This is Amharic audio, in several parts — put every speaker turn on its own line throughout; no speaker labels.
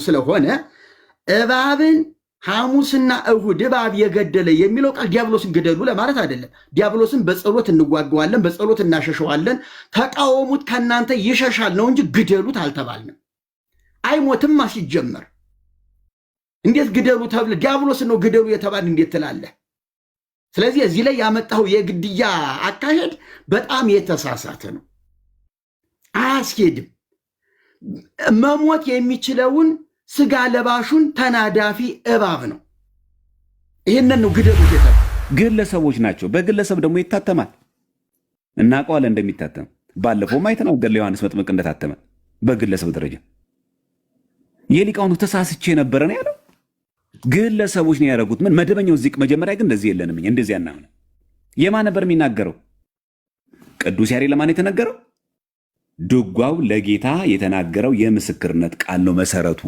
ስለሆነ እባብን ሐሙስና እሁድ እባብ የገደለ የሚለው ቃል ዲያብሎስን ግደሉ ለማለት አይደለም። ዲያብሎስን በጸሎት እንዋገዋለን፣ በጸሎት እናሸሸዋለን። ተቃወሙት ከእናንተ ይሸሻል ነው እንጂ ግደሉት አልተባልንም። አይሞትም ሲጀመር እንዴት ግደሉ ተብለ ዲያብሎስ ነው ግደሉ የተባለ እንዴት ትላለህ? ስለዚህ እዚህ ላይ ያመጣው የግድያ አካሄድ በጣም የተሳሳተ ነው፣ አያስኬድም። መሞት የሚችለውን ስጋ ለባሹን ተናዳፊ እባብ ነው። ይህንን ነው ግደሉ የተባለ።
ግለሰቦች ናቸው። በግለሰብ ደግሞ ይታተማል፣ እናውቀዋለን እንደሚታተም። ባለፈው አይተናል ገድለ ዮሐንስ መጥምቅ እንደታተመ በግለሰብ ደረጃ። የሊቃውንቱ ተሳስቼ ነበረ ነው ያለው። ግለሰቦች ነው ያደረጉት። ምን መደበኛው ዚቅ መጀመሪያ ግን እንደዚህ የለንም እኛ እንደዚህ ያናምን። የማን ነበር የሚናገረው? ቅዱስ ያሬድ ለማን የተነገረው? ድጓው ለጌታ የተናገረው የምስክርነት ቃል ነው መሰረቱ።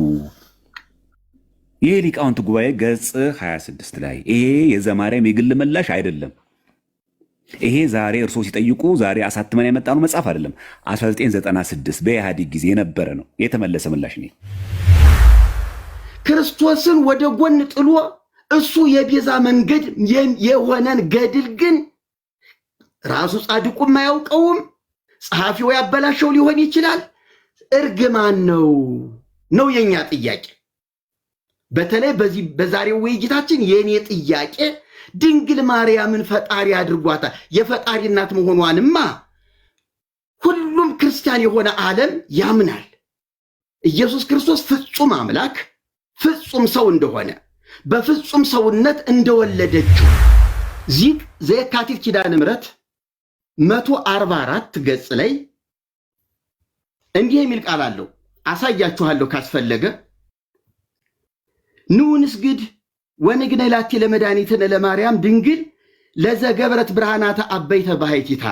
ይሄ ሊቃውንት ጉባኤ ገጽ 26 ላይ ይሄ የዘማርያም የግል ምላሽ አይደለም። ይሄ ዛሬ እርሶ ሲጠይቁ ዛሬ አሳትመን ያመጣነው መጽሐፍ አይደለም። 1996 በኢህአዴግ ጊዜ የነበረ ነው የተመለሰ ምላሽ ነው።
ክርስቶስን ወደ ጎን ጥሎ እሱ የቤዛ መንገድ የሆነን ገድል ግን ራሱ ጻድቁም አያውቀውም፣ ጸሐፊው ያበላሸው ሊሆን ይችላል። እርግማን ነው የኛ ጥያቄ። በተለይ በዛሬው ውይይታችን የኔ ጥያቄ ድንግል ማርያምን ፈጣሪ አድርጓታል። የፈጣሪ እናት መሆኗንማ ሁሉም ክርስቲያን የሆነ ዓለም ያምናል። ኢየሱስ ክርስቶስ ፍጹም አምላክ ፍጹም ሰው እንደሆነ በፍጹም ሰውነት እንደወለደችው ዚቅ ዘየካቲት ኪዳነ ምሕረት 144 ገጽ ላይ እንዲህ የሚል ቃል አለው። አሳያችኋለሁ ካስፈለገ። ኑ ንስግድ ወንግነ ላቲ ለመድኃኒትነ ለማርያም ድንግል ለዘገብረት ብርሃናተ አበይተ ባሕቲታ።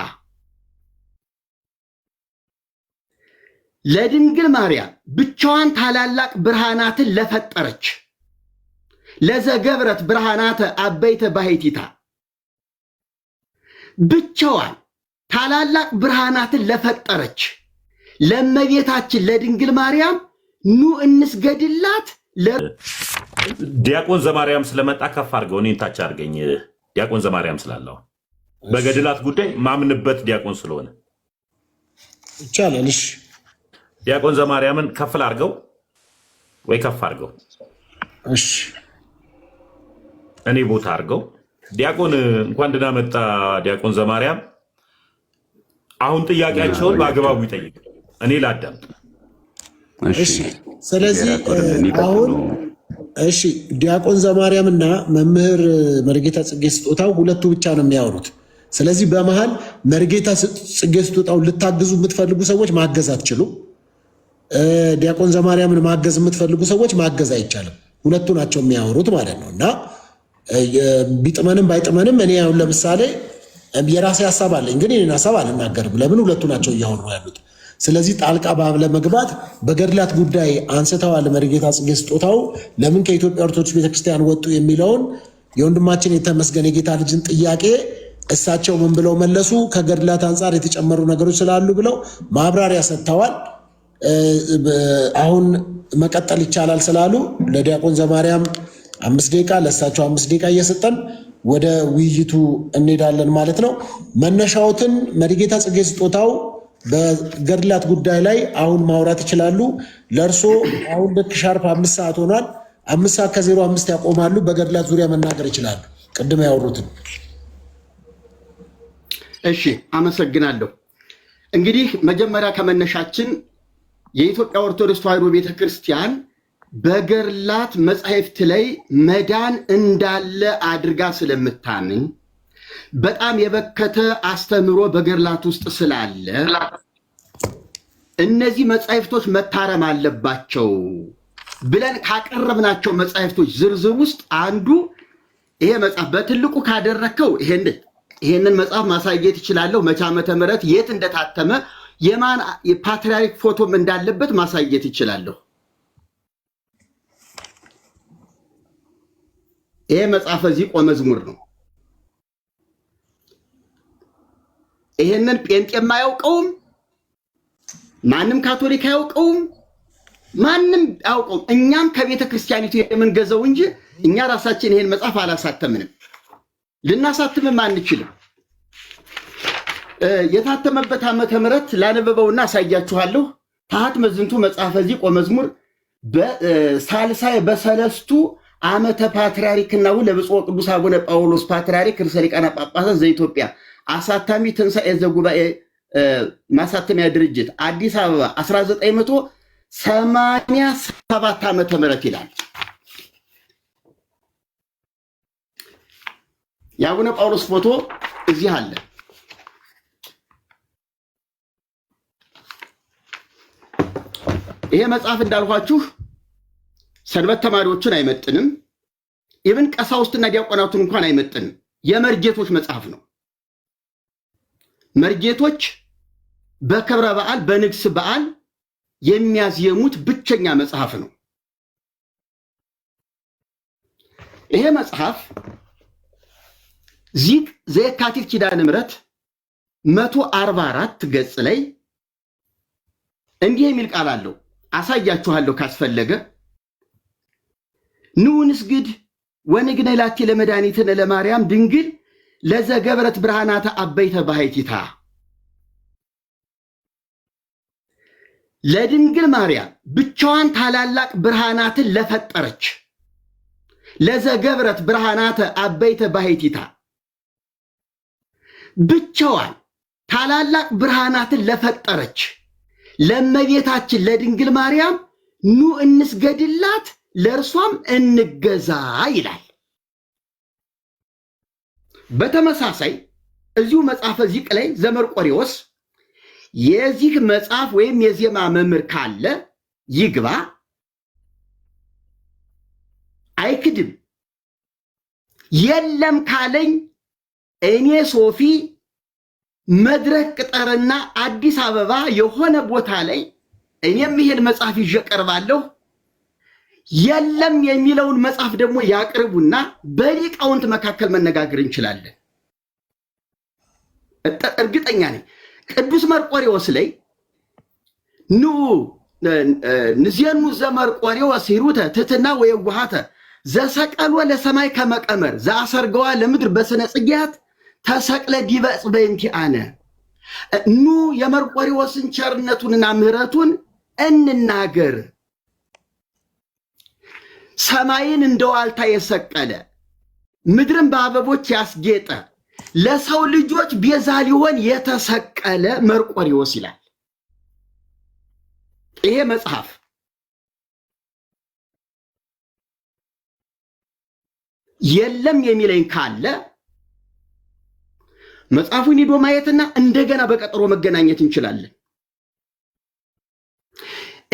ለድንግል ማርያም ብቻዋን ታላላቅ ብርሃናትን ለፈጠረች ለዘገብረት ብርሃናተ አበይተ ባሕቲታ፣ ብቻዋን ታላላቅ ብርሃናትን ለፈጠረች ለእመቤታችን ለድንግል ማርያም ኑ እንስገድላት።
ዲያቆን ዘማርያም ስለመጣ ከፍ አድርገው እኔን ታች አድርገኝ። ዲያቆን ዘማርያም ስላለው በገድላት ጉዳይ ማምንበት ዲያቆን ስለሆነ
ይቻላል።
ዲያቆን ዘማርያምን ከፍ አድርገው ወይ ከፍ አድርገው።
እሺ
እኔ ቦታ አድርገው። ዲያቆን እንኳን ደህና መጣ ዲያቆን ዘማርያም። አሁን ጥያቄያቸውን በአግባቡ ይጠይቅ፣ እኔ ላዳምጥ።
እሺ ስለዚህ አሁን እሺ ዲያቆን ዘማርያም እና መምህር መርጌታ ጽጌ ስጦታው ሁለቱ ብቻ ነው የሚያወሩት። ስለዚህ በመሃል መርጌታ ጽጌ ስጦታው ልታግዙ የምትፈልጉ ሰዎች ማገዝ አትችሉ። ዲያቆን ዘማርያምን ማገዝ የምትፈልጉ ሰዎች ማገዝ አይቻልም። ሁለቱ ናቸው የሚያወሩት ማለት ነው። እና ቢጥመንም ባይጥመንም እኔ አሁን ለምሳሌ የራሴ ሀሳብ አለኝ፣ ግን ይህንን ሀሳብ አልናገርም። ለምን? ሁለቱ ናቸው እያወሩ ያሉት። ስለዚህ ጣልቃ ለመግባት በገድላት ጉዳይ አንስተዋል መርጌታ ጽጌ ስጦታው ለምን ከኢትዮጵያ ኦርቶዶክስ ቤተክርስቲያን ወጡ የሚለውን የወንድማችን የተመስገን የጌታ ልጅን ጥያቄ እሳቸው ምን ብለው መለሱ? ከገድላት አንጻር የተጨመሩ ነገሮች ስላሉ ብለው ማብራሪያ ሰጥተዋል። አሁን መቀጠል ይቻላል ስላሉ ለዲያቆን ዘማርያም 5 ደቂቃ ለእሳቸው 5 ደቂቃ እየሰጠን ወደ ውይይቱ እንሄዳለን ማለት ነው። መነሻዎትን መርጌታ ጽጌ ስጦታው በገድላት ጉዳይ ላይ አሁን ማውራት ይችላሉ። ለእርሶ አሁን ልክ ሻርፕ 5 ሰዓት ሆኗል። 5 ሰዓት ከ05 ያቆማሉ። በገድላት ዙሪያ መናገር ይችላሉ፣ ቅድም ያወሩትን።
እሺ አመሰግናለሁ። እንግዲህ መጀመሪያ ከመነሻችን የኢትዮጵያ ኦርቶዶክስ ተዋሕዶ ቤተክርስቲያን በገድላት መጻሕፍት ላይ መዳን እንዳለ አድርጋ ስለምታምን በጣም የበከተ አስተምሮ በገድላት ውስጥ ስላለ እነዚህ መጻሕፍቶች መታረም አለባቸው ብለን ካቀረብናቸው መጻሕፍቶች ዝርዝር ውስጥ አንዱ ይሄ መጽሐፍ በትልቁ ካደረከው ይሄንን መጽሐፍ ማሳየት ይችላለሁ። መቼ ዓመተ ምህረት የት እንደታተመ የማን የፓትርያርክ ፎቶም እንዳለበት ማሳየት ይችላለሁ። ይሄ መጽሐፈ ዚቆ መዝሙር ነው። ይሄንን ጴንጤም አያውቀውም፣ ማንም ካቶሊክ አያውቀውም፣ ማንም አውቀው እኛም ከቤተ ክርስቲያኒቱ የምንገዛው እንጂ እኛ ራሳችን ይሄን መጽሐፍ አላሳተምንም፣ ልናሳትምም አንችልም። የታተመበት ዓመተ ምህረት ላነበበውና አሳያችኋለሁ። ታህት መዝንቱ መጽሐፈ ዚቆ መዝሙር በሳልሳይ በሰለስቱ ዓመተ ፓትርያርክናው ለብፁዕ ቅዱስ አቡነ ጳውሎስ ፓትርያርክ ርዕሰ ሊቃነ ጳጳሳት ዘኢትዮጵያ አሳታሚ ትንሣኤ ዘጉባኤ ማሳተሚያ ድርጅት አዲስ አበባ 1987 ዓመተ ምህረት ይላል። የአቡነ ጳውሎስ ፎቶ እዚህ አለ። ይሄ መጽሐፍ እንዳልኳችሁ ሰንበት ተማሪዎችን አይመጥንም። ኢቭን ቀሳውስትና ዲያቆናቱን እንኳን አይመጥንም። የመርጌቶች መጽሐፍ ነው። መርጌቶች በክብረ በዓል በንግስ በዓል የሚያዝየሙት ብቸኛ መጽሐፍ ነው። ይሄ መጽሐፍ ዚቅ ዘየካቲት ኪዳነ ምሕረት 144 ገጽ ላይ እንዲህ የሚል ቃል አለው። አሳያችኋለሁ ካስፈለገ። ኑ ንስግድ ወንግነ ላቲ ለመድኃኒትነ ለማርያም ድንግል ለዘገብረት ብርሃናተ አበይተ ባሕቲታ። ለድንግል ማርያም ብቻዋን ታላላቅ ብርሃናትን ለፈጠረች ለዘገብረት ብርሃናተ አበይተ ባሕቲታ፣ ብቻዋን ታላላቅ ብርሃናትን ለፈጠረች ለእመቤታችን ለድንግል ማርያም ኑ እንስገድላት ለእርሷም እንገዛ ይላል። በተመሳሳይ እዚሁ መጽሐፈ ዚቅ ላይ ዘመርቆሬዎስ የዚህ መጽሐፍ ወይም የዜማ መምህር ካለ ይግባ፣ አይክድም። የለም ካለኝ እኔ ሶፊ መድረክ ቅጠርና አዲስ አበባ የሆነ ቦታ ላይ እኔም ይሄን መጽሐፍ ይዤ ቀርባለሁ። የለም የሚለውን መጽሐፍ ደግሞ ያቅርቡና በሊቃውንት መካከል መነጋገር እንችላለን። እርግጠኛ ነኝ ቅዱስ መርቆሬዎስ ላይ ኑ ንዜኑ ዘመርቆሬዎስ ሂሩተ ትሕትና ወየዋሃተ ዘሰቀሎ ለሰማይ ከመቀመር ዘአሰርገዋ ለምድር በስነ ጽጌያት ተሰቅለ ዲበ ዕፅ በእንቲአነ። ኑ የመርቆሬዎስን ቸርነቱንና ምሕረቱን እንናገር። ሰማይን እንደ ዋልታ የሰቀለ ምድርን በአበቦች ያስጌጠ ለሰው ልጆች ቤዛ ሊሆን የተሰቀለ መርቆሬዎስ ይላል ይሄ መጽሐፍ። የለም የሚለኝ ካለ መጽሐፉን ሄዶ ማየትና እንደገና በቀጠሮ መገናኘት እንችላለን።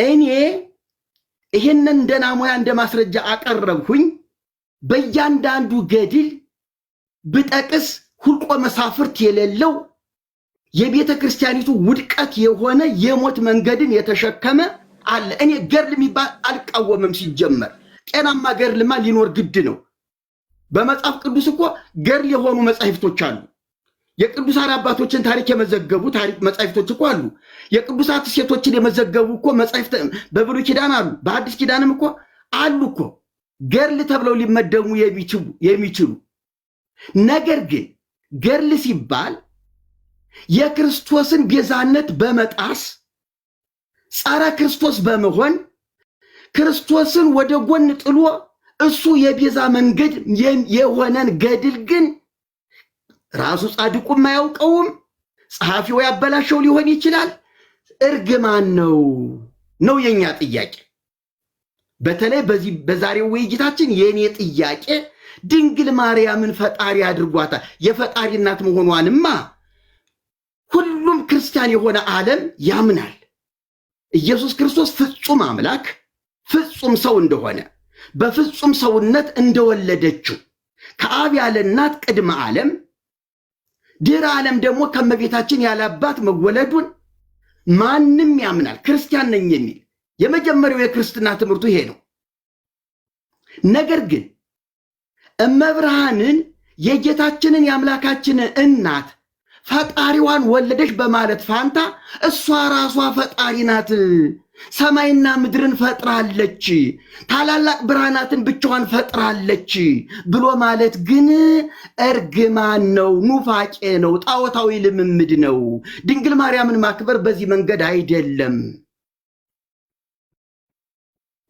እኔ ይሄንን እንደ ናሙና እንደ ማስረጃ አቀረብኩኝ። በእያንዳንዱ ገድል ብጠቅስ ሁልቆ መሳፍርት የሌለው የቤተ ክርስቲያኒቱ ውድቀት የሆነ የሞት መንገድን የተሸከመ አለ። እኔ ገድል የሚባል አልቃወምም። ሲጀመር ጤናማ ገድልማ ሊኖር ግድ ነው። በመጽሐፍ ቅዱስ እኮ ገድል የሆኑ መጻሕፍቶች አሉ። የቅዱሳን አባቶችን ታሪክ የመዘገቡ ታሪክ መጻሕፍቶች እኮ አሉ። የቅዱሳት ሴቶችን የመዘገቡ እኮ መጻሕፍት በብሉይ ኪዳን አሉ። በአዲስ ኪዳንም እኮ አሉ እኮ ገድል ተብለው ሊመደሙ የሚችሉ። ነገር ግን ገድል ሲባል የክርስቶስን ቤዛነት በመጣስ ጸረ ክርስቶስ በመሆን ክርስቶስን ወደ ጎን ጥሎ እሱ የቤዛ መንገድ የሆነን ገድል ግን ራሱ ጻድቁም አያውቀውም፣ ጸሐፊው ያበላሸው ሊሆን ይችላል። እርግማን ነው የኛ ጥያቄ። በተለይ በዛሬው ውይይታችን የኔ ጥያቄ ድንግል ማርያምን ፈጣሪ አድርጓታል። የፈጣሪ እናት መሆኗንማ ሁሉም ክርስቲያን የሆነ ዓለም ያምናል። ኢየሱስ ክርስቶስ ፍጹም አምላክ ፍጹም ሰው እንደሆነ በፍጹም ሰውነት እንደወለደችው ከአብ ያለ እናት ቅድመ ዓለም ድህረ ዓለም ደግሞ ከመቤታችን ያለ አባት መወለዱን ማንም ያምናል። ክርስቲያን ነኝ የሚል የመጀመሪያው የክርስትና ትምህርቱ ይሄ ነው። ነገር ግን እመብርሃንን የጌታችንን የአምላካችንን እናት ፈጣሪዋን ወለደች በማለት ፋንታ እሷ ራሷ ፈጣሪ ናት፣ ሰማይና ምድርን ፈጥራለች፣ ታላላቅ ብርሃናትን ብቻዋን ፈጥራለች ብሎ ማለት ግን እርግማን ነው፣ ኑፋቄ ነው፣ ጣዖታዊ ልምምድ ነው። ድንግል ማርያምን ማክበር በዚህ መንገድ አይደለም።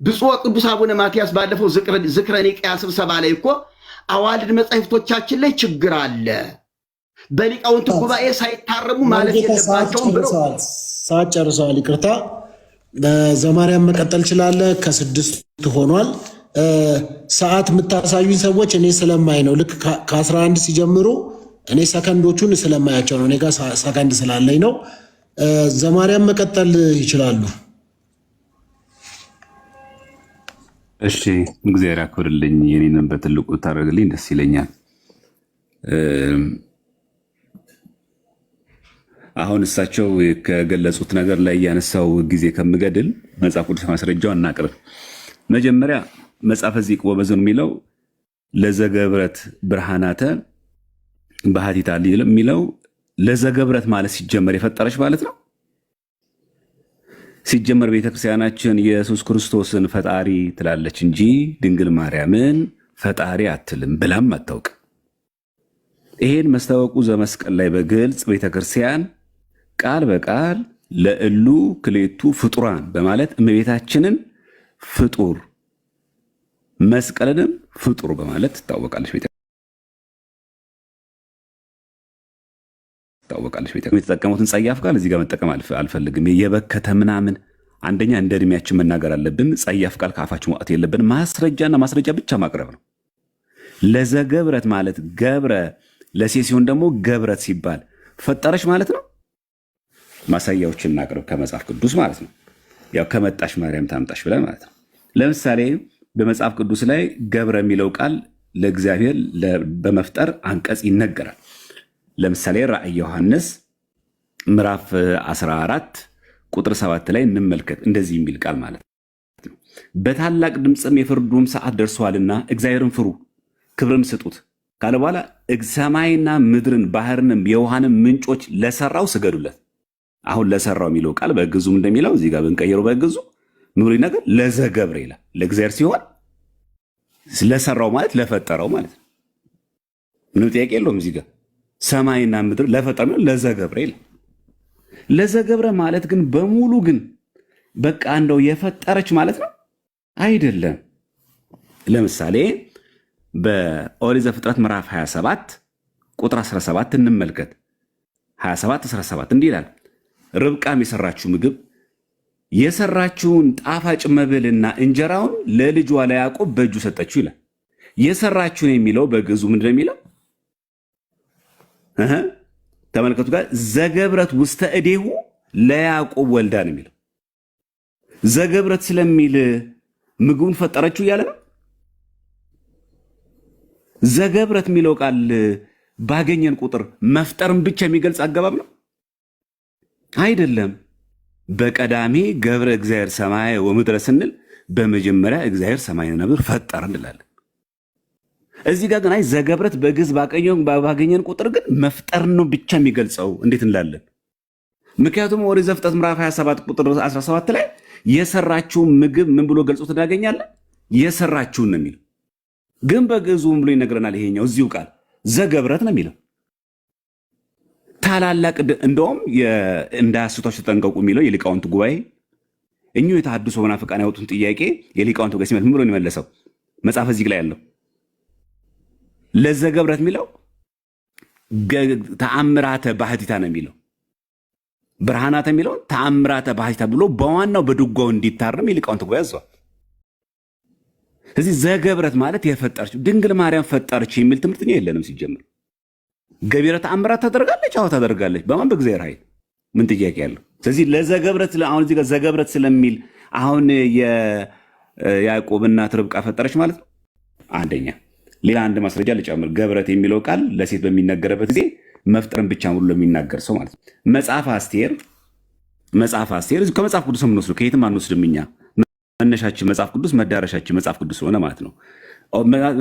ብፁዕ ቅዱስ አቡነ ማትያስ ባለፈው ዝክረ ኒቅያ ስብሰባ ላይ እኮ አዋልድ መጻሕፍቶቻችን ላይ ችግር አለ፣ በሊቃውንት ጉባኤ ሳይታረሙ ማለት የለባቸውም ብለው
ሰዓት ጨርሰዋል። ይቅርታ ዘማርያም መቀጠል ችላለ። ከ6 ሆኗል። ሰዓት የምታሳዩኝ ሰዎች እኔ ስለማይ ነው። ልክ ከ11 ሲጀምሩ እኔ ሰከንዶቹን ስለማያቸው ነው። እኔ ጋር ሰከንድ ስላለኝ ነው። ዘማርያም መቀጠል ይችላሉ።
እሺ፣ እግዚአብሔር ያክብርልኝ። የኔንም በትልቁ ታደርግልኝ ደስ ይለኛል። አሁን እሳቸው ከገለጹት ነገር ላይ ያነሳው ጊዜ ከምገድል መጽሐፍ ቅዱስ ማስረጃው እናቅርብ። መጀመሪያ መጽሐፈ ዚቅ ወበዝን የሚለው ለዘገብረት ብርሃናተ ባህቲታ የሚለው ለዘገብረት ማለት ሲጀመር የፈጠረች ማለት ነው። ሲጀመር ቤተክርስቲያናችን የኢየሱስ ክርስቶስን ፈጣሪ ትላለች እንጂ ድንግል ማርያምን ፈጣሪ አትልም ብላም አታውቅ። ይሄን መስታወቁ ዘመስቀል ላይ በግልጽ ቤተክርስቲያን ቃል በቃል ለእሉ ክሌቱ ፍጡራን በማለት እመቤታችንን ፍጡር መስቀልንም ፍጡር በማለት ትታወቃለች። የተጠቀሙትን ጸያፍ ቃል እዚህ ጋር መጠቀም አልፈልግም። የበከተ ምናምን አንደኛ እንደ እድሜያችን መናገር አለብን። ጸያፍ ቃል ከአፋችን መውጣት የለብን። ማስረጃና ማስረጃ ብቻ ማቅረብ ነው። ለዘገብረት ማለት ገብረ ለሴት ሲሆን ደግሞ ገብረት ሲባል ፈጠረች ማለት ነው። ማሳያዎችን እናቅርብ ከመጽሐፍ ቅዱስ ማለት ነው። ያው ከመጣሽ ማርያም ታምጣሽ ብለን ማለት ነው። ለምሳሌ በመጽሐፍ ቅዱስ ላይ ገብረ የሚለው ቃል ለእግዚአብሔር በመፍጠር አንቀጽ ይነገራል። ለምሳሌ ራእይ ዮሐንስ ምዕራፍ 14 ቁጥር 7 ላይ እንመልከት። እንደዚህ የሚል ቃል ማለት ነው። በታላቅ ድምፅም የፍርዱም ሰዓት ደርሷልና እግዚአብሔርን ፍሩ ክብርም ስጡት ካለ በኋላ ሰማይና ምድርን ባህርንም የውሃንም ምንጮች ለሰራው ስገዱለት። አሁን ለሰራው የሚለው ቃል በግዙም እንደሚለው እዚህ ጋር ብንቀይረው በግዙ ኑሪ ነገር ለዘገብረ ይላል። ለእግዚአብሔር ሲሆን ለሰራው ማለት ለፈጠረው ማለት ነው። ምንም ጥያቄ የለውም። እዚህ ጋር ሰማይና ምድር ለፈጠረው ለዘገብረ ይላል። ለዘገብረ ማለት ግን በሙሉ ግን በቃ እንደው የፈጠረች ማለት ነው አይደለም። ለምሳሌ በኦሪት ዘፍጥረት ምዕራፍ 27 ቁጥር 17 እንመልከት። 27 17 እንዲህ ይላል፣ ርብቃም የሰራችው ምግብ የሰራችውን ጣፋጭ መብልና እንጀራውን ለልጇ ለያዕቆብ በእጁ ሰጠችው ይላል። የሰራችውን የሚለው በግዕዙ ምንድን ነው የሚለው? ተመልከቱ ጋር ዘገብረት ውስተ እዴሁ ለያዕቆብ ወልዳ ነው የሚለው። ዘገብረት ስለሚል ምግቡን ፈጠረችው እያለ ነው። ዘገብረት የሚለው ቃል ባገኘን ቁጥር መፍጠርን ብቻ የሚገልጽ አገባብ ነው አይደለም። በቀዳሜ ገብረ እግዚአብሔር ሰማይ ወምድረ ስንል በመጀመሪያ እግዚአብሔር ሰማይና ምድር ፈጠረ እንላለን። እዚህ ጋር ግን አይ ዘገብረት በግዕዝ ባገኘን ቁጥር ግን መፍጠርን ነው ብቻ የሚገልጸው እንዴት እንላለን? ምክንያቱም ኦሪት ዘፍጥረት ምዕራፍ 27 ቁጥር 17 ላይ የሰራችውን ምግብ ምን ብሎ ገልጾት እናገኛለን? የሰራችውን ነው የሚለው። ግን በግዕዙ ምን ብሎ ይነግረናል? ይሄኛው እዚሁ ቃል ዘገብረት ነው የሚለው። ታላላቅ እንደውም እንዳያስቷችሁ ተጠንቀቁ የሚለው የሊቃውንት ጉባኤ እኚሁ የተሐድሶ መናፍቃን ያወጡን ጥያቄ የሊቃውንት ጉባኤ ሲመት ምን ብሎ የመለሰው መጽሐፈ ዚቅ ላይ ያለው ለዘገብረት የሚለው ተአምራተ ባህቲታ ነው የሚለው። ብርሃናተ የሚለው ተአምራተ ባህቲታ ብሎ በዋናው በድጓው እንዲታረም የሊቃውንት ጉባኤ ያዘዋል። ስለዚህ ዘገብረት ማለት የፈጠረች ድንግል ማርያም ፈጠረች የሚል ትምህርት የለንም ሲጀምር። ገቢረ ተአምራት ታደርጋለች። አዎ ታደርጋለች። በማን? በእግዚአብሔር ኃይል። ምን ጥያቄ ያለው? ስለዚህ ለዘገብረት አሁን እዚህ ጋር ዘገብረት ስለሚል አሁን የያዕቆብ እናት ርብቃ ፈጠረች ማለት ነው። አንደኛ ሌላ አንድ ማስረጃ ልጨምር። ገብረት የሚለው ቃል ለሴት በሚነገርበት ጊዜ መፍጠርን ብቻ ሙሉ ለሚናገር ሰው ማለት ነው። መጽሐፍ አስቴር ከመጽሐፍ ቅዱስ የምንወስዱ ከየትም አንወስድም እኛ። መነሻችን መጽሐፍ ቅዱስ፣ መዳረሻችን መጽሐፍ ቅዱስ ስለሆነ ማለት ነው።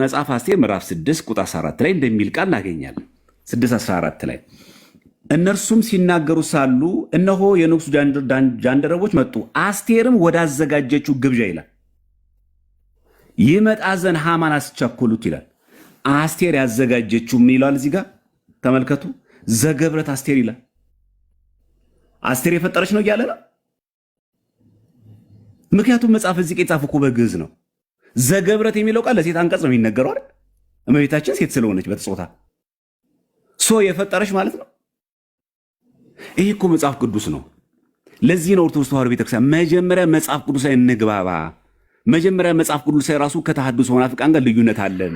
መጽሐፍ አስቴር ምዕራፍ 6 ቁጥር 14 ላይ እንደሚል ቃል እናገኛለን። 6:14 ላይ እነርሱም ሲናገሩ ሳሉ እነሆ የንጉሡ ጃንደረቦች መጡ፣ አስቴርም ወዳዘጋጀችው ግብዣ ይላል ይመጣ ዘንድ ሐማን አስቸኮሉት ይላል። አስቴር ያዘጋጀችው ምን ይላል እዚህ ጋር ተመልከቱ። ዘገብረት አስቴር ይላል። አስቴር የፈጠረች ነው እያለ ነው። ምክንያቱም መጽሐፍ እዚህ የጻፈ እኮ በግዕዝ ነው። ዘገብረት የሚለው ቃል ለሴት አንቀጽ ነው የሚነገረው አይደል? እመቤታችን ሴት ስለሆነች በተጾታ የፈጠረች ማለት ነው። ይህ እኮ መጽሐፍ ቅዱስ ነው። ለዚህ ነው ኦርቶዶክስ ተዋሕዶ ቤተክርስቲያን መጀመሪያ መጽሐፍ ቅዱስ ላይ እንግባባ። መጀመሪያ መጽሐፍ ቅዱስ ላይ ራሱ ከተሐድሶ መናፍቃን ጋር ልዩነት አለን።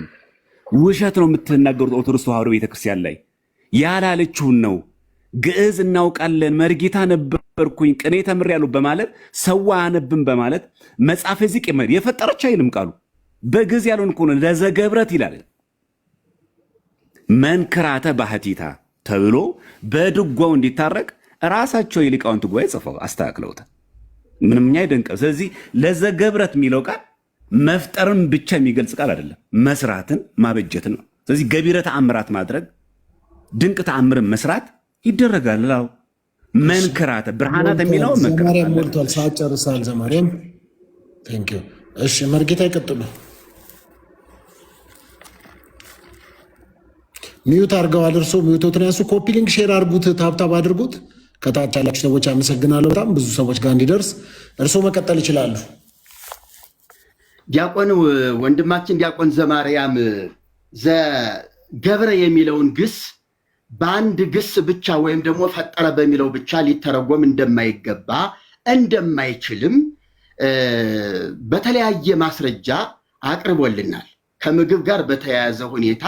ውሸት ነው የምትናገሩት ኦርቶዶክስ ተዋሕዶ ቤተክርስቲያን ላይ ያላለችውን ነው። ግዕዝ እናውቃለን፣ መርጌታ ነበርኩኝ፣ ቅኔ ተምሬያለሁ በማለት ሰው አያነብም በማለት መጽሐፈ ዚቅ የፈጠረች አይልም ቃሉ። በግዕዝ ያለውን እኮ ነው ለዘገብረት ይላል። መንክራተ ባህቲታ ተብሎ በድጓው እንዲታረቅ ራሳቸው የሊቃውንት ጉባኤ ጽፈው አስተካክለውታል። ምንም እኛ አይደንቅም። ስለዚህ ለዘገብረት የሚለው ቃል መፍጠርን ብቻ የሚገልጽ ቃል አይደለም፣ መስራትን ማበጀትን ነው። ስለዚህ ገቢረ ተአምራት ማድረግ ድንቅ ተአምርን መስራት ይደረጋል። ላው መንክራተ ብርሃናት የሚለው
ዘማርያም ሞልቷል። ሰዓት ጨርሳል። ዘማርያም ቴንክ ዩ። እሺ መርጌታ ይቀጥሉ። ሚዩት አድርገዋል። እርሶ ሚዩቶትን ያሱ። ኮፒ ሊንክ ሼር አድርጉት፣ ታብታብ አድርጉት። ከታች ያላችሁ ሰዎች አመሰግናለሁ። በጣም ብዙ ሰዎች ጋር እንዲደርስ እርሶ መቀጠል ይችላሉ።
ዲያቆን ወንድማችን ዲያቆን ዘማርያም ዘገብረ የሚለውን ግስ በአንድ ግስ ብቻ ወይም ደግሞ ፈጠረ በሚለው ብቻ ሊተረጎም እንደማይገባ እንደማይችልም በተለያየ ማስረጃ አቅርቦልናል። ከምግብ ጋር በተያያዘ ሁኔታ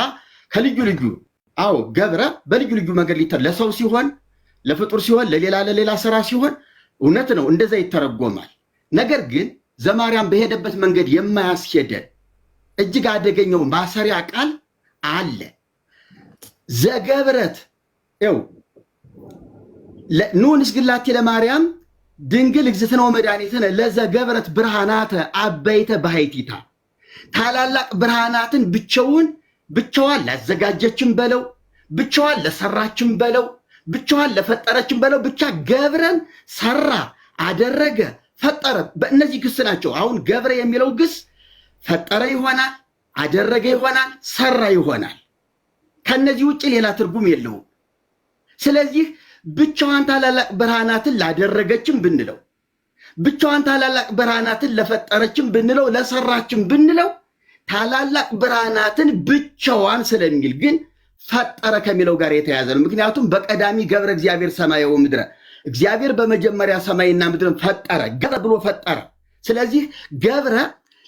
ከልዩ ልዩ ገብረ በልዩ ልዩ መንገድ ለሰው ሲሆን፣ ለፍጡር ሲሆን፣ ለሌላ ስራ ሲሆን እውነት ነው እንደዛ ይተረጎማል። ነገር ግን ዘማርያም በሄደበት መንገድ የማያስሄደን እጅግ አደገኛው ማሰሪያ ቃል አለ። ዘገብረት ኑ ንስግላቴ ለማርያም ድንግል እግዝእትነ ወመድኃኒትነ ለዘገብረት ብርሃናተ አበይተ ባሕቲታ። ታላላቅ ብርሃናትን ብቻዋን ላዘጋጀችን በለው፣ ብቻዋን ለሰራችን በለው፣ ብቻዋን ለፈጠረችን በለው፣ ብቻ ገብረን ሰራ፣ አደረገ፣ ፈጠረ። በእነዚህ ግስ ናቸው። አሁን ገብረ የሚለው ግስ ፈጠረ ይሆናል፣ አደረገ ይሆናል፣ ሰራ ይሆናል። ከነዚህ ውጭ ሌላ ትርጉም የለውም። ስለዚህ ብቻዋን ታላላቅ ብርሃናትን ላደረገችን ብንለው፣ ብቻዋን ታላላቅ ብርሃናትን ለፈጠረችን ብንለው፣ ለሰራችን ብንለው ታላላቅ ብርሃናትን ብቻዋን ስለሚል ግን ፈጠረ ከሚለው ጋር የተያዘ ነው። ምክንያቱም በቀዳሚ ገብረ እግዚአብሔር ሰማየ ወምድረ፣ እግዚአብሔር በመጀመሪያ ሰማይና ምድርን ፈጠረ፣ ገብረ ብሎ ፈጠረ። ስለዚህ ገብረ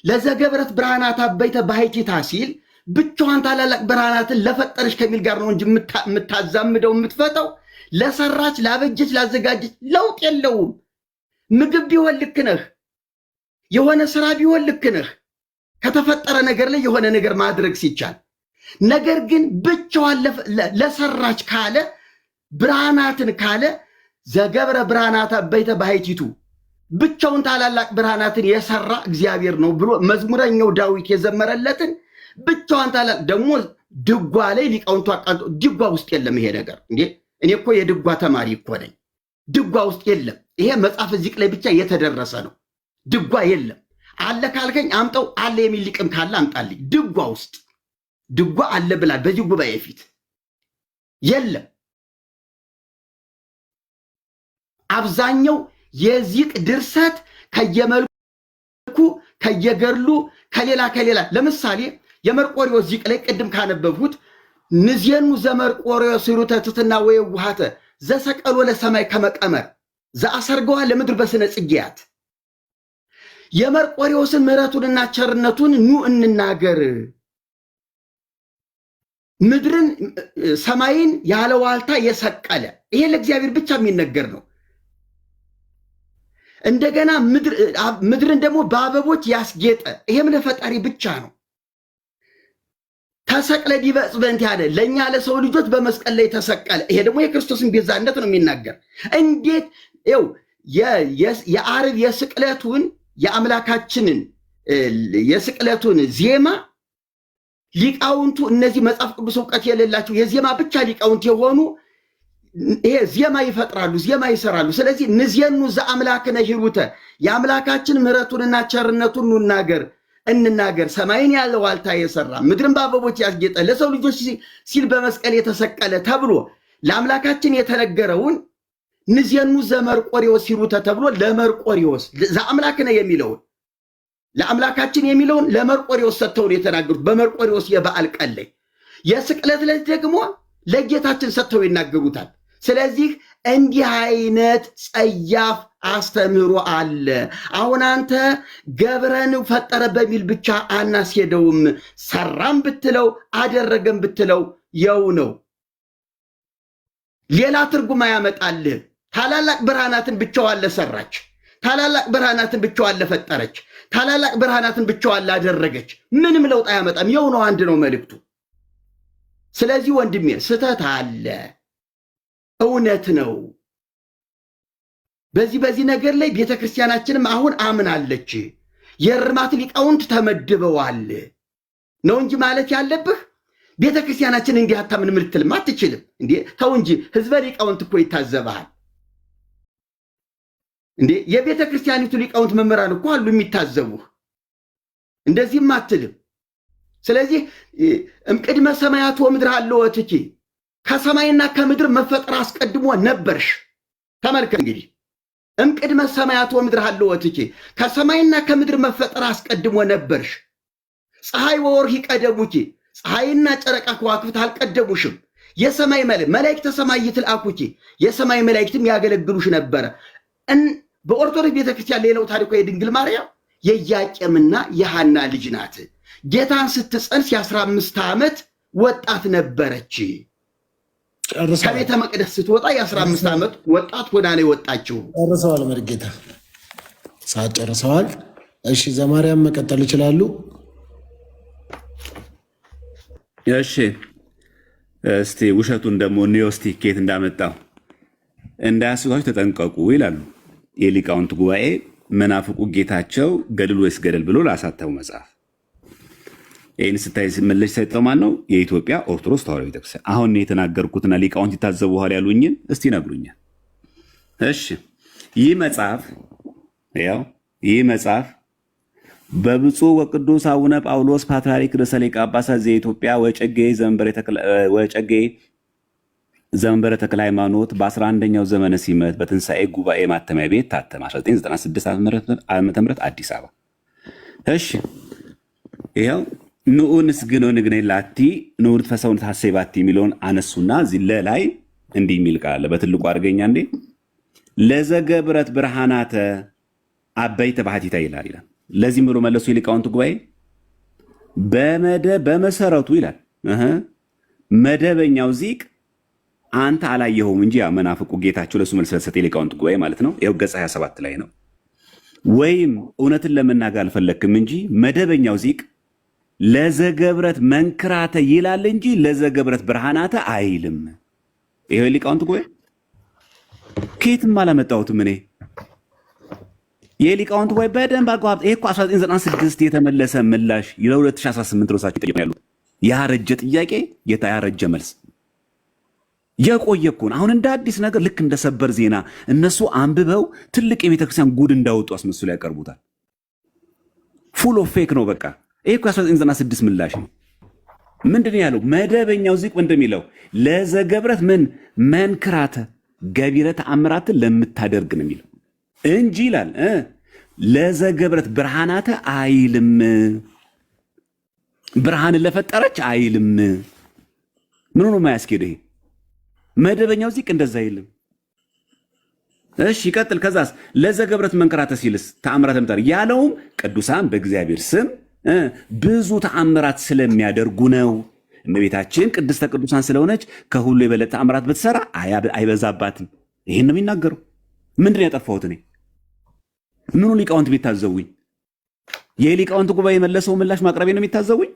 ለዘገብረት ብርሃናት አበይተ ባሕቲታ ሲል ብቻዋን ታላላቅ ብርሃናትን ለፈጠረች ከሚል ጋር ነው እንጂ የምታዛምደው የምትፈተው ለሰራች፣ ላበጀች፣ ላዘጋጀች ለውጥ የለውም። ምግብ ቢሆን ልክ ነህ፣ የሆነ ስራ ቢሆን ልክ ነህ፣ ከተፈጠረ ነገር ላይ የሆነ ነገር ማድረግ ሲቻል። ነገር ግን ብቻዋን ለሰራች ካለ ብርሃናትን ካለ ዘገብረ ብርሃናት አበይተ ባሕቲቱ ብቻውን ታላላቅ ብርሃናትን የሰራ እግዚአብሔር ነው ብሎ መዝሙረኛው ዳዊት የዘመረለትን ብቻዋን ታላላቅ ደግሞ ድጓ ላይ ሊቃውንቱ አቃንቶ ድጓ ውስጥ የለም ይሄ ነገር። እንዴ እኔ እኮ የድጓ ተማሪ እኮ ነኝ። ድጓ ውስጥ የለም ይሄ መጽሐፍ ዚቅ ላይ ብቻ የተደረሰ ነው። ድጓ የለም። አለ ካልከኝ አምጠው፣ አለ የሚል ሊቅም ካለ አምጣልኝ። ድጓ ውስጥ ድጓ አለ ብላል በዚህ ጉባኤ ፊት የለም። አብዛኛው የዚቅ ድርሰት ከየመልኩ ከየገድሉ ከሌላ ለምሳሌ የመርቆሪዎስ ዚቅ ላይ ቅድም ካነበብሁት ንዜኑ ዘመርቆሪዎስ ሩተ ትሕትና ወየዋሃተ ዘሰቀሎ ለሰማይ ከመቀመር ዘአሰርገዋ ለምድር በስነ ጽጌያት። የመርቆሪዎስን ምሕረቱንና ቸርነቱን ኑ እንናገር፣ ምድርን ሰማይን ያለ ዋልታ የሰቀለ ይሄ ለእግዚአብሔር ብቻ የሚነገር ነው። እንደገና ምድርን ደግሞ በአበቦች ያስጌጠ ይሄም ለፈጣሪ ብቻ ነው። ተሰቅለ ዲበ ዕፀ በእንቲአነ ያለ ለእኛ ለሰው ልጆች በመስቀል ላይ ተሰቀለ። ይሄ ደግሞ የክርስቶስን ቤዛነት ነው የሚናገር። እንዴት የዓርብ የስቅለቱን የአምላካችንን የስቅለቱን ዜማ ሊቃውንቱ እነዚህ መጽሐፍ ቅዱስ እውቀት የሌላቸው የዜማ ብቻ ሊቃውንት የሆኑ ይሄ ዜማ ይፈጥራሉ፣ ዜማ ይሰራሉ። ስለዚህ ንዜኑ ዘአምላክነ ሂሩተ የአምላካችን ምሕረቱንና ቸርነቱን እንናገር። ሰማይን ያለ ዋልታ የሰራ ምድርን በአበቦች ያስጌጠ ለሰው ልጆች ሲል በመስቀል የተሰቀለ ተብሎ ለአምላካችን የተነገረውን ንዜኑ ዘመርቆሪዎስ ሂሩተ ተብሎ ለመርቆሪዎስ ዘአምላክነ የሚለውን ለአምላካችን የሚለውን ለመርቆሪዎስ ሰጥተውን የተናገሩት በመርቆሪዎስ የበዓል ቀን ላይ የስቅለት ዕለት ደግሞ ለጌታችን ሰጥተው ይናገሩታል። ስለዚህ እንዲህ አይነት ጸያፍ አስተምህሮ አለ። አሁን አንተ ገብረን ፈጠረ በሚል ብቻ አናስሄደውም። ሰራም ብትለው አደረገም ብትለው የው ነው። ሌላ ትርጉም ያመጣልህ። ታላላቅ ብርሃናትን ብቻዋን ለሰራች፣ ታላላቅ ብርሃናትን ብቻዋን ለፈጠረች፣ ታላላቅ ብርሃናትን ብቻዋን ላደረገች ምንም ለውጥ አያመጣም። የው ነው፣ አንድ ነው መልእክቱ። ስለዚህ ወንድሜ ስተት አለ፣ እውነት ነው። በዚህ ነገር ላይ ቤተክርስቲያናችንም አሁን አምናለች። የእርማት ሊቃውንት ተመድበዋል ነው እንጂ ማለት ያለብህ ቤተክርስቲያናችን እንዲህ አታምንም ልትልም አትችልም። እንዴ ተው እንጂ ህዝበ ሊቃውንት እኮ ይታዘባል። እንዴ የቤተክርስቲያኒቱ ሊቃውንት መምህራን እኮ አሉ የሚታዘቡህ። እንደዚህም አትልም። ስለዚህ እምቅድመ ሰማያት ወምድር ሀለወትኪ ከሰማይና ከምድር መፈጠር አስቀድሞ ነበርሽ። ተመልከት እንግዲህ እምቅድመ ሰማያት ወምድር ሀለወትኪ ከሰማይና ከምድር መፈጠር አስቀድሞ ነበርሽ። ፀሐይ ወወርኅ ይቀደሙኪ ፀሐይና ጨረቃ ከዋክብት አልቀደሙሽም። የሰማይ መላእክተ ሰማይ ይትልአኩኪ የሰማይ መላእክትም ያገለግሉሽ ነበረ። በኦርቶዶክስ ቤተክርስቲያን ሌላው ታሪኳ የድንግል ማርያም የኢያቄምና የሐና ልጅ ናት። ጌታን ስትጸንስ የ15 ዓመት ወጣት ነበረች። ከቤተ መቅደስ ስትወጣ የ15 ዓመት ወጣት ሆና ነው የወጣችው።
ጨርሰዋል። መርጌታ ሰዓት ጨርሰዋል። እሺ ዘማርያም መቀጠል ይችላሉ።
እሺ እስቲ ውሸቱን ደግሞ ኒዮስቲ ኬት እንዳመጣው እንዳያስቷችሁ ተጠንቀቁ ይላሉ የሊቃውንት ጉባኤ። መናፍቁ ጌታቸው ገድል ወይስ ገደል ብሎ ላሳተሙ መጽሐፍ ይህን ስታይ መለሽ ሳይጠው ማን ነው? የኢትዮጵያ ኦርቶዶክስ ተዋሕዶ ቤተክርስቲያን። አሁን የተናገርኩትና ሊቃውንት ይታዘቡኋል ያሉኝን እስቲ ነግሩኛል። እሺ ይህ መጽሐፍ በብፁዕ ወቅዱስ አቡነ ጳውሎስ ፓትርያርክ ርእሰ ሊቃነ ጳጳሳት ዘኢትዮጵያ ወጨጌ ዘመንበረ ተክለ ሃይማኖት በ11ኛው ዘመነ ሲመት በትንሣኤ ጉባኤ ማተሚያ ቤት ታተመ 1996 ዓ.ም አዲስ አበባ። እሺ ይኸው ንዑንስ ግን ንግኔ ላቲ ንዑን ፈሰውነት ሐሴባቲ የሚለውን አነሱና እዚህ ላይ እንዲህ የሚል ቃል በትልቁ አድርገኛ እንዴ ለዘገብረት ብርሃናተ አበይተ ባህቲታ ይላል። ለዚህ ምሮ መለሱ የሊቃውንት ጉባኤ በመሰረቱ ይላል መደበኛው ዚቅ አንተ አላየኸውም እንጂ ያው መናፍቁ ጌታቸው ለሱ መልስ ሰጠ የሊቃውንት ጉባኤ ማለት ነው። ይኸው ገጽ 27 ላይ ነው። ወይም እውነትን ለመናገር አልፈለክም እንጂ መደበኛው ዚቅ ለዘገብረት መንክራተ ይላል እንጂ ለዘገብረት ብርሃናተ አይልም። ይሄው የሊቃውንት ጉባኤ ከየትም አላመጣሁትም እኔ። የሊቃውንት ጉባኤ በደንብ አቋርጥ። ይሄ እኮ 1996 የተመለሰ ምላሽ ለ2018 ሮሳቸው ጠይቀው ያሉት ያረጀ ጥያቄ ያረጀ መልስ የቆየ እኮ ነው። አሁን እንደ አዲስ ነገር ልክ እንደ ሰበር ዜና እነሱ አንብበው ትልቅ የቤተክርስቲያን ጉድ እንዳወጡ አስመስሎ ያቀርቡታል። ፉል ኦፍ ፌክ ነው በቃ። ይሄ እኮ 1996 ምላሽ ነው። ምንድን ያለው መደበኛው ዚቅ እንደሚለው ለዘገብረት ምን መንክራተ ገቢረ ተአምራትን ለምታደርግ ነው የሚለው እንጂ ይላል ለዘገብረት ብርሃናተ አይልም። ብርሃንን ለፈጠረች አይልም። ምን ነው የማያስኬደው? ይሄ መደበኛው ዚቅ እንደዛ አይልም። እሺ ይቀጥል። ከዛስ ለዘገብረት መንክራተ ሲልስ ተአምራት ለምታደርግ ያለውም ቅዱሳን በእግዚአብሔር ስም ብዙ ተአምራት ስለሚያደርጉ ነው። እመቤታችን ቅድስተ ቅዱሳን ስለሆነች ከሁሉ የበለጠ ተአምራት ብትሰራ አይበዛባትም። ይሄን ነው የሚናገረው። ምንድን ያጠፋሁት እኔ? ምኑ ሊቃውንት ቢታዘቡኝ? የሊቃውንት ጉባኤ የመለሰው ምላሽ ማቅረቤ ነው የሚታዘቡኝ?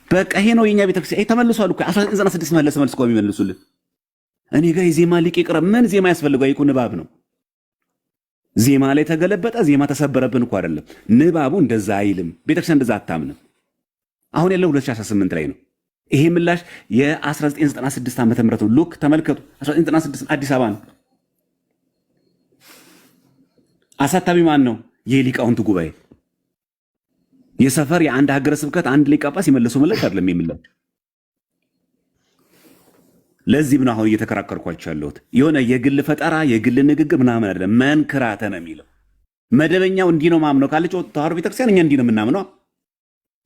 በቃ ይሄ ነው የኛ ቤተክርስቲያን። ይሄ ተመልሷል እኮ 1996 መለሰ መልስ እኮ የሚመልሱልን። እኔ ጋር የዜማ ሊቅ ይቅረብ። ምን ዜማ ያስፈልገው? ይሄ እኮ ንባብ ነው። ዜማ ላይ ተገለበጠ፣ ዜማ ተሰበረብን እኮ አይደለም። ንባቡ እንደዛ አይልም። ቤተክርስቲያን እንደዛ አታምንም። አሁን ያለው 2018 ላይ ነው። ይሄ ምላሽ የ1996 ዓመተ ምህረት ሉክ ተመልከቱ። 1996 አዲስ አበባ ነው። አሳታሚ ማን ነው? የሊቃውንት ጉባኤ። የሰፈር የአንድ ሀገረ ስብከት አንድ ሊቀ ጳጳስ የመለሰው ምላሽ አይደለም የሚለው። ለዚህም ነው አሁን እየተከራከርኳቸው ያለሁት። የሆነ የግል ፈጠራ የግል ንግግር ምናምን አይደለም፣ መንክራተ ነው የሚለው። መደበኛው እንዲህ ነው ማምነው ካለች ተዋሕዶ ቤተክርስቲያን እኛ እንዲህ ነው የምናምነው።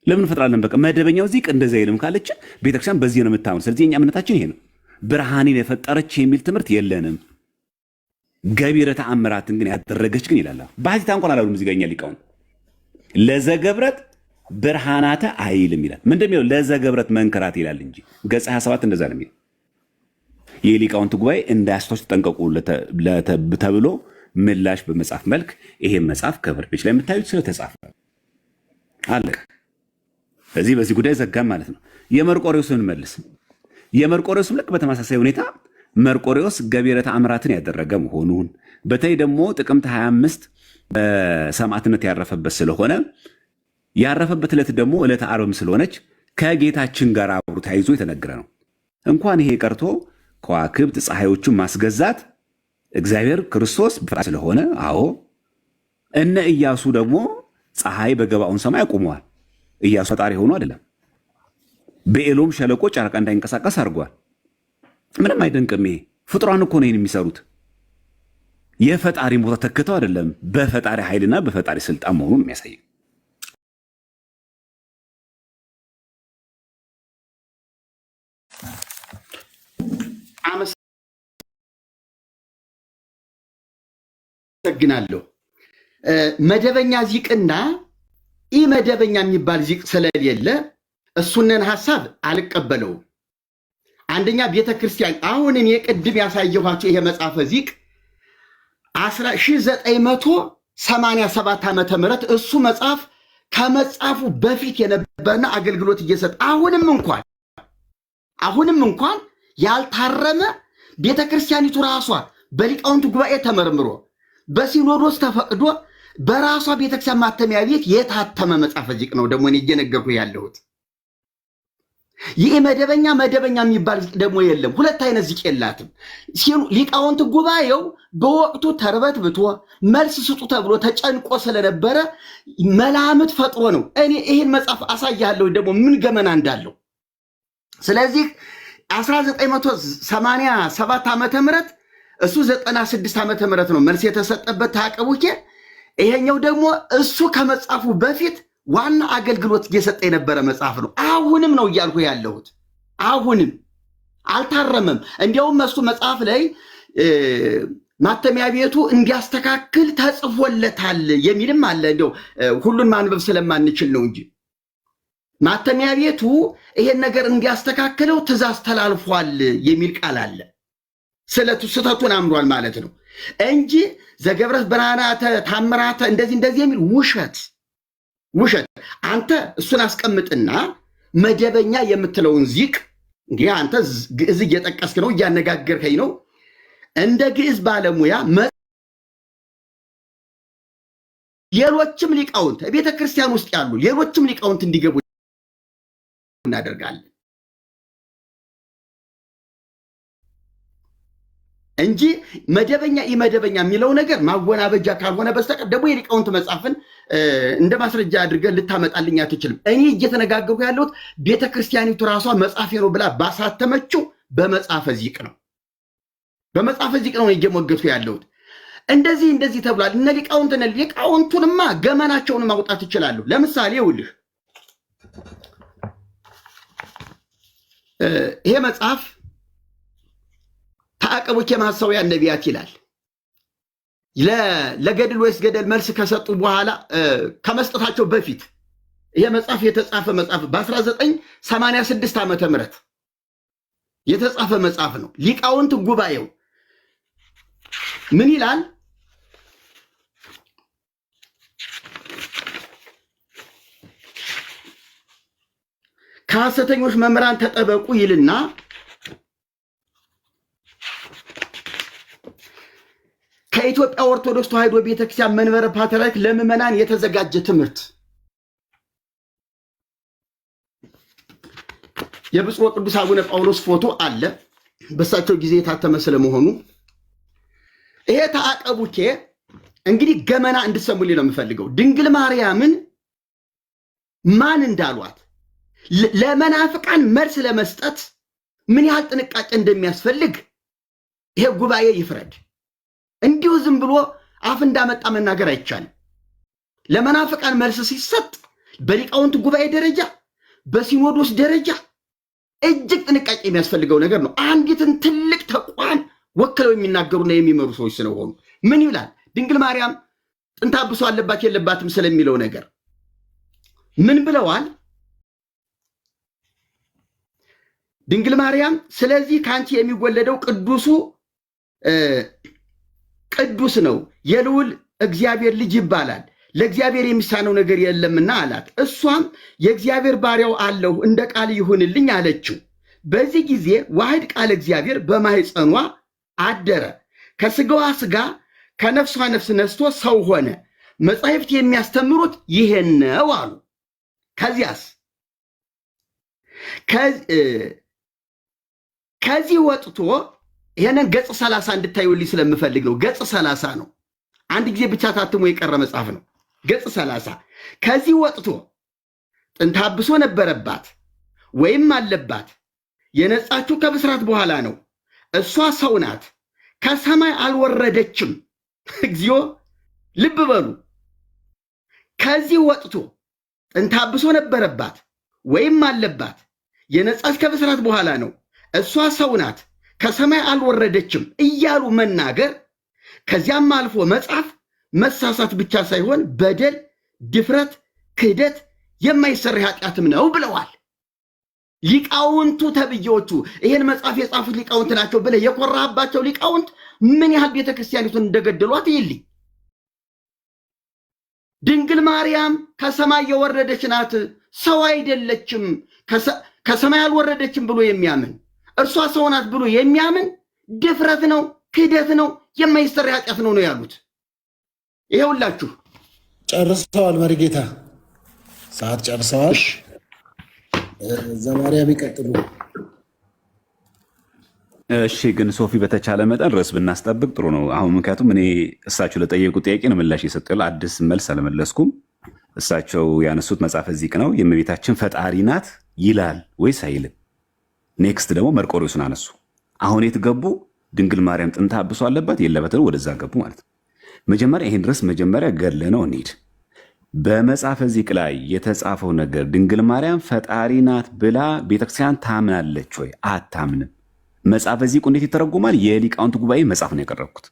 ለምን ፈጥራለን? በቃ መደበኛው ዚቅ እንደዚህ አይልም ካለች ቤተክርስቲያን በዚህ ነው የምታምነው። ስለዚህ የኛ እምነታችን ይሄ ነው። ብርሃኔን የፈጠረች የሚል ትምህርት የለንም። ገቢረ ተአምራትን ግን ያደረገች ግን ይላል። ባሕቲታ እንኳን አላሉም። እዚህ ጋር እኛ ሊቃውንት ለዘገብረት ብርሃናተ አይልም ይላል። ምንድን ነው ለዘገብረት መንክራት ይላል እንጂ ገጽ 27 እንደዛ ነው የሚለው። የሊቃውንት ጉባኤ እንዳያስቷች ተጠንቀቁ ተብሎ ምላሽ በመጽሐፍ መልክ ይሄን መጽሐፍ ከቨር ፔጅ ላይ የምታዩት ስለተጻፈ አለቀ። በዚህ ጉዳይ ዘጋም ማለት ነው። የመርቆሬዎስን መልስ። የመርቆሬዎስም ልክ በተመሳሳይ ሁኔታ መርቆሬዎስ ገቢረ ተአምራትን ያደረገ መሆኑን በተለይ ደግሞ ጥቅምት 25 በሰማዕትነት ያረፈበት ስለሆነ ያረፈበት ዕለት ደግሞ ዕለተ ዓርብም ስለሆነች ከጌታችን ጋር አብሮ ተያይዞ የተነገረ ነው። እንኳን ይሄ ቀርቶ ከዋክብት ፀሐዮቹን ማስገዛት እግዚአብሔር ክርስቶስ ስለሆነ አዎ፣ እነ ኢያሱ ደግሞ ፀሐይ በገባኦን ሰማይ አቁመዋል። ኢያሱ ፈጣሪ ሆኖ አይደለም። በኤሎም ሸለቆ ጨረቃ እንዳይንቀሳቀስ አድርጓል። ምንም አይደንቅም። ይሄ ፍጡራን እኮ ነው የሚሰሩት። የፈጣሪ ቦታ ተክተው አይደለም፣ በፈጣሪ ኃይልና በፈጣሪ ስልጣን መሆኑን የሚያሳይ
አመሰግናለሁ። መደበኛ ዚቅና ኢ መደበኛ የሚባል ዚቅ ስለሌለ እሱንን ሐሳብ አልቀበለውም። አንደኛ ቤተክርስቲያን አሁን እኔ ቅድም ያሳየኋቸው ይሄ መጽሐፈ ዚቅ 1987 ዓመተ ምህረት እሱ መጽሐፍ ከመጽሐፉ በፊት የነበረና አገልግሎት እየሰጠ አሁንም እንኳን ያልታረመ ቤተክርስቲያኒቱ ራሷ በሊቃውንት ጉባኤ ተመርምሮ በሲኖዶስ ተፈቅዶ በራሷ ቤተክርስቲያን ማተሚያ ቤት የታተመ መጽሐፈ ዚቅ ነው። ደግሞ እኔ እየነገርኩ ያለሁት ይህ መደበኛ የሚባል ዚቅ ደግሞ የለም። ሁለት አይነት ዚቅ የላትም። ሊቃውንት ጉባኤው በወቅቱ ተርበትብቶ መልስ ስጡ ተብሎ ተጨንቆ ስለነበረ መላምት ፈጥሮ ነው። እኔ ይህን መጽሐፍ አሳያለሁ ደግሞ ምን ገመና እንዳለው። ስለዚህ 1987 ዓመተ ምህረት እሱ 96 ዓመተ ምህረት ነው መልስ የተሰጠበት ታቀቡኬ። ይሄኛው ደግሞ እሱ ከመጽሐፉ በፊት ዋና አገልግሎት እየሰጠ የነበረ መጽሐፍ ነው። አሁንም ነው እያልኩ ያለሁት። አሁንም አልታረመም። እንዲያውም እሱ መጽሐፍ ላይ ማተሚያ ቤቱ እንዲያስተካክል ተጽፎለታል የሚልም አለ። እንዲያው ሁሉን ማንበብ ስለማንችል ነው እንጂ ማተሚያ ቤቱ ይሄን ነገር እንዲያስተካክለው ትእዛዝ ተላልፏል የሚል ቃል አለ። ስህተቱን አምሯል ማለት ነው እንጂ ዘገብረት ብርሃናተ ታምራተ እንደዚህ የሚል ውሸት። አንተ እሱን አስቀምጥና መደበኛ የምትለውን ዚቅ እንግዲህ አንተ ግዕዝ እየጠቀስክ ነው፣ እያነጋገርከኝ ነው። እንደ ግዕዝ ባለሙያ ሌሎችም ሊቃውንት ቤተ ክርስቲያን ውስጥ ያሉ ሌሎችም ሊቃውንት እንዲገቡ እናደርጋለን እንጂ መደበኛ ኢመደበኛ የሚለው ነገር ማወናበጃ ካልሆነ በስተቀር ደግሞ የሊቃውንት መጽሐፍን እንደ ማስረጃ አድርገን ልታመጣልኝ አትችልም። እኔ እየተነጋገርኩ ያለሁት ቤተክርስቲያኒቱ ራሷ መጽሐፌ ነው ብላ ባሳተመችው በመጽሐፈ ዚቅ ነው። በመጽሐፈ ዚቅ ነው እየሞገትኩ ያለሁት። እንደዚህ ተብሏል። እነ ሊቃውንቱንማ ገመናቸውን ማውጣት ይችላሉ። ለምሳሌ ይኸውልህ ይሄ መጽሐፍ ተአቀቡኬ ማኅፀውያ ነቢያት ይላል። ለገድል ወይስ ገደል መልስ ከሰጡ በኋላ ከመስጠታቸው በፊት ይሄ መጽሐፍ የተጻፈ መጽሐፍ በ1986 ዓመተ ምህረት የተጻፈ መጽሐፍ ነው። ሊቃውንት ጉባኤው ምን ይላል? ከሐሰተኞች መምህራን ተጠበቁ ይልና ከኢትዮጵያ ኦርቶዶክስ ተዋሕዶ ቤተክርስቲያን መንበረ ፓትርያርክ ለምዕመናን የተዘጋጀ ትምህርት የብፁዕ ቅዱስ አቡነ ጳውሎስ ፎቶ አለ፣ በሳቸው ጊዜ የታተመ ስለመሆኑ። ይሄ ተአቀቡኬ እንግዲህ ገመና እንድሰሙልኝ ነው የምፈልገው። ድንግል ማርያምን ማን እንዳሏት ለመናፍቃን መልስ ለመስጠት ምን ያህል ጥንቃቄ እንደሚያስፈልግ ይሄ ጉባኤ ይፍረድ። እንዲሁ ዝም ብሎ አፍ እንዳመጣ መናገር አይቻልም። ለመናፍቃን መልስ ሲሰጥ በሊቃውንት ጉባኤ ደረጃ፣ በሲኖዶስ ደረጃ እጅግ ጥንቃቄ የሚያስፈልገው ነገር ነው። አንዲትን ትልቅ ተቋም ወክለው የሚናገሩና የሚመሩ ሰዎች ስለሆኑ ምን ይላል? ድንግል ማርያም ጥንተ አብሶ አለባት የለባትም ስለሚለው ነገር ምን ብለዋል? ድንግል ማርያም ስለዚህ ከአንቺ የሚወለደው ቅዱስ ነው፣ የልዑል እግዚአብሔር ልጅ ይባላል፣ ለእግዚአብሔር የሚሳነው ነገር የለምና አላት። እሷም የእግዚአብሔር ባሪያው አለሁ እንደ ቃል ይሁንልኝ አለችው። በዚህ ጊዜ ዋሕድ ቃል እግዚአብሔር በማኅፀኗ አደረ፣ ከስጋዋ ስጋ ከነፍሷ ነፍስ ነስቶ ሰው ሆነ። መጻሕፍት የሚያስተምሩት ይሄን ነው አሉ። ከዚያስ ከዚህ ወጥቶ ይሄንን ገጽ 30 እንድታዩልኝ ስለምፈልግ ነው። ገጽ 30 ነው። አንድ ጊዜ ብቻ ታትሞ የቀረ መጽሐፍ ነው። ገጽ 30 ከዚህ ወጥቶ ጥንተ አብሶ ነበረባት ወይም አለባት፣ የነጻችው ከብስራት በኋላ ነው። እሷ ሰው ናት፣ ከሰማይ አልወረደችም። እግዚኦ ልብ በሉ። ከዚህ ወጥቶ ጥንተ አብሶ ነበረባት ወይም አለባት፣ የነጻች ከብስራት በኋላ ነው። እሷ ሰው ናት፣ ከሰማይ አልወረደችም እያሉ መናገር፣ ከዚያም አልፎ መጻፍ መሳሳት ብቻ ሳይሆን በደል፣ ድፍረት፣ ክህደት የማይሰራ ኃጢአትም ነው ብለዋል ሊቃውንቱ ተብዬዎቹ። ይህን መጽሐፍ የጻፉት ሊቃውንት ናቸው ብለህ የኮራህባቸው ሊቃውንት ምን ያህል ቤተክርስቲያኒቱን እንደገደሏት ይልኝ። ድንግል ማርያም ከሰማይ የወረደች ናት፣ ሰው አይደለችም። ከሰማይ አልወረደችም ብሎ የሚያምን እርሷ ሰው ናት ብሎ የሚያምን ድፍረት ነው፣ ክህደት ነው፣ የማይሰራ ኃጢአት ነው ያሉት። ይሄውላችሁ
ጨርሰዋል። መሪጌታ ሰዓት ጨርሰዋል። ዘማርያም ይቀጥሉ።
እሺ፣ ግን ሶፊ በተቻለ መጠን ርዕስ ብናስጠብቅ ጥሩ ነው። አሁን ምክንያቱም እኔ እሳቸው ለጠየቁ ጥያቄ ነው ምላሽ የሰጠው፣ አዲስ መልስ አልመለስኩም። እሳቸው ያነሱት መጽሐፈ ዚቅ ነው። የእመቤታችን ፈጣሪ ናት ይላል ወይስ አይልም? ኔክስት ደግሞ መርቆሬዎስን አነሱ። አሁን የት ገቡ? ድንግል ማርያም ጥንተ አብሶ አለባት የለበትም፣ ወደዛ ገቡ ማለት ነው። መጀመሪያ ይህን ድረስ መጀመሪያ ገለ ነው እንሂድ። በመጽሐፈ ዚቅ ላይ የተጻፈው ነገር ድንግል ማርያም ፈጣሪ ናት ብላ ቤተክርስቲያን ታምናለች ወይ? አታምንም። መጽሐፈ ዚቁ እንዴት ይተረጉማል? የሊቃውንት ጉባኤ መጽሐፍ ነው ያቀረብኩት።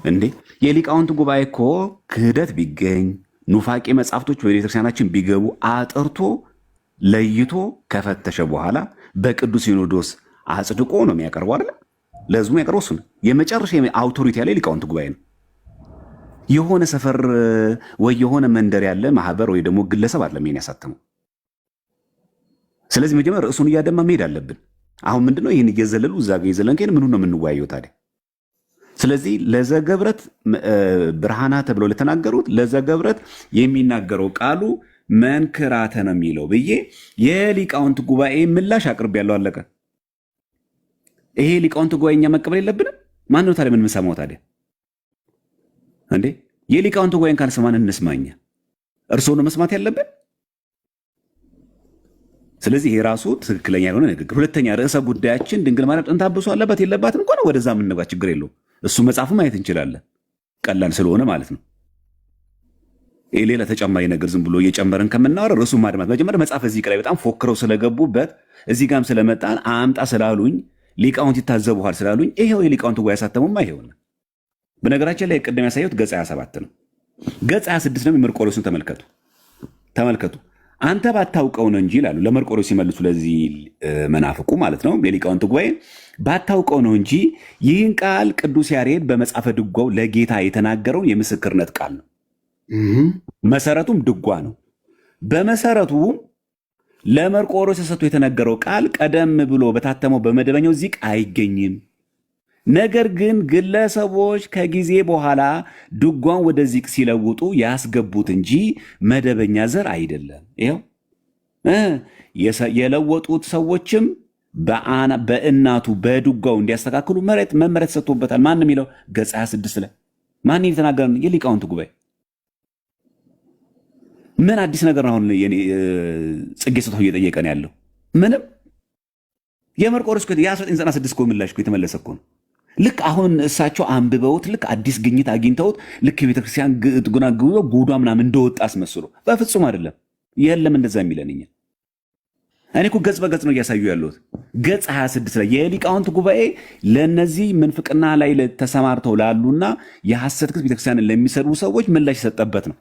እንዴ የሊቃውንት ጉባኤ እኮ ክህደት ቢገኝ ኑፋቄ መጽሐፍቶች በቤተክርስቲያናችን ቢገቡ አጥርቶ ለይቶ ከፈተሸ በኋላ በቅዱስ ሲኖዶስ አጽድቆ ነው የሚያቀርበው አይደል? ለህዝቡ የሚያቀርበው እሱ ነው። የመጨረሻ አውቶሪቲ ያለ ሊቃውንት ጉባኤ ነው። የሆነ ሰፈር ወይ የሆነ መንደር ያለ ማህበር ወይ ደግሞ ግለሰብ አይደለም ይሄን ያሳተመው። ስለዚህ መጀመሪያ ርዕሱን እያደማ መሄድ አለብን። አሁን ምንድነው ይህን እየዘለሉ እዛ ጋር የዘለን ከሆነ ምኑ ነው የምንወያየው ታዲያ? ስለዚህ ለዘገብረት ብርሃና ተብለው ለተናገሩት ለዘገብረት የሚናገረው ቃሉ መንክራተ ነው የሚለው ብዬ የሊቃውንት ጉባኤ ምላሽ አቅርብ ያለው አለቀ። ይሄ ሊቃውንት ጉባኤ እኛ መቀበል የለብንም። ማን ነው ታዲያ ምን የምንሰማው ታዲያ? እንዴ የሊቃውንት ጉባኤን ካልሰማን እንስማኛ? እርስዎ ነው መስማት ያለብን። ስለዚህ ይሄ ራሱ ትክክለኛ ያልሆነ ንግግር። ሁለተኛ ርዕሰ ጉዳያችን ድንግል ማርያም ጥንተ አብሶ አለባት የለባትም እንኳን ወደዛ የምንገባ ችግር የለውም። እሱ መጽሐፉ ማየት እንችላለን፣ ቀላል ስለሆነ ማለት ነው። ሌላ ተጨማሪ ነገር ዝም ብሎ እየጨመረን ከምናወራ ርዕሱ ማድማት መጀመሪያ መጽሐፈ ዚቅ ላይ በጣም ፎክረው ስለገቡበት እዚህ ጋም ስለመጣን አምጣ ስላሉኝ ሊቃውንት ይታዘቡሃል ስላሉኝ ይሄው የሊቃውንት ጉባኤ ያሳተሙማ ይሄውና። በነገራችን ላይ ቅድም ያሳየሁት ገጽ 27 ነው። ገጽ 26 ነው። መርቆሬዎስን ተመልከቱ። አንተ ባታውቀው ነው እንጂ ይላሉ ለመርቆሬዎስ ሲመልሱ፣ ለዚህ መናፍቁ ማለት ነው የሊቃውንት ጉባኤ ባታውቀው ነው እንጂ ይህን ቃል ቅዱስ ያሬድ በመጽሐፈ ድጓው ለጌታ የተናገረውን የምስክርነት ቃል ነው። መሰረቱም ድጓ ነው። በመሰረቱ ለመርቆሬዎስ ተሰጥቶ የተነገረው ቃል ቀደም ብሎ በታተመው በመደበኛው ዚቅ አይገኝም። ነገር ግን ግለሰቦች ከጊዜ በኋላ ድጓን ወደ ዚቅ ሲለውጡ ያስገቡት እንጂ መደበኛ ዘር አይደለም። ይኸው የለወጡት ሰዎችም በእናቱ በዱጋው እንዲያስተካክሉ መመሪያ ተሰጥቶበታል። ማን የሚለው ገጽ 26 ላይ ማን የተናገረ? የሊቃውንት ጉባኤ። ምን አዲስ ነገር አሁን ጽጌ ስጦታው እየጠየቀን ያለው? ምንም። የመርቆሬዎስ የ1996 ምላሽ የተመለሰ እኮ ነው። ልክ አሁን እሳቸው አንብበውት ልክ አዲስ ግኝት አግኝተውት ልክ የቤተክርስቲያን ጉዷ ምናምን እንደወጣ አስመስሎ፣ በፍጹም አይደለም። የለም እንደዛ የሚለን እኛ። እኔ እኮ ገጽ በገጽ ነው እያሳዩ ያለሁት። ገጽ 26 ላይ የሊቃውንት ጉባኤ ለእነዚህ ምንፍቅና ላይ ተሰማርተው ላሉና የሐሰት ክስ ቤተክርስቲያንን ለሚሰድቡ ሰዎች ምላሽ የሰጠበት ነው።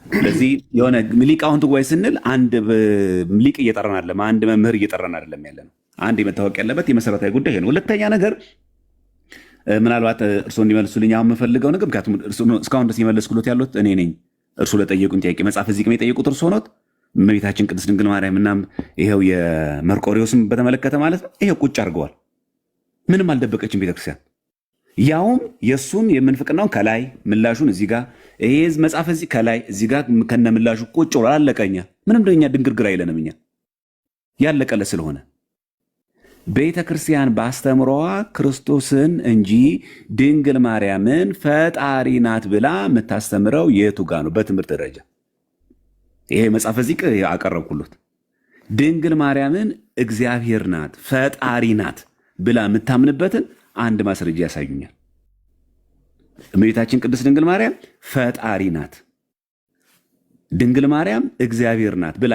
ስለዚህ የሆነ ሊቃውንት ጉባኤ ስንል አንድ ሊቅ እየጠራን አይደለም፣ አንድ መምህር እየጠራን አይደለም ያለ ነው። አንድ መታወቅ ያለበት የመሰረታዊ ጉዳይ ነው። ሁለተኛ ነገር ምናልባት እርስዎ እንዲመልሱልኝ አሁን የምፈልገው ነገር፣ ምክንያቱም እስካሁን ድረስ የመለስኩሎት ያሉት እኔ ነኝ። እርሱ ለጠየቁን ጥያቄ መጽሐፈ ዚቅም የጠየቁት እርሶ ኖት። እመቤታችን ቅድስት ድንግል ማርያም እና ይኸው የመርቆሬዎስም በተመለከተ ማለት ነው። ይሄው ቁጭ አድርገዋል። ምንም አልደበቀችም ቤተክርስቲያን። ያውም የእሱን የምንፍቅናውን ከላይ ምላሹን እዚህ ጋር ይሄ መጽሐፈ ዚቅ ከላይ እዚህ ጋር ከነ ምላሹ ቁጭ ብሏል። አለቀኛ። ምንም ደኛ ድንግርግር አይለንም እኛ ያለቀለ ስለሆነ ቤተ ክርስቲያን በአስተምሮዋ ክርስቶስን እንጂ ድንግል ማርያምን ፈጣሪ ናት ብላ የምታስተምረው የቱ ጋ ነው? በትምህርት ደረጃ ይሄ መጽሐፈ ዚቅ አቀረብኩሎት። ድንግል ማርያምን እግዚአብሔር ናት ፈጣሪ ናት ብላ የምታምንበትን አንድ ማስረጃ ያሳዩኛል። እመቤታችን ቅድስት ድንግል ማርያም ፈጣሪ ናት፣ ድንግል ማርያም እግዚአብሔር ናት ብላ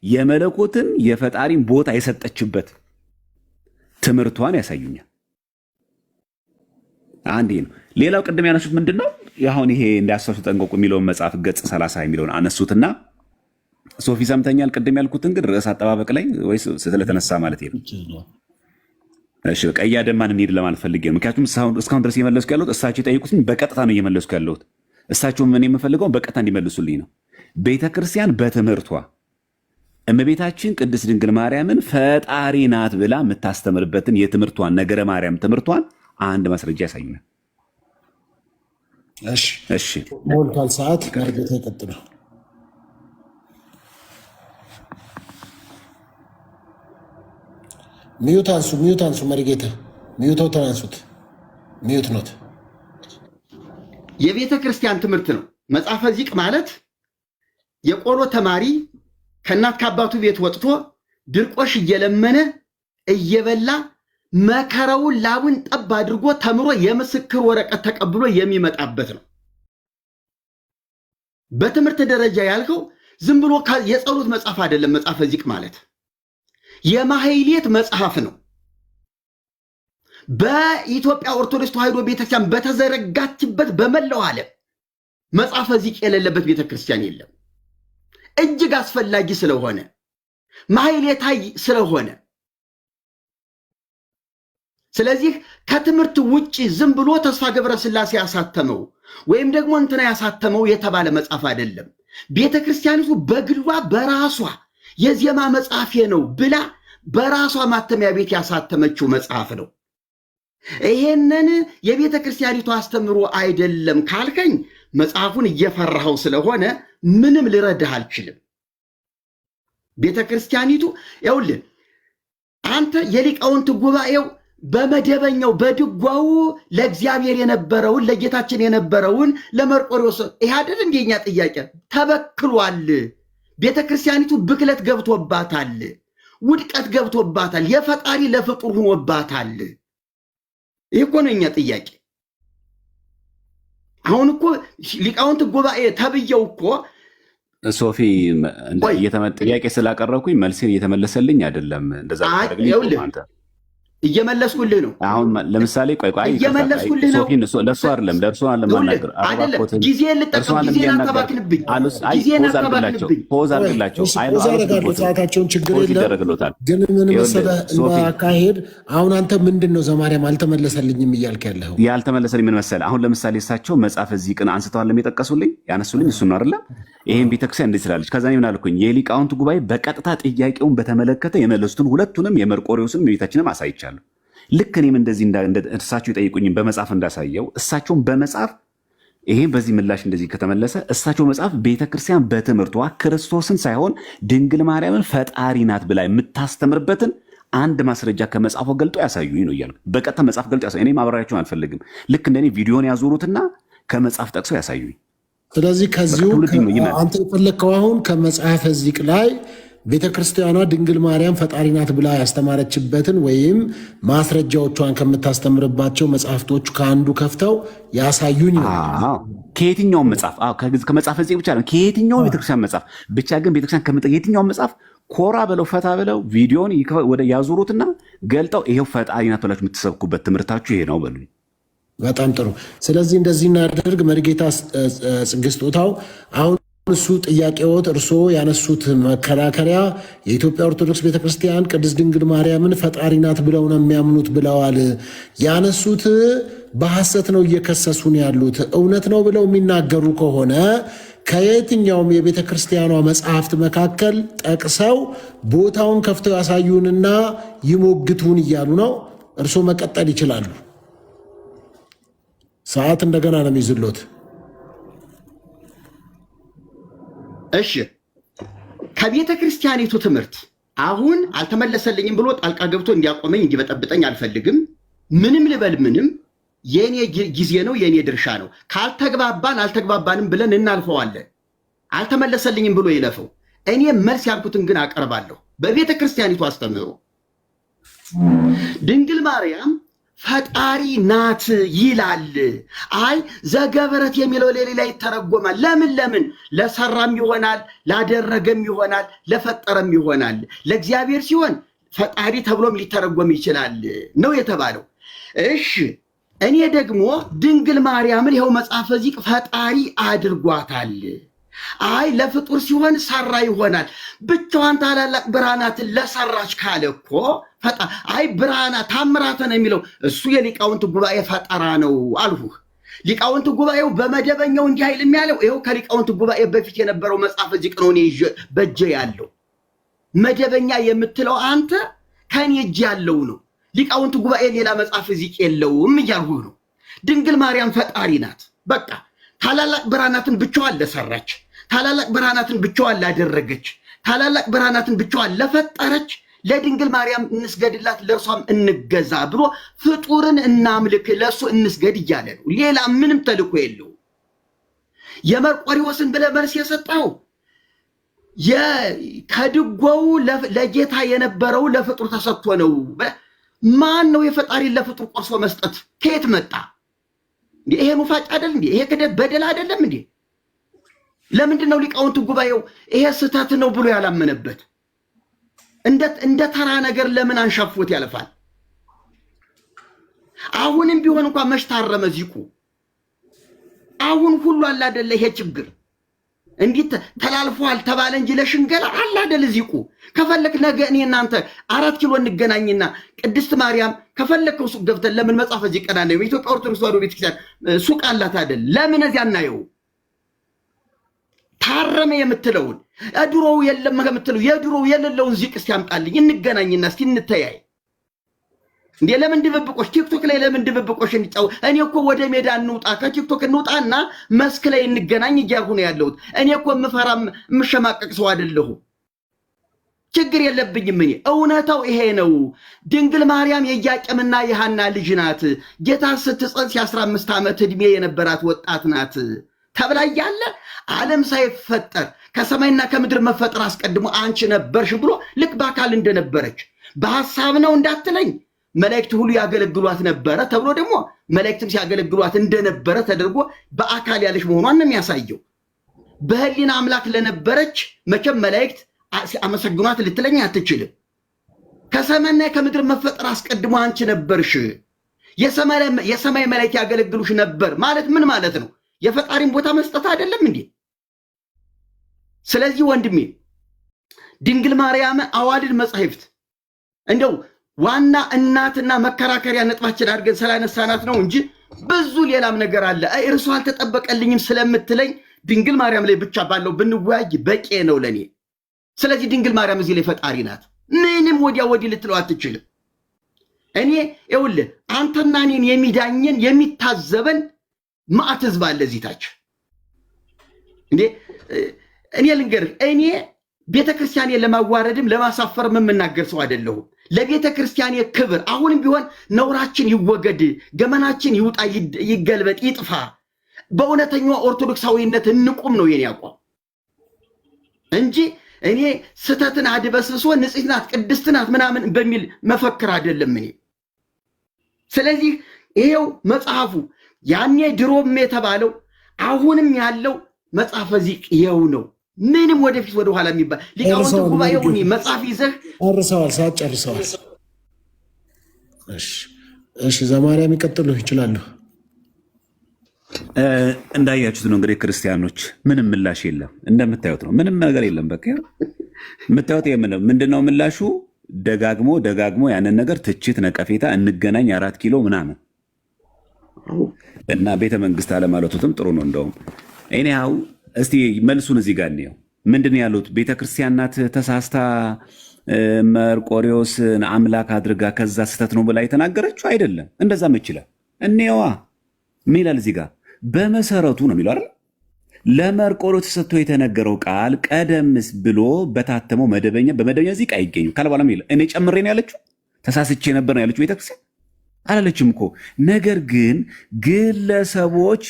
የመለኮትን የፈጣሪን ቦታ የሰጠችበት ትምህርቷን ያሳዩኛል። አንድ ነው። ሌላው ቅድም ያነሱት ምንድን ነው? አሁን ይሄ እንዳያሳሱ ጠንቀቁ የሚለውን መጽሐፍ ገጽ 30 የሚለውን አነሱትና ሶፊ ሰምተኛል። ቅድም ያልኩትን ግን ርዕስ አጠባበቅ ላይ ወይስ ስለተነሳ ማለት ነው? እሺ በቃ እያደማን እንሂድ ለማለት ፈልጌ ነው። ምክንያቱም እስካሁን ድረስ እየመለስኩ ያለሁት እሳቸው የጠየቁትን በቀጥታ ነው እየመለስኩ ያለሁት። እሳቸው ምን የምፈልገው በቀጥታ እንዲመልሱልኝ ነው። ቤተ ክርስቲያን በትምህርቷ እመቤታችን ቅድስት ድንግል ማርያምን ፈጣሪ ናት ብላ የምታስተምርበትን የትምህርቷን ነገረ ማርያም ትምህርቷን አንድ ማስረጃ ያሳዩናል።
እሺ ሞልቷል። ሰዓት መርጌታ ይቀጥላል። ሚዩት አንሱ መርጌታ ሚዩቶ ተናንሱት። ሚዩት ኖት።
የቤተ ክርስቲያን ትምህርት ነው። መጽሐፈ ዚቅ ማለት የቆሎ ተማሪ ከእናት ከአባቱ ቤት ወጥቶ ድርቆሽ እየለመነ እየበላ መከራውን ላቡን ጠብ አድርጎ ተምሮ የምስክር ወረቀት ተቀብሎ የሚመጣበት ነው። በትምህርት ደረጃ ያልከው ዝም ብሎ የጸሎት መጽሐፍ አይደለም። መጽሐፈ ዚቅ ማለት የማህሌት መጽሐፍ ነው። በኢትዮጵያ ኦርቶዶክስ ተዋሕዶ ቤተክርስቲያን በተዘረጋችበት በመላው ዓለም መጽሐፈ ዚቅ የሌለበት ቤተክርስቲያን የለም። እጅግ አስፈላጊ ስለሆነ ማህሌታይ ስለሆነ፣ ስለዚህ ከትምህርት ውጪ ዝም ብሎ ተስፋ ገብረ ሥላሴ ያሳተመው ወይም ደግሞ እንትና ያሳተመው የተባለ መጽሐፍ አይደለም። ቤተክርስቲያኒቱ በግሏ በራሷ የዜማ መጽሐፌ ነው ብላ በራሷ ማተሚያ ቤት ያሳተመችው መጽሐፍ ነው። ይሄንን የቤተ ክርስቲያኒቱ አስተምሮ አይደለም ካልከኝ መጽሐፉን እየፈራኸው ስለሆነ ምንም ልረዳህ አልችልም። ቤተ ክርስቲያኒቱ ይኸውልህ አንተ የሊቃውንት ጉባኤው በመደበኛው በድጓው ለእግዚአብሔር የነበረውን ለጌታችን የነበረውን ለመርቆሬዎስ ይህ አይደል እንደኛ ጥያቄ ተበክሏል። ቤተ ክርስቲያኒቱ ብክለት ገብቶባታል፣ ውድቀት ገብቶባታል፣ የፈጣሪ ለፍጡር ሆኖባታል። ይህ እኮ ነው የኛ ጥያቄ። አሁን እኮ ሊቃውንት ጉባኤ ተብየው እኮ
ሶፊ ጥያቄ ስላቀረብኩኝ መልሴን እየተመለሰልኝ አይደለም። እንደዛ
እየመለስኩልህ ነው።
አሁን ለምሳሌ ቆይ
እየመለስኩልህ ነው።
ለእሱ አይደለም ለእርሱ ለማናገር
ጊዜን ልጠቀም፣ ጊዜን አታባክንብኝ።
ፖዝ አድርግላቸው።
ሰዓታቸውን ችግር የለም። ግን ምን መሰለህ አካሄድ አሁን አንተ ምንድን ነው ዘማርያም አልተመለሰልኝም እያልክ ያለኸው?
ያልተመለሰልኝ ምን መሰለህ፣ አሁን ለምሳሌ እሳቸው መጽሐፈ ዚቅን አንስተዋል የጠቀሱልኝ ያነሱልኝ እሱ ነው አይደለም። ይሄን ቤተክርስቲያን እንዴት ስላለች ከዛ ምን አልኩኝ፣ የሊቃውንት ጉባኤ በቀጥታ ጥያቄውን በተመለከተ የመለሱትን ሁለቱንም የመርቆሬዎስንም ቤታችንም አሳይቻለሁ። ልክ እኔም እንደዚህ እርሳቸው የጠይቁኝም በመጽሐፍ እንዳሳየው እሳቸውን በመጽሐፍ ይሄን በዚህ ምላሽ እንደዚህ ከተመለሰ እሳቸው መጽሐፍ ቤተክርስቲያን በትምህርቷ ክርስቶስን ሳይሆን ድንግል ማርያምን ፈጣሪ ናት ብላ የምታስተምርበትን አንድ ማስረጃ ከመጽሐፉ ገልጦ ያሳዩኝ ነው እያልኩ በቀጥታ መጽሐፍ ገልጦ ያሳዩኝ። እኔ ማብራሪያቸውን አልፈልግም። ልክ እንደኔ ቪዲዮን ያዞሩትና ከመጽሐፍ ጠቅሰው ያሳዩኝ።
ስለዚህ ከዚሁ አንተ የፈለግከው አሁን ከመጽሐፈ ዚቅ ላይ ቤተክርስቲያኗ ድንግል ማርያም ፈጣሪ ናት ብላ ያስተማረችበትን ወይም ማስረጃዎቿን ከምታስተምርባቸው መጽሐፍቶቹ ከአንዱ ከፍተው ያሳዩኝ ነው።
ከየትኛውም መጽሐፍ ከመጽሐፈ ዚቅ ብቻ ነው፣ ከየትኛውም ቤተክርስቲያን መጽሐፍ ብቻ ግን ቤተክርስቲያን የትኛውም መጽሐፍ ኮራ ብለው ፈታ ብለው ቪዲዮን ወደ ያዙሩትና ገልጠው ይሄው ፈጣሪ ናት ብላችሁ የምትሰብኩበት ትምህርታችሁ ይሄ ነው በሉኝ።
በጣም ጥሩ። ስለዚህ እንደዚህ እናደርግ። መሪጌታ ጽጌ ስጦታው አሁን እሱ ጥያቄዎት እርስዎ ያነሱት መከራከሪያ የኢትዮጵያ ኦርቶዶክስ ቤተክርስቲያን ቅድስት ድንግል ማርያምን ፈጣሪ ናት ብለው ነው የሚያምኑት ብለዋል። ያነሱት በሐሰት ነው እየከሰሱን ያሉት። እውነት ነው ብለው የሚናገሩ ከሆነ ከየትኛውም የቤተ ክርስቲያኗ መጽሐፍት መካከል ጠቅሰው ቦታውን ከፍተው ያሳዩንና ይሞግቱን እያሉ ነው። እርስዎ መቀጠል ይችላሉ። ሰዓት እንደገና ነው የሚይዝሎት።
እሺ፣ ከቤተ ክርስቲያኒቱ ትምህርት አሁን አልተመለሰልኝም ብሎ ጣልቃ ገብቶ እንዲያቆመኝ እንዲበጠብጠኝ አልፈልግም። ምንም ልበል ምንም የኔ ጊዜ ነው፣ የኔ ድርሻ ነው። ካልተግባባን አልተግባባንም ብለን እናልፈዋለን። አልተመለሰልኝም ብሎ ይለፈው። እኔ መልስ ያልኩትን ግን አቀርባለሁ። በቤተ ክርስቲያኒቱ አስተምህሮ ድንግል ማርያም ፈጣሪ ናት ይላል። አይ ዘገበረት የሚለው ሌላ ይተረጎማል። ለምን ለሰራም ይሆናል፣ ላደረገም ይሆናል፣ ለፈጠረም ይሆናል። ለእግዚአብሔር ሲሆን ፈጣሪ ተብሎም ሊተረጎም ይችላል ነው የተባለው። እሺ እኔ ደግሞ ድንግል ማርያምን ይኸው መጽሐፈ ዚቅ ፈጣሪ አድርጓታል። አይ ለፍጡር ሲሆን ሰራ ይሆናል። ብቻዋን ታላላቅ ብርሃናትን ለሰራች ካለ እኮ አይ ብርሃናት ታምራተ ነው የሚለው እሱ የሊቃውንት ጉባኤ ፈጠራ ነው አልሁህ። ሊቃውንት ጉባኤው በመደበኛው እንዲህ አይልም ያለው ይኸው ከሊቃውንት ጉባኤ በፊት የነበረው መጽሐፈ ዚቅ ነው እኔ በእጄ ያለው። መደበኛ የምትለው አንተ ከኔ እጅ ያለው ነው። ሊቃውንት ጉባኤ ሌላ መጽሐፍ ዚቅ የለውም እያልሁህ ነው። ድንግል ማርያም ፈጣሪ ናት። በቃ ታላላቅ ብርሃናትን ብቻዋን ለሰራች፣ ታላላቅ ብርሃናትን ብቻዋን ላደረገች፣ ታላላቅ ብርሃናትን ብቻዋን ለፈጠረች ለድንግል ማርያም እንስገድላት፣ ለእርሷም እንገዛ ብሎ ፍጡርን እናምልክ፣ ለእሱ እንስገድ እያለ ነው። ሌላ ምንም ተልኮ የለው። የመርቆሪዎስን ብለህ መልስ የሰጠው ከድጎው ለጌታ የነበረው ለፍጡር ተሰጥቶ ነው። ማን ነው የፈጣሪን ለፍጡር ቆርሶ መስጠት? ከየት መጣ? ይሄ ሙፋጭ አይደል እንዴ? ይሄ ክደት በደል አይደለም እንዴ? ለምንድን ነው ሊቃውንቱ ጉባኤው ይሄ ስህተት ነው ብሎ ያላመነበት? እንደ ተራ ነገር ለምን አንሻፎት ያለፋል? አሁንም ቢሆን እንኳን መች ታረመ ዚቁ? አሁን ሁሉ አላደለ ይሄ ችግር እንዲህ ተላልፏል ተባለ እንጂ ለሽንገላ አላደለ ዚቁ። ከፈለክ ነገ እኔ እናንተ 4 ኪሎ እንገናኝና ቅድስት ማርያም ከፈለከው ሱቅ ገብተን ለምን መጽሐፈ ዚቅ ቀና ነው የኢትዮጵያ ኦርቶዶክስ ተዋሕዶ ቤተክርስቲያን ሱቅ አላት አይደል? ለምን እዚያ እናየው? ታረመ የምትለውን ድሮው የለም የምትለው የድሮው የሌለውን ዚቅ እስቲ ያምጣልኝ፣ እንገናኝና እስቲ እንተያይ። እንዴ ለምን ድብብቆሽ ቲክቶክ ላይ ለምን ድብብቆሽ እንጫው? እኔ እኮ ወደ ሜዳ እንውጣ፣ ከቲክቶክ እንውጣና መስክ ላይ እንገናኝ እያልኩ ነው ያለሁት። እኔ እኮ የምፈራም የምሸማቀቅ ሰው አይደለሁም። ችግር የለብኝም። እኔ እውነታው ይሄ ነው። ድንግል ማርያም የኢያቄምና የሐና ልጅ ናት። ጌታ ስትጸንስ የ15 ዓመት ዕድሜ የነበራት ወጣት ናት ተብላ እያለ ዓለም ሳይፈጠር ከሰማይና ከምድር መፈጠር አስቀድሞ አንቺ ነበርሽ ብሎ ልክ በአካል እንደነበረች በሐሳብ ነው እንዳትለኝ መላእክት ሁሉ ያገለግሏት ነበረ ተብሎ ደግሞ መላእክትም ሲያገለግሏት እንደነበረ ተደርጎ በአካል ያለች መሆኗን ነው የሚያሳየው። በህሊና አምላክ ለነበረች መቼም መላእክት አመሰግኗት ልትለኝ አትችልም። ከሰማይና ከምድር መፈጠር አስቀድሞ አንቺ ነበርሽ፣ የሰማይ መላእክት ያገለግሉሽ ነበር ማለት ምን ማለት ነው? የፈጣሪን ቦታ መስጠት አይደለም እንዴ? ስለዚህ ወንድሜ ድንግል ማርያም አዋልድ መጻሕፍት እንደው ዋና እናትና መከራከሪያ ነጥባችን አድርገን ስላነሳናት ነው እንጂ ብዙ ሌላም ነገር አለ። እርሱ አልተጠበቀልኝም ስለምትለኝ ድንግል ማርያም ላይ ብቻ ባለው ብንወያይ በቂ ነው ለኔ። ስለዚህ ድንግል ማርያም እዚህ ላይ ፈጣሪ ናት። ምንም ወዲያ ወዲህ ልትለው አትችልም። እኔ ይኸውልህ አንተና እኔን የሚዳኘን የሚታዘበን ማዕት ህዝብ አለ እዚህ ታች። እንዴ እኔ ልንገርህ፣ እኔ ቤተ ክርስቲያኔ ለማዋረድም ለማሳፈርም የምናገር ሰው አይደለሁም። ለቤተ ክርስቲያኔ ክብር አሁንም ቢሆን ነውራችን ይወገድ፣ ገመናችን ይውጣ፣ ይገልበጥ፣ ይጥፋ፣ በእውነተኛው ኦርቶዶክሳዊነት እንቁም ነው የኔ አቋም እንጂ እኔ ስተትን አድበስብሶ ንጽሕት ናት ቅድስት ናት ምናምን በሚል መፈክር አይደለም እኔ። ስለዚህ ይሄው መጽሐፉ ያኔ ድሮም የተባለው አሁንም ያለው መጽሐፈ ዚቅ ይኸው ነው። ምንም ወደፊት ወደኋላ የሚባል ሊቃውንት ጉባኤው መጽሐፍ ይዘህ
ጨርሰዋል። ሰዓት ጨርሰዋል። እሺ ዘማርያም ይቀጥሉ ይችላሉ።
እንዳያችሁት ነው እንግዲህ ክርስቲያኖች፣ ምንም ምላሽ የለም። እንደምታዩት ነው፣ ምንም ነገር የለም። በቃ የምታዩት ምንድነው ምላሹ? ደጋግሞ ያንን ነገር ትችት፣ ነቀፌታ፣ እንገናኝ 4 ኪሎ ምናምን እና ቤተ መንግስት አለማለቱትም ጥሩ ነው። እንደውም እኔው እስቲ መልሱን እዚህ ጋር እንየው። ምንድን ያሉት? ቤተ ክርስቲያን ናት ተሳስታ መርቆሬዎስን አምላክ አድርጋ ከዛ ስህተት ነው ብላ የተናገረችው አይደለም። እንደዛም ይችላል። እኔዋ ሚላል እዚህ ጋር በመሰረቱ ነው የሚለው አይደል? ለመርቆሬዎስ ተሰጥቶ የተነገረው ቃል ቀደምስ ብሎ በታተመው በመደበኛ እዚህ ቃል አይገኝም ካለ በኋላ እኔ ጨምሬ ነው ያለችው። ተሳስቼ ነበር ነው ያለችው ቤተክርስቲያን አላለችም እኮ። ነገር ግን ግለሰቦች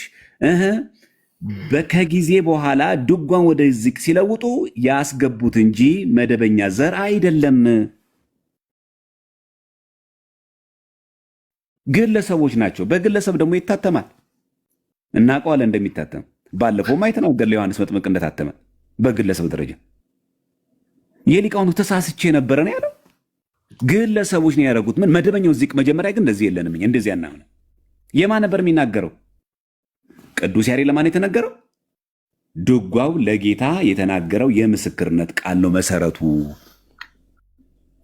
ከጊዜ በኋላ ድጓን ወደ ዚቅ ሲለውጡ ያስገቡት እንጂ መደበኛ ዘር አይደለም። ግለሰቦች ናቸው። በግለሰብ ደግሞ ይታተማል። እናውቀዋለን እንደሚታተም። ባለፈው አይተናል ገድለ ዮሐንስ መጥምቅ እንደታተመ በግለሰብ ደረጃ። የሊቃውንቱ ተሳስቼ ነበረ ነው ያለው። ግለሰቦች ነው ያደረጉት። ምን መደበኛው ዚቅ መጀመሪያ ግን እንደዚህ የለንም እኛ እንደዚህ አናምን። የማን ነበር የሚናገረው? ቅዱስ ያሬድ ለማን የተነገረው? ድጓው ለጌታ የተናገረው የምስክርነት ቃል ነው መሰረቱ።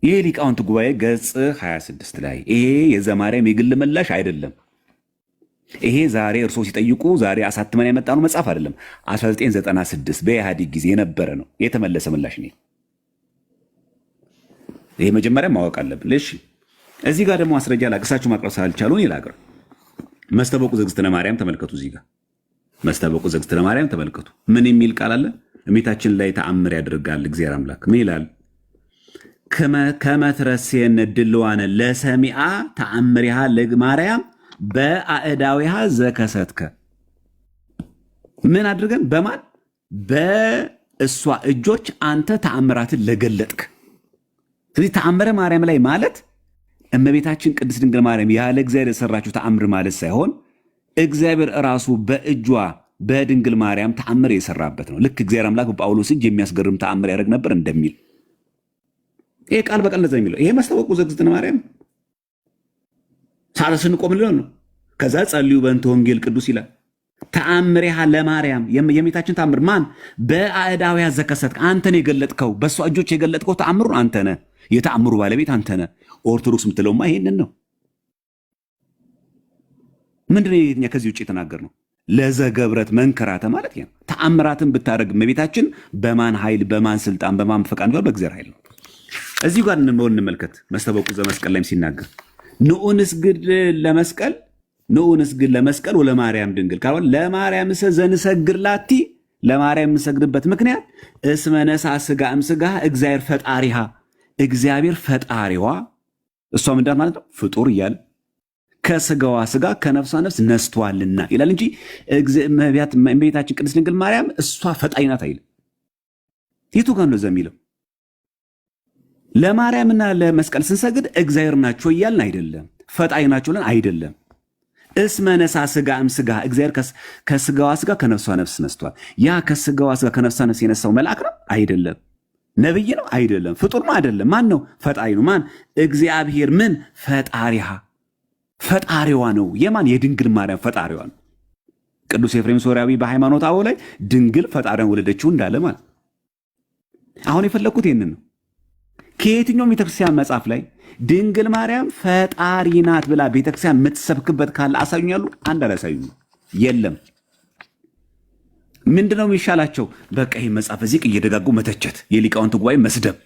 ይሄ ሊቃውንት ጉባኤ ገጽ 26 ላይ ይሄ የዘማርያም የግል ምላሽ አይደለም። ይሄ ዛሬ እርሶ ሲጠይቁ ዛሬ አሳትመን ያመጣነው መጽሐፍ አይደለም። 1996 በኢህአዴግ ጊዜ የነበረ ነው የተመለሰ ምላሽ ነው። ይሄ መጀመሪያ ማወቅ አለብን። እሺ እዚህ ጋር ደግሞ ማስረጃ ላቅሳችሁ ማቅረብ ሳልቻሉን ይላገር መስተበቁ ዘግዝትነ ማርያም ተመልከቱ። እዚህ ጋር መስተበቁ ዘግዝትነ ማርያም ተመልከቱ። ምን የሚል ቃል አለ? እመቤታችን ላይ ተአምር ያደርጋል እግዚአብሔር አምላክ። ምን ይላል? ከመትረሴን ድልዋነ ለሰሚአ ተአምሪሃ ለማርያም በአእዳዊሃ ዘከሰትከ። ምን አድርገን? በማን? በእሷ እጆች አንተ ተአምራትን ለገለጥክ። ስለዚህ ተአምረ ማርያም ላይ ማለት እመቤታችን ቅድስት ድንግል ማርያም ያለ እግዚአብሔር የሰራችው ተአምር ማለት ሳይሆን እግዚአብሔር እራሱ በእጇ በድንግል ማርያም ተአምር የሰራበት ነው። ልክ እግዚአብሔር አምላክ በጳውሎስ እጅ የሚያስገርም ተአምር ያደርግ ነበር እንደሚል ይሄ ቃል በቃል እንደዛ የሚለው ይሄ መስተበቁ ዘግዝትነ ማርያም ሳለስን ቆምልን ነው። ከዛ ጸልዩ በእንተ ወንጌል ቅዱስ ይላል። ተአምሪሃ ለማርያም የእመቤታችን ተአምር ማን? በአእዳዊሃ ዘከሰትከ። አንተን የገለጥከው በእሷ እጆች የገለጥከው ተአምሩን አንተ ነህ። የተአምሩ ባለቤት አንተ ነህ። ኦርቶዶክስ የምትለውማ ይሄንን ነው። ምንድን ነው የኛ ከዚህ ውጭ የተናገር ነው? ለዘገብረት መንከራተ ማለት ነው። ተአምራትን ብታደርግ እመቤታችን በማን ኃይል፣ በማን ስልጣን፣ በማን ፈቃድ? በእግዚአብሔር ኃይል ነው። እዚሁ ጋር እንመልከት። መስተበቁ ዘመስቀል ላይም ሲናገር ንዑንስግድ ለመስቀል ንዑንስግድ ለመስቀል ወለማርያም ድንግል ካል ለማርያም ዘንሰግድ ላቲ ለማርያም የምንሰግድበት ምክንያት እስመ ነሣ ሥጋ እምሥጋ እግዚአብሔር ፈጣሪሃ እግዚአብሔር ፈጣሪዋ እሷ ምንዳት ማለት ነው ፍጡር እያለ ከስጋዋ ስጋ ከነፍሷ ነፍስ ነስቷልና ይላል እንጂ እመቤታችን ቅድስት ድንግል ማርያም እሷ ፈጣሪ ናት አይልም። የቱ ጋር ነው የሚለው? ለማርያምና ለመስቀል ስንሰግድ እግዚአብሔር ናቸው እያልን አይደለም፣ ፈጣሪ ናቸው ለን አይደለም። እስመ ነሣ ሥጋ እምሥጋ እግዚአብሔር ከስጋዋ ስጋ ከነፍሷ ነፍስ ነስቷል። ያ ከስጋዋ ስጋ ከነፍሷ ነፍስ የነሳው መልአክ ነው አይደለም። ነብይ ነው አይደለም። ፍጡር ነው አይደለም። ማን ነው? ፈጣሪ ነው። ማን? እግዚአብሔር ምን? ፈጣሪሃ ፈጣሪዋ ነው። የማን? የድንግል ማርያም ፈጣሪዋ ነው። ቅዱስ ኤፍሬም ሶርያዊ በሃይማኖት አበው ላይ ድንግል ፈጣሪዋን ወለደችው እንዳለ ማለት። አሁን የፈለግኩት ይህንን ነው። ከየትኛውም ቤተክርስቲያን መጽሐፍ ላይ ድንግል ማርያም ፈጣሪ ናት ብላ ቤተክርስቲያን የምትሰብክበት ካለ አሳዩኛሉ። አንድ አላሳዩኝ። የለም። ምንድነው የሚሻላቸው? በቃ ይህ መጽሐፍ እዚህ እየደጋጉ መተቸት፣ የሊቃውንት ጉባኤ መስደብ፣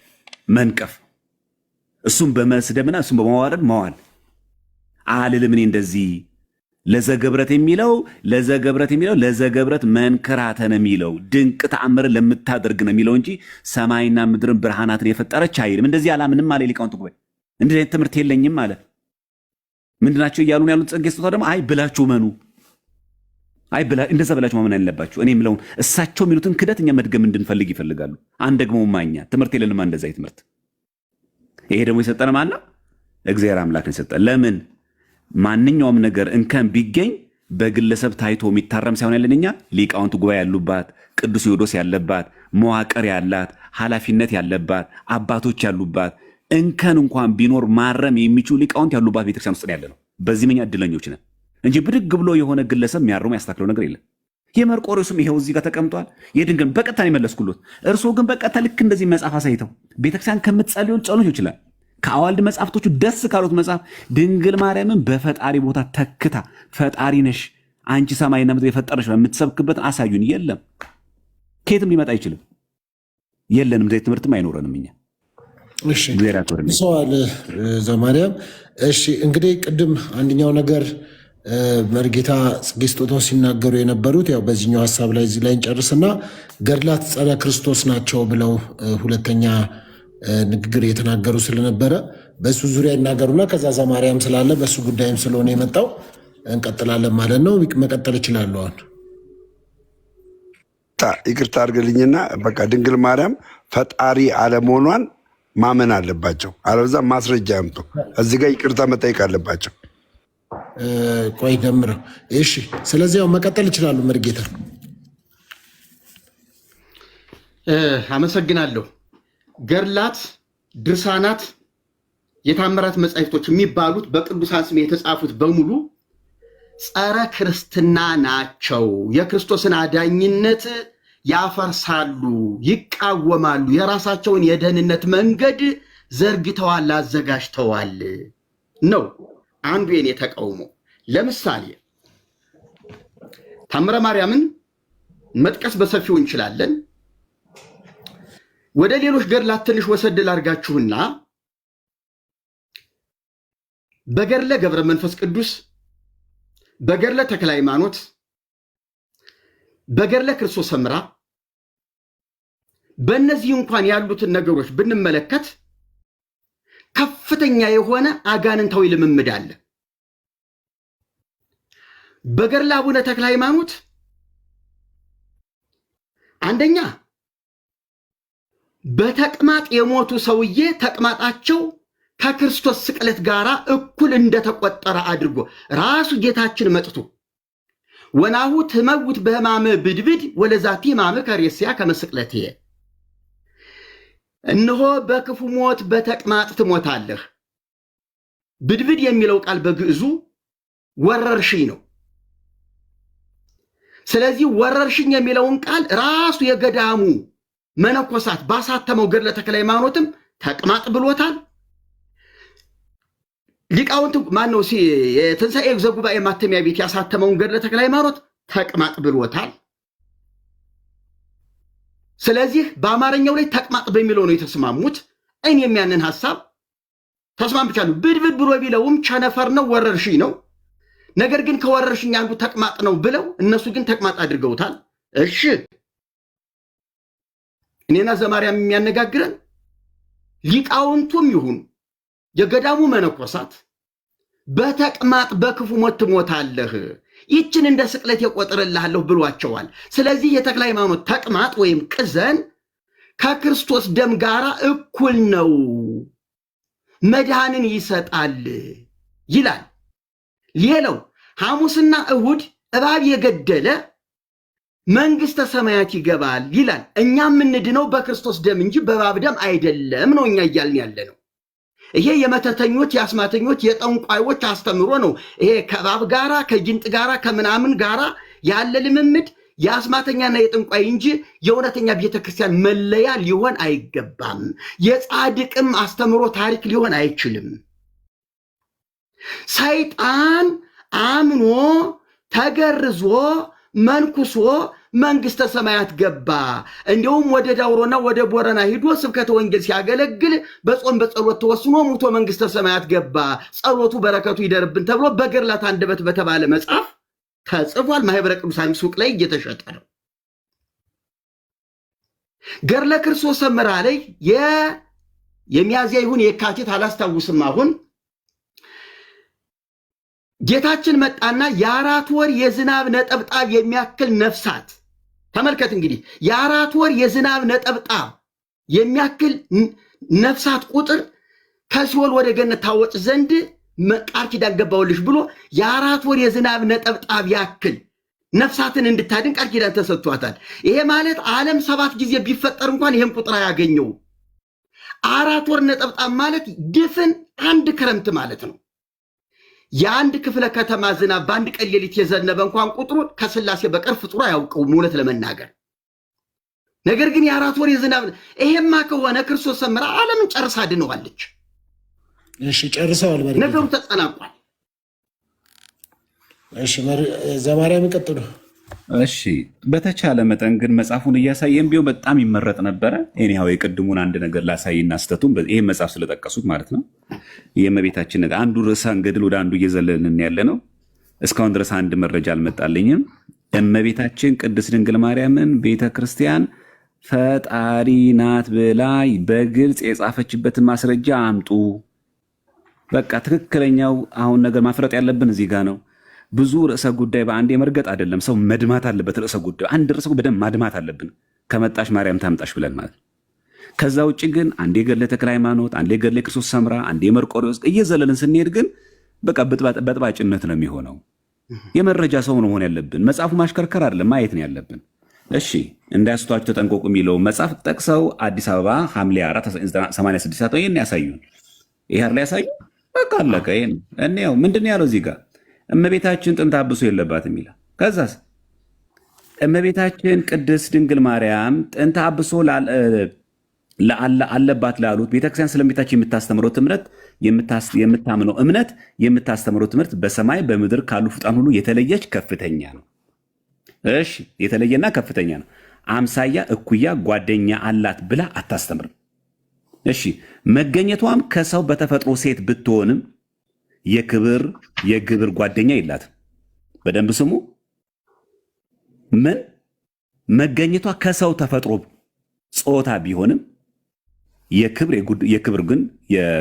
መንቀፍ፣ እሱም በመስደብና እሱም በማዋረድ መዋል። አልልም እኔ እንደዚህ ለዘገብረት የሚለው ለዘገብረት መንከራተን የሚለው ድንቅ ተአምር ለምታደርግ ነው የሚለው እንጂ ሰማይና ምድርን ብርሃናትን የፈጠረች አይልም። እንደዚህ አላምንም አለ ሊቃውንት ጉባኤ። እንደዚህ አይነት ትምህርት የለኝም አለ። ምንድናቸው እያሉን ያሉት? ጽጌ ስጦታ ደግሞ አይ ብላችሁ መኑ፣ አይ እንደዛ ብላችሁ ማመን አለባችሁ። እኔ የምለውን እሳቸው የሚሉትን ክደት እኛ መድገም እንድንፈልግ ይፈልጋሉ። አንድ ደግሞ ማኛ ትምህርት የለንም እንደዛ ትምህርት። ይሄ ደግሞ የሰጠን ማን ነው? እግዚአብሔር አምላክን ሰጠን። ለምን ማንኛውም ነገር እንከን ቢገኝ በግለሰብ ታይቶ የሚታረም ሳይሆን ያለን እኛ ሊቃውንት ጉባኤ ያሉባት፣ ቅዱስ ሲኖዶስ ያለባት፣ መዋቅር ያላት፣ ኃላፊነት ያለባት፣ አባቶች ያሉባት፣ እንከን እንኳን ቢኖር ማረም የሚችሉ ሊቃውንት ያሉባት ቤተክርስቲያን ውስጥ ያለ ነው። በዚህ እኛ እድለኞች ነን እንጂ ብድግ ብሎ የሆነ ግለሰብ የሚያርሙ ያስተካክለው ነገር የለም። የመርቆሬዎስም ይሄው እዚህ ጋር ተቀምጧል። የድንግል በቀጥታ ነው የመለስኩሎት። እርስዎ ግን በቀጥታ ልክ እንደዚህ መጽሐፍ አሳይተው ቤተክርስቲያን ከምትጸልዩ ጸሎት ይችላል ከአዋልድ መጽሐፍቶቹ ደስ ካሉት መጽሐፍ ድንግል ማርያምን በፈጣሪ ቦታ ተክታ ፈጣሪ ነሽ አንቺ ሰማይና ምድር የፈጠረሽ የምትሰብክበትን አሳዩን። የለም፣ ከየትም ሊመጣ አይችልም። የለንም፣ እንደዚህ ትምህርትም አይኖረንም እኛ።
እሺ ሰዋል ዘማርያም። እሺ እንግዲህ ቅድም አንደኛው ነገር መርጌታ ጽጌ ስጦታው ሲናገሩ የነበሩት ያው በዚህኛው ሀሳብ ላይ እዚህ ላይ እንጨርስና ገድላት ጸረ ክርስቶስ ናቸው ብለው ሁለተኛ ንግግር የተናገሩ ስለነበረ በሱ ዙሪያ ይናገሩና ከዛ ዘማርያም ስላለ በሱ ጉዳይም ስለሆነ የመጣው እንቀጥላለን ማለት ነው። መቀጠል ይችላሉ። አሁን
ይቅርታ አድርግልኝና በቃ ድንግል ማርያም ፈጣሪ አለመሆኗን ማመን አለባቸው። አለበዛ ማስረጃ ያምጡ። እዚህ ጋር ይቅርታ መጠየቅ አለባቸው።
ቆይ ደምረው። እሺ ስለዚህ ያው መቀጠል ይችላሉ። መርጌታ
አመሰግናለሁ። ገድላት፣ ድርሳናት፣ የታምራት መጻሕፍቶች የሚባሉት በቅዱሳን ስም የተጻፉት በሙሉ ጸረ ክርስትና ናቸው። የክርስቶስን አዳኝነት ያፈርሳሉ፣ ይቃወማሉ። የራሳቸውን የደህንነት መንገድ ዘርግተዋል፣ አዘጋጅተዋል ነው አንዱ የኔ ተቃውሞ። ለምሳሌ ታምረ ማርያምን መጥቀስ በሰፊው እንችላለን። ወደ ሌሎች ገድላት ትንሽ ወሰድ ላድርጋችሁና በገድለ ገብረ መንፈስ ቅዱስ፣ በገድለ ተክለ ሃይማኖት፣ በገድለ ክርስቶስ ሰምራ በእነዚህ እንኳን ያሉትን ነገሮች ብንመለከት ከፍተኛ የሆነ አጋንንታዊ ልምምድ አለ። በገድለ አቡነ ተክለ ሃይማኖት አንደኛ በተቅማጥ የሞቱ ሰውዬ ተቅማጣቸው ከክርስቶስ ስቅለት ጋር እኩል እንደተቆጠረ አድርጎ ራሱ ጌታችን መጥቶ ወናሁ ትመውት በሕማመ ብድብድ ወለዛቲ ሕማመ ከሬስያ ከመስቅለቴ፣ እነሆ በክፉ ሞት በተቅማጥ ትሞታለህ። ብድብድ የሚለው ቃል በግዕዙ ወረርሽኝ ነው። ስለዚህ ወረርሽኝ የሚለውን ቃል ራሱ የገዳሙ መነኮሳት ባሳተመው ገድለ ተክለ ሃይማኖትም ተቅማጥ ብሎታል። ሊቃውንት ማነው የትንሣኤ ዘጉባኤ ማተሚያ ቤት ያሳተመውን ገድለ ተክለ ሃይማኖት ተቅማጥ ብሎታል። ስለዚህ በአማርኛው ላይ ተቅማጥ በሚለው ነው የተስማሙት። እኔም ያንን ሐሳብ ተስማምቻለሁ። ብድብድ ብሎ ቢለውም ቸነፈር ነው፣ ወረርሽኝ ነው። ነገር ግን ከወረርሽኝ አንዱ ተቅማጥ ነው ብለው እነሱ ግን ተቅማጥ አድርገውታል። እሺ እኔና ዘማርያም የሚያነጋግረን ሊቃውንቱም ይሁን የገዳሙ መነኮሳት በተቅማጥ በክፉ ሞት ትሞታለህ፣ ይችን እንደ ስቅለት የቆጥርልሃለሁ ብሏቸዋል። ስለዚህ የተክለ ሃይማኖት ተቅማጥ ወይም ቅዘን ከክርስቶስ ደም ጋር እኩል ነው፣ መድኃንን ይሰጣል ይላል። ሌላው ሐሙስና እሁድ እባብ የገደለ መንግሥተ ሰማያት ይገባል ይላል። እኛ የምንድነው በክርስቶስ ደም እንጂ በእባብ ደም አይደለም ነው እኛ እያልን ያለ ነው። ይሄ የመተተኞች የአስማተኞች የጠንቋዮች አስተምሮ ነው። ይሄ ከእባብ ጋራ ከጅንጥ ጋራ ከምናምን ጋራ ያለ ልምምድ የአስማተኛና የጠንቋይ እንጂ የእውነተኛ ቤተክርስቲያን መለያ ሊሆን አይገባም። የጻድቅም አስተምሮ ታሪክ ሊሆን አይችልም። ሰይጣን አምኖ ተገርዞ መንኩሶ መንግስተ ሰማያት ገባ። እንዲሁም ወደ ዳውሮና ወደ ቦረና ሂዶ ስብከተ ወንጌል ሲያገለግል በጾም በጸሎት ተወስኖ ሙቶ መንግስተ ሰማያት ገባ። ጸሎቱ በረከቱ ይደርብን ተብሎ በገድላት አንደበት በተባለ መጽሐፍ ተጽፏል። ማህበረ ቅዱሳን ሱቅ ላይ እየተሸጠ ነው። ገድለ ክርስቶስ ሰምራ ላይ የሚያዝያ ይሁን የካቲት አላስታውስም አሁን ጌታችን መጣና የ4 ወር የዝናብ ነጠብጣብ የሚያክል ነፍሳት ተመልከት። እንግዲህ የ4 ወር የዝናብ ነጠብጣብ የሚያክል ነፍሳት ቁጥር ከሲኦል ወደ ገነት ታወጭ ዘንድ ቃል ኪዳን ገባሁልሽ ብሎ የ4 ወር የዝናብ ነጠብጣብ ያክል ነፍሳትን እንድታድን ቃል ኪዳን ተሰጥቷታል። ይሄ ማለት ዓለም 7 ጊዜ ቢፈጠር እንኳን ይሄን ቁጥር አያገኘው። 4 ወር ነጠብጣብ ማለት ድፍን አንድ ክረምት ማለት ነው። የአንድ ክፍለ ከተማ ዝናብ በአንድ ቀን ሌሊት የዘነበ እንኳን ቁጥሩ ከስላሴ በቀር ፍጡር አያውቀውም እውነት ለመናገር። ነገር ግን የ4 ወር የዝናብ ይሄማ ከሆነ ክርስቶስ ሰምራ ዓለምን ጨርሳ አድነዋለች።
እሺ ጨርሰዋል።
ነገሩ ተጠናቋል።
እሺ ዘማርያም ቀጥሉ።
እሺ በተቻለ መጠን ግን መጽሐፉን እያሳየን ቢሆን በጣም ይመረጥ ነበረ። ኤኒሃው የቅድሙን አንድ ነገር ላሳይና ስተቱን ይህን መጽሐፍ ስለጠቀሱት ማለት ነው። የእመቤታችን ነገር አንዱ ርዕሰ ገድል ወደ አንዱ እየዘለልን ያለ ነው። እስካሁን ድረስ አንድ መረጃ አልመጣልኝም። እመቤታችን ቅድስት ድንግል ማርያምን ቤተ ክርስቲያን ፈጣሪ ናት ብላ በግልጽ የጻፈችበትን ማስረጃ አምጡ። በቃ ትክክለኛው አሁን ነገር ማፍረጥ ያለብን እዚህ ጋር ነው። ብዙ ርዕሰ ጉዳይ በአንድ የመርገጥ አይደለም። ሰው መድማት አለበት። ርዕሰ ጉዳይ አንድ ርዕሰ በደንብ ማድማት አለብን። ከመጣሽ ማርያም ታምጣሽ ብለን ማለት ነው። ከዛ ውጭ ግን አንዴ ገድለ ተክለ ሃይማኖት፣ አንዴ ገድለ ክርስቶስ ሰምራ፣ አንዴ መርቆሬዎስ እየዘለልን ስንሄድ ግን በቃ በጥባጭነት ነው የሚሆነው። የመረጃ ሰው ነው መሆን ያለብን። መጽሐፉ ማሽከርከር አይደለም ማየት ነው ያለብን። እሺ እንዳያስቷችሁ ተጠንቀቁ የሚለው መጽሐፍ ጠቅሰው አዲስ አበባ ሐምሌ 486 ይህን ያሳዩን። ይሄ ላይ ያሳዩ በቃ አለቀ። ይሄን እኔው ምንድን ያለው እዚህ ጋር እመቤታችን ጥንተ አብሶ የለባትም ይላል። ከዛስ እመቤታችን ቅድስት ድንግል ማርያም ጥንተ አብሶ አለባት ላሉት ቤተክርስቲያን ስለእመቤታችን የምታስተምረው ትምህርት የምታምነው እምነት የምታስተምረው ትምህርት በሰማይ በምድር ካሉ ፍጡራን ሁሉ የተለየች ከፍተኛ ነው። እሺ የተለየና ከፍተኛ ነው። አምሳያ እኩያ ጓደኛ አላት ብላ አታስተምርም። እሺ መገኘቷም ከሰው በተፈጥሮ ሴት ብትሆንም የግብር ጓደኛ የላትም። በደንብ ስሙ። ምን መገኘቷ ከሰው ተፈጥሮ ጾታ ቢሆንም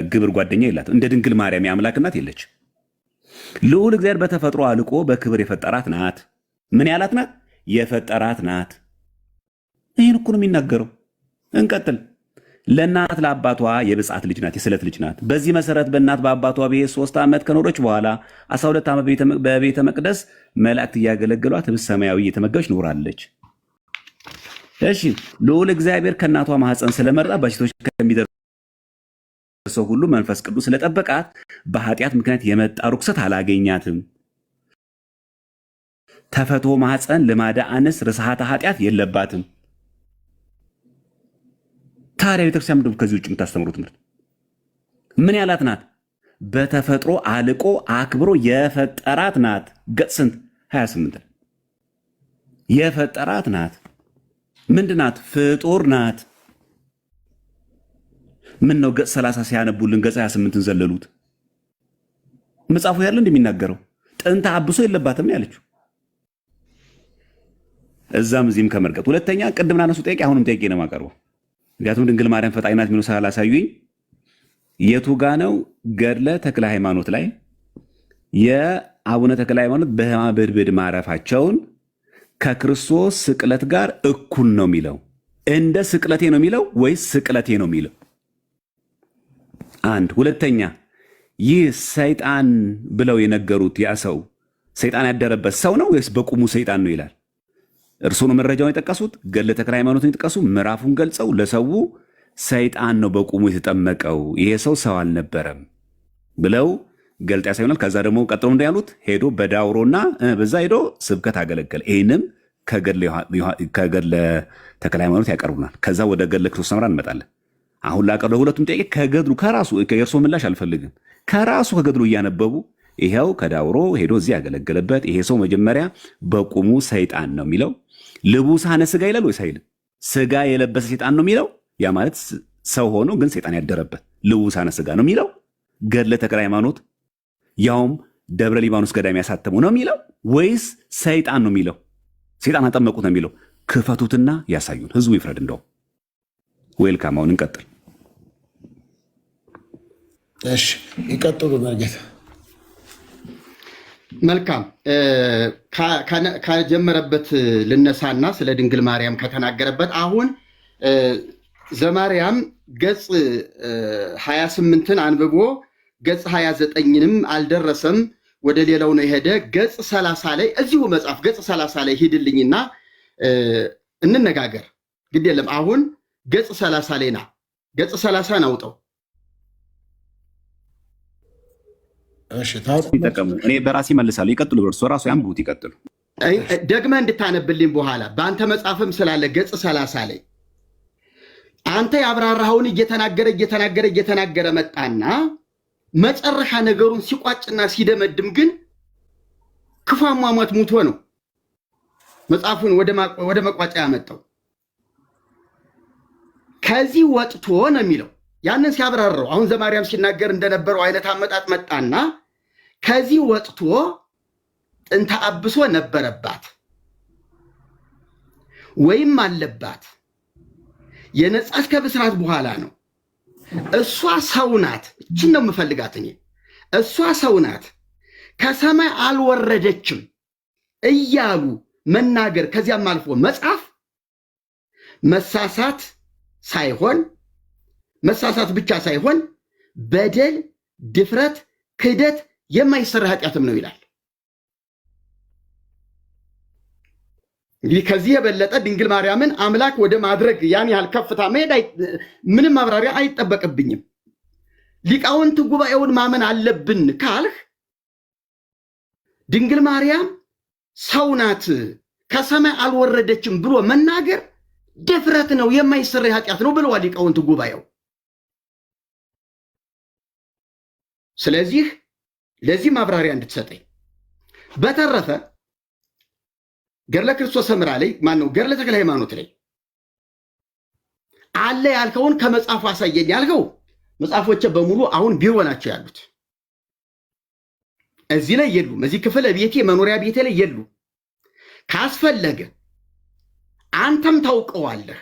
የግብር ጓደኛ የላትም። እንደ ድንግል ማርያም የአምላክ እናት የለች። ልዑል እግዚአብሔር በተፈጥሮ አልቆ በክብር የፈጠራት ናት። ምን ያላት ናት? የፈጠራት ናት። ይህን እኮ ነው የሚናገረው። እንቀጥል። ለእናት ለአባቷ የብፅዓት ልጅ ናት፣ የስለት ልጅ ናት። በዚህ መሰረት በእናት በአባቷ ቤት 3 ዓመት ከኖረች በኋላ 12 ዓመት በቤተ መቅደስ መላእክት እያገለገሏት ህብስተ ሰማያዊ እየተመገበች ኖራለች። እሺ ልዑል እግዚአብሔር ከእናቷ ማህፀን ስለመረጣ በሴቶች ከሚደርሰው ሁሉ መንፈስ ቅዱስ ስለጠበቃት በኃጢአት ምክንያት የመጣ ርኩሰት አላገኛትም። ተፈቶ ማህፀን ልማደ አንስ ርስሐተ ኃጢአት የለባትም። ታዲያ ቤተክርስቲያን ምንድን ነው ከዚህ ውጭ የምታስተምሩት ትምህርት? ምን ያላት ናት? በተፈጥሮ አልቆ አክብሮ የፈጠራት ናት። ገጽ ስንት? 28 የፈጠራት ናት። ምንድን ናት? ፍጡር ናት። ምን ነው ገጽ 30 ሲያነቡልን ገጽ 28ን ዘለሉት? መጽሐፉ ያለ እንደሚናገረው ጥንተ አብሶ የለባትም ነው ያለችው። እዛም እዚህም ከመርቀት ሁለተኛ ቅድም ናነሱ ጠይቄ አሁንም ጠይቄ ነው የማቀርበው። ምክንያቱም ድንግል ማርያም ፈጣሪ ናት የሚለው ስላላሳዩኝ የቱ ጋ ነው ገድለ ተክለ ሃይማኖት ላይ የአቡነ ተክለ ሃይማኖት በሕማመ ብድብድ ማረፋቸውን ከክርስቶስ ስቅለት ጋር እኩል ነው የሚለው? እንደ ስቅለቴ ነው የሚለው ወይስ ስቅለቴ ነው የሚለው? አንድ ሁለተኛ ይህ ሰይጣን ብለው የነገሩት ያ ሰው ሰይጣን ያደረበት ሰው ነው ወይስ በቁሙ ሰይጣን ነው ይላል? እርሱ ነው መረጃውን የጠቀሱት። ገድለ ተክለ ሃይማኖትን የጠቀሱ ምዕራፉን ገልጸው ለሰው ሰይጣን ነው በቁሙ የተጠመቀው ይሄ ሰው አልነበረም ብለው ገልጥ ያሳዩናል። ከዛ ደግሞ ቀጥሎ እንዳሉት ሄዶ በዳውሮና በዛ ሄዶ ስብከት አገለገለ። ይህንም ከገድለ ተክለ ሃይማኖት ያቀርቡናል። ከዛ ወደ ገድለ ክርስቶስ ሰምራ እንመጣለን። አሁን ላቀርበው ሁለቱም ጥያቄ ከገድሉ ከራሱ የእርሶ ምላሽ አልፈልግም። ከራሱ ከገድሉ እያነበቡ ይሄው ከዳውሮ ሄዶ እዚህ ያገለገለበት ይሄ ሰው መጀመሪያ በቁሙ ሰይጣን ነው የሚለው ልቡሳነ ስጋ ይላል ወይስ አይልም? ስጋ የለበሰ ሰይጣን ነው የሚለው። ያ ማለት ሰው ሆኖ ግን ሰይጣን ያደረበት ልቡሳነ ስጋ ነው የሚለው። ገድለ ተክለ ሃይማኖት ያውም ደብረ ሊባኖስ ገዳም ያሳተሙ ነው የሚለው ወይስ ሰይጣን ነው የሚለው? ሰይጣን አጠመቁት ነው የሚለው? ክፈቱትና ያሳዩን፣ ህዝቡ ይፍረድ። እንደው ዌልካም። አሁን እንቀጥል።
እሺ ይቀጥሉ መርጌታ።
መልካም ከጀመረበት ልነሳና ስለ ድንግል ማርያም ከተናገረበት አሁን ዘማርያም ገጽ 28ን አንብቦ ገጽ 29ንም አልደረሰም፣ ወደ ሌላው ነው የሄደ። ገጽ 30 ላይ እዚሁ መጽሐፍ ገጽ 30 ላይ ሂድልኝና እንነጋገር። ግድ የለም አሁን ገጽ 30 ላይ ና፣ ገጽ 30 አውጣው።
ይጠቀሙ። እኔ በራሴ መልሳለሁ። ይቀጥሉ። እርሶ ራሱ ያንብቡት። ይቀጥሉ።
ደግመህ እንድታነብልኝ በኋላ በአንተ መጽሐፍም ስላለ ገጽ 30 ላይ አንተ ያብራራኸውን እየተናገረ መጣና መጨረሻ ነገሩን ሲቋጭና ሲደመድም ግን ክፉ አሟሟት ሙቶ ነው መጽሐፉን ወደ መቋጫ ያመጣው። ከዚህ ወጥቶ ነው የሚለው። ያንን ሲያብራራው አሁን ዘማርያም ሲናገር እንደነበረው አይነት አመጣጥ መጣና ከዚህ ወጥቶ ጥንተ አብሶ ነበረባት ወይም አለባት የነጻች ከብስራት በኋላ ነው። እሷ ሰው ናት። እችን ነው የምፈልጋት እኔ። እሷ ሰው ናት ከሰማይ አልወረደችም እያሉ መናገር፣ ከዚያም አልፎ መጻፍ መሳሳት ብቻ ሳይሆን በደል፣ ድፍረት፣ ክህደት የማይሰራ ኃጢአትም ነው ይላል። እንግዲህ ከዚህ የበለጠ ድንግል ማርያምን አምላክ ወደ ማድረግ ያን ያህል ከፍታ መሄድ ምንም ማብራሪያ አይጠበቅብኝም። ሊቃውንት ጉባኤውን ማመን አለብን ካልህ ድንግል ማርያም ሰው ናት ከሰማይ አልወረደችም ብሎ መናገር ድፍረት ነው፣ የማይሰራ ኃጢአት ነው ብለዋል ሊቃውንት ጉባኤው። ስለዚህ ለዚህ ማብራሪያ እንድትሰጠኝ። በተረፈ ገድለ ክርስቶስ ሰምራ ላይ ማነው ገድለ ተክለ ሃይማኖት ላይ አለ ያልከውን ከመጽሐፉ አሳየኝ ያልከው መጽሐፎች በሙሉ አሁን ቢሮ ናቸው ያሉት። እዚህ ላይ የሉም። እዚህ ክፍለ ቤቴ መኖሪያ ቤቴ ላይ የሉ። ካስፈለገ አንተም ታውቀዋለህ፣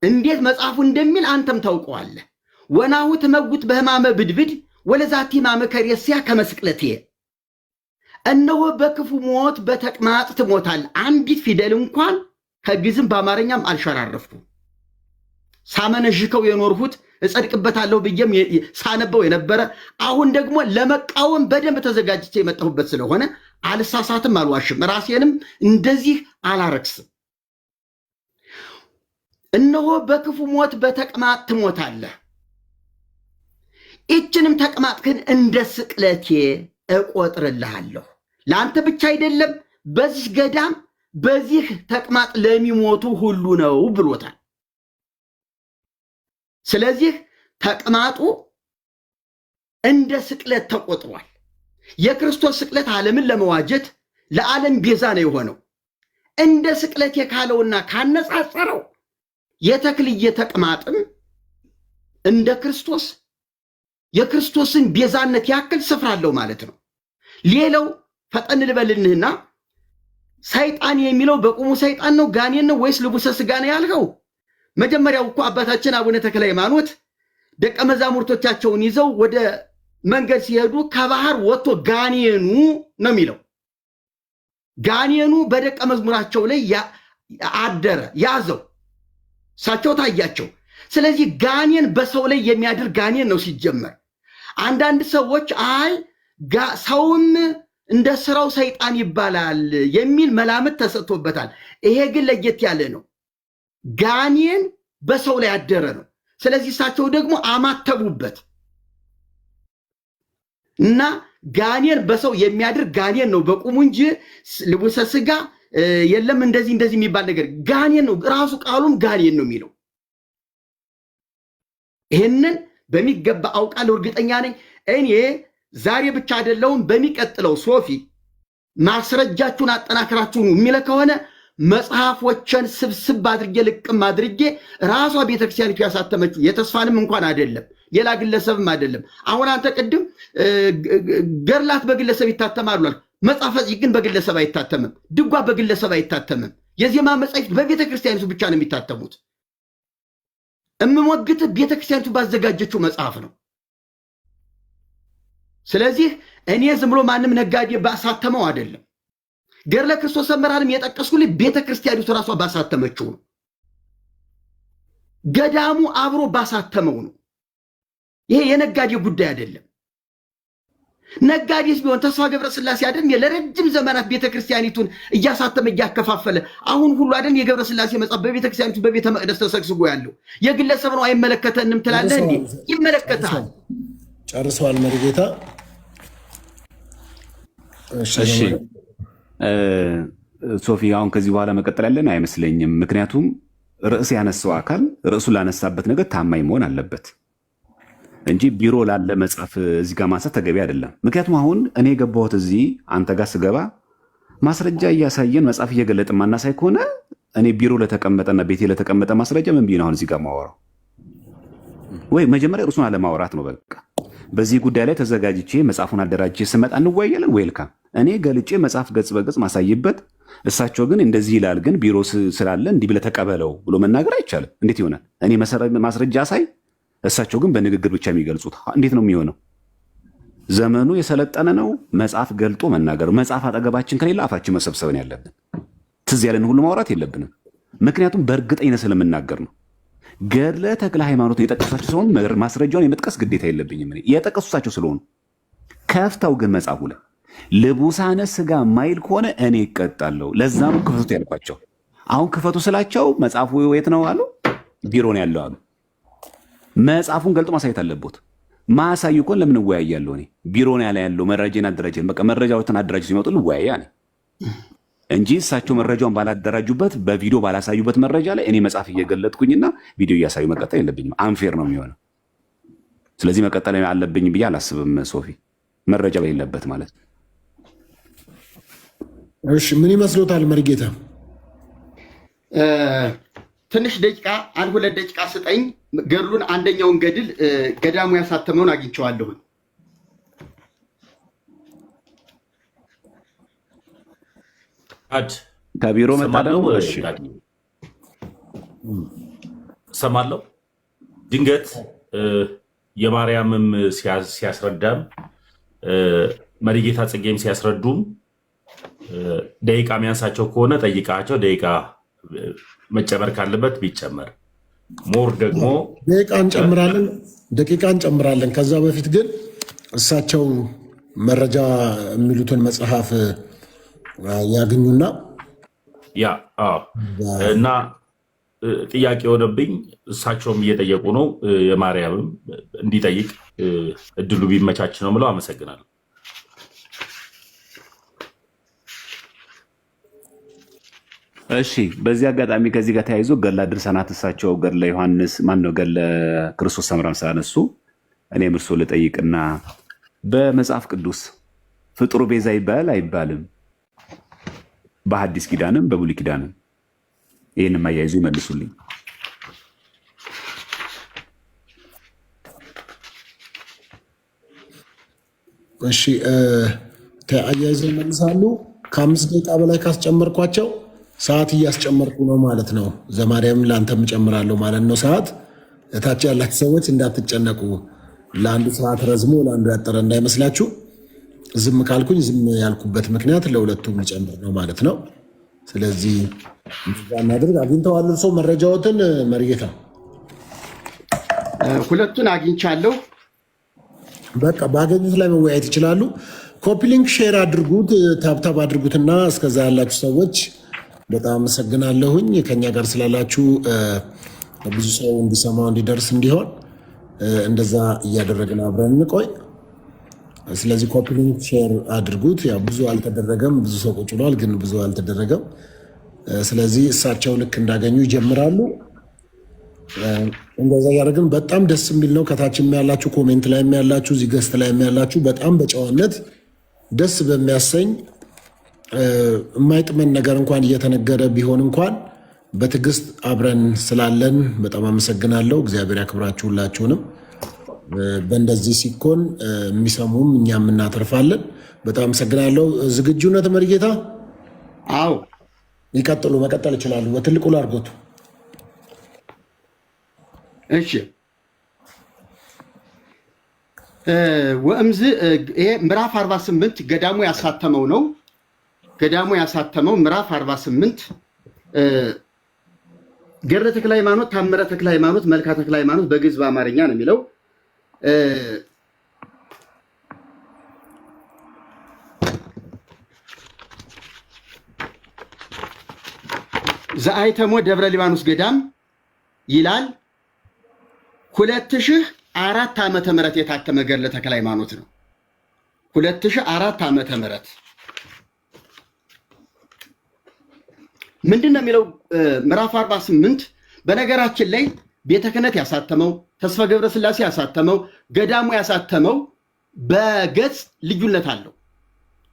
እንዴት መጽሐፉ እንደሚል አንተም ታውቀዋለህ። ወናሁ ትመጉት በህማመ ብድብድ ወለዛቲ ማመከሪያ ከመስቅለቴ፣ እነሆ በክፉ ሞት በተቅማጥ ትሞታል። አንዲት ፊደል እንኳን ከግዕዝም በአማርኛም አልሸራረፍኩም። ሳመነዥከው የኖርሁት እጸድቅበታለሁ ብዬም ሳነበው የነበረ አሁን ደግሞ ለመቃወም በደንብ ተዘጋጅቼ የመጣሁበት ስለሆነ አልሳሳትም፣ አልዋሽም፣ ራሴንም እንደዚህ አላረክስም። እነሆ በክፉ ሞት በተቅማጥ ትሞታለህ። ይችንም ተቅማጥህን እንደ ስቅለቴ እቆጥርልሃለሁ። ለአንተ ብቻ አይደለም፣ በዚህ ገዳም በዚህ ተቅማጥ ለሚሞቱ ሁሉ ነው ብሎታል። ስለዚህ ተቅማጡ እንደ ስቅለት ተቆጥሯል። የክርስቶስ ስቅለት ዓለምን ለመዋጀት ለዓለም ቤዛ ነው የሆነው። እንደ ስቅለት የካለውና ካነጻጸረው የተክልየ ተቅማጥም እንደ ክርስቶስ የክርስቶስን ቤዛነት ያክል ስፍራ አለው ማለት ነው። ሌላው ፈጠን ልበልንህና ሰይጣን የሚለው በቁሙ ሰይጣን ነው ጋኔን ነው ወይስ ልቡሰ ስጋ ነው ያልከው? መጀመሪያው እኮ አባታችን አቡነ ተክለ ሃይማኖት ደቀ መዛሙርቶቻቸውን ይዘው ወደ መንገድ ሲሄዱ ከባህር ወጥቶ ጋኔኑ ነው የሚለው። ጋኔኑ በደቀ መዝሙራቸው ላይ አደረ፣ ያዘው፣ እሳቸው ታያቸው። ስለዚህ ጋኔን በሰው ላይ የሚያድር ጋኔን ነው ሲጀመር። አንዳንድ ሰዎች አይ ሰውም እንደ ስራው ሰይጣን ይባላል የሚል መላምት ተሰጥቶበታል። ይሄ ግን ለየት ያለ ነው። ጋኔን በሰው ላይ ያደረ ነው። ስለዚህ እሳቸው ደግሞ አማተቡበት እና ጋኔን በሰው የሚያድር ጋኔን ነው በቁሙ እንጂ ልቡሰ ስጋ የለም እንደዚህ የሚባል ነገር ጋኔን ነው። ራሱ ቃሉም ጋኔን ነው የሚለው። ይህንን በሚገባ አውቃለሁ፣ እርግጠኛ ነኝ። እኔ ዛሬ ብቻ አይደለሁም፣ በሚቀጥለው ሶፊ ማስረጃችሁን አጠናክራችሁ የሚለ ከሆነ መጽሐፎችን ስብስብ አድርጌ ልቅም አድርጌ ራሷ ቤተክርስቲያኒቱ ያሳተመችው የተስፋንም እንኳን አይደለም ሌላ ግለሰብም አይደለም። አሁን አንተ ቅድም ገርላት በግለሰብ ይታተማሉ አልክ። መጽሐፈ ግን በግለሰብ አይታተምም። ድጓ በግለሰብ አይታተምም። የዜማ መጻሕፍት በቤተክርስቲያኒቱ ብቻ ነው የሚታተሙት። እምሞግት ቤተክርስቲያኒቱ ባዘጋጀችው መጽሐፍ ነው። ስለዚህ እኔ ዝም ብሎ ማንም ነጋዴ ባሳተመው አይደለም። ገድለ ክርስቶስ ሰምራንም የጠቀስኩልህ ቤተክርስቲያኒቱ ራሷ ባሳተመችው ነው። ገዳሙ አብሮ ባሳተመው ነው። ይሄ የነጋዴ ጉዳይ አይደለም። ነጋዴስ ቢሆን ተስፋ ገብረ ሥላሴ አይደል ለረጅም ዘመናት ቤተክርስቲያኒቱን እያሳተመ እያከፋፈለ አሁን ሁሉ አይደል የገብረ ሥላሴ መጽሐፍ በቤተክርስቲያኒቱ በቤተ መቅደስ ተሰግስጎ ያለው የግለሰብ ነው አይመለከተንም ትላለህ እንዴ? ይመለከታል።
ጨርሰዋል መሪጌታ።
እሺ ሶፊ አሁን ከዚህ በኋላ መቀጠል ያለን አይመስለኝም። ምክንያቱም ርዕስ ያነሳው አካል ርዕሱ ላነሳበት ነገር ታማኝ መሆን አለበት እንጂ ቢሮ ላለ መጽሐፍ እዚህ ጋር ማንሳት ተገቢ አይደለም። ምክንያቱም አሁን እኔ የገባሁት እዚህ አንተ ጋር ስገባ ማስረጃ እያሳየን መጽሐፍ እየገለጥን ማናሳይ ከሆነ እኔ ቢሮ ለተቀመጠና ቤቴ ለተቀመጠ ማስረጃ ምን ቢሆን አሁን እዚህ ጋር ማወራው ወይ መጀመሪያ ርዕሱን አለማውራት ነው። በቃ በዚህ ጉዳይ ላይ ተዘጋጅቼ መጽሐፉን አደራጅቼ ስመጣ እንወያያለን። ዌልካም እኔ ገልጬ መጽሐፍ ገጽ በገጽ ማሳይበት፣ እሳቸው ግን እንደዚህ ይላል ግን ቢሮ ስላለ እንዲህ ብለህ ተቀበለው ብሎ መናገር አይቻልም። እንዴት ይሆናል? እኔ ማስረጃ ሳይ እሳቸው ግን በንግግር ብቻ የሚገልጹት እንዴት ነው የሚሆነው? ዘመኑ የሰለጠነ ነው። መጽሐፍ ገልጦ መናገር፣ መጽሐፍ አጠገባችን ከሌላ አፋችን መሰብሰብን ያለብን፣ ትዝ ያለን ሁሉ ማውራት የለብንም። ምክንያቱም በእርግጠኝነት ስለምናገር ነው። ገድለ ተክለ ሃይማኖትን የጠቀሳቸው ሲሆን ማስረጃውን የመጥቀስ ግዴታ የለብኝም። የጠቀሱሳቸው ስለሆኑ ከፍተው ግን መጽሐፉ ላይ ልቡሳነ ስጋ ማይል ከሆነ እኔ ይቀጣለሁ። ለዛ ነው ክፈቱ ያልኳቸው። አሁን ክፈቱ ስላቸው መጽሐፉ የት ነው አሉ? ቢሮ ነው ያለው አሉ። መጽሐፉን ገልጦ ማሳየት አለቦት። ማሳዩ እኮ ለምን እወያያለሁ? እኔ ቢሮ ነው ያለው መረጃን አደራጀን። በቃ መረጃዎችን አደራጅ ሲመጡ ልወያያ ነኝ እንጂ እሳቸው መረጃውን ባላደራጁበት በቪዲዮ ባላሳዩበት መረጃ ላይ እኔ መጽሐፍ እየገለጥኩኝና ቪዲዮ እያሳዩ መቀጠል የለብኝም። አንፌር ነው የሚሆነው። ስለዚህ መቀጠል አለብኝ ብዬ አላስብም። ሶፊ መረጃ በሌለበት ማለት ነው።
እሺ ምን ይመስሎታል መሪጌታ?
ትንሽ ደቂቃ 1-2 ደቂቃ ስጠኝ። ገድሉን አንደኛውን ገድል ገዳሙ ያሳተመውን አግኝቼዋለሁ።
ከቢሮ መጣ ደግሞ
ሰማለሁ። ድንገት የማርያምም ሲያስረዳም መሪጌታ ጽጌም ሲያስረዱም ደቂቃ የሚያንሳቸው ከሆነ ጠይቃቸው፣ ደቂቃ መጨመር ካለበት ቢጨመር፣ ሞር ደግሞ
ደቂቃ እንጨምራለን። ከዛ በፊት ግን እሳቸው መረጃ የሚሉትን መጽሐፍ ያገኙና
እና ጥያቄ የሆነብኝ እሳቸውም እየጠየቁ ነው። የማርያምም እንዲጠይቅ እድሉ ቢመቻች ነው ምለው። አመሰግናለሁ።
እሺ በዚህ አጋጣሚ ከዚህ ጋር ተያይዞ ገድለ ድርሳናት እሳቸው ገድለ ዮሐንስ ማነው ገድለ ክርስቶስ ሰምራን ስላነሱ እኔም እርሶ ልጠይቅና በመጽሐፍ ቅዱስ ፍጡር ቤዛ ይባላል አይባልም? በሐዲስ ኪዳንም በብሉይ ኪዳንም ይህንም አያይዙ ይመልሱልኝ።
እሺ አያይዘው ይመልሳሉ። ከ5 ደቂቃ በላይ ካስጨመርኳቸው ሰዓት እያስጨመርኩ ነው ማለት ነው። ዘማርያም ለአንተም እጨምራለሁ ማለት ነው። ሰዓት እታች ያላችሁ ሰዎች እንዳትጨነቁ። ለአንዱ ሰዓት ረዝሞ ለአንዱ ያጠረ እንዳይመስላችሁ። ዝም ካልኩኝ ዝም ያልኩበት ምክንያት ለሁለቱም ጨምር ነው ማለት ነው። ስለዚህ እናድርግ። አግኝተዋል ሰው መረጃዎትን መሪጌታ?
ሁለቱን አግኝቻለሁ።
በቃ ባገኙት ላይ መወያየት ይችላሉ። ኮፒሊንክ ሼር አድርጉት፣ ታብታብ አድርጉትና እስከዛ ያላችሁ ሰዎች በጣም አመሰግናለሁኝ። ከኛ ጋር ስላላችሁ ብዙ ሰው እንዲሰማው እንዲደርስ እንዲሆን እንደዛ እያደረግን አብረን እንቆይ። ስለዚህ ኮፒሊንክ ሼር አድርጉት። ያው ብዙ አልተደረገም፣ ብዙ ሰው ቁጭ ብሏል፣ ግን ብዙ አልተደረገም። ስለዚህ እሳቸው ልክ እንዳገኙ ይጀምራሉ። እንደዛ እያደረግን በጣም ደስ የሚል ነው። ከታችም ያላችሁ ኮሜንት ላይ ያላችሁ እዚህ ገስት ላይ ያላችሁ በጣም በጨዋነት ደስ በሚያሰኝ የማይጥመን ነገር እንኳን እየተነገረ ቢሆን እንኳን በትዕግስት አብረን ስላለን በጣም አመሰግናለሁ። እግዚአብሔር ያክብራችሁ ሁላችሁንም። በእንደዚህ ሲኮን የሚሰሙም እኛም እናተርፋለን። በጣም አመሰግናለሁ። ዝግጁነት መሪጌታ?
አዎ
ይቀጥሉ፣ መቀጠል ይችላሉ። በትልቁ ላርጎቱ።
እሺ ወእምዝ ይሄ ምዕራፍ 48 ገዳሙ ያሳተመው ነው። ገዳሙ ያሳተመው ምዕራፍ 48 ገድለ ተክለ ሃይማኖት፣ ታምረ ተክለ ሃይማኖት፣ መልካ ተክለ ሃይማኖት በግዕዝ በአማርኛ ነው የሚለው። ዘአይተሞ ደብረ ሊባኖስ ገዳም ይላል። 2004 ዓመተ ምህረት የታተመ ገድለ ተክለ ሃይማኖት ነው። 2004 ዓመተ ምህረት ምንድን ነው የሚለው? ምዕራፍ 48 በነገራችን ላይ ቤተ ክህነት ያሳተመው፣ ተስፋ ገብረ ሥላሴ ያሳተመው፣ ገዳሙ ያሳተመው በገጽ ልዩነት አለው።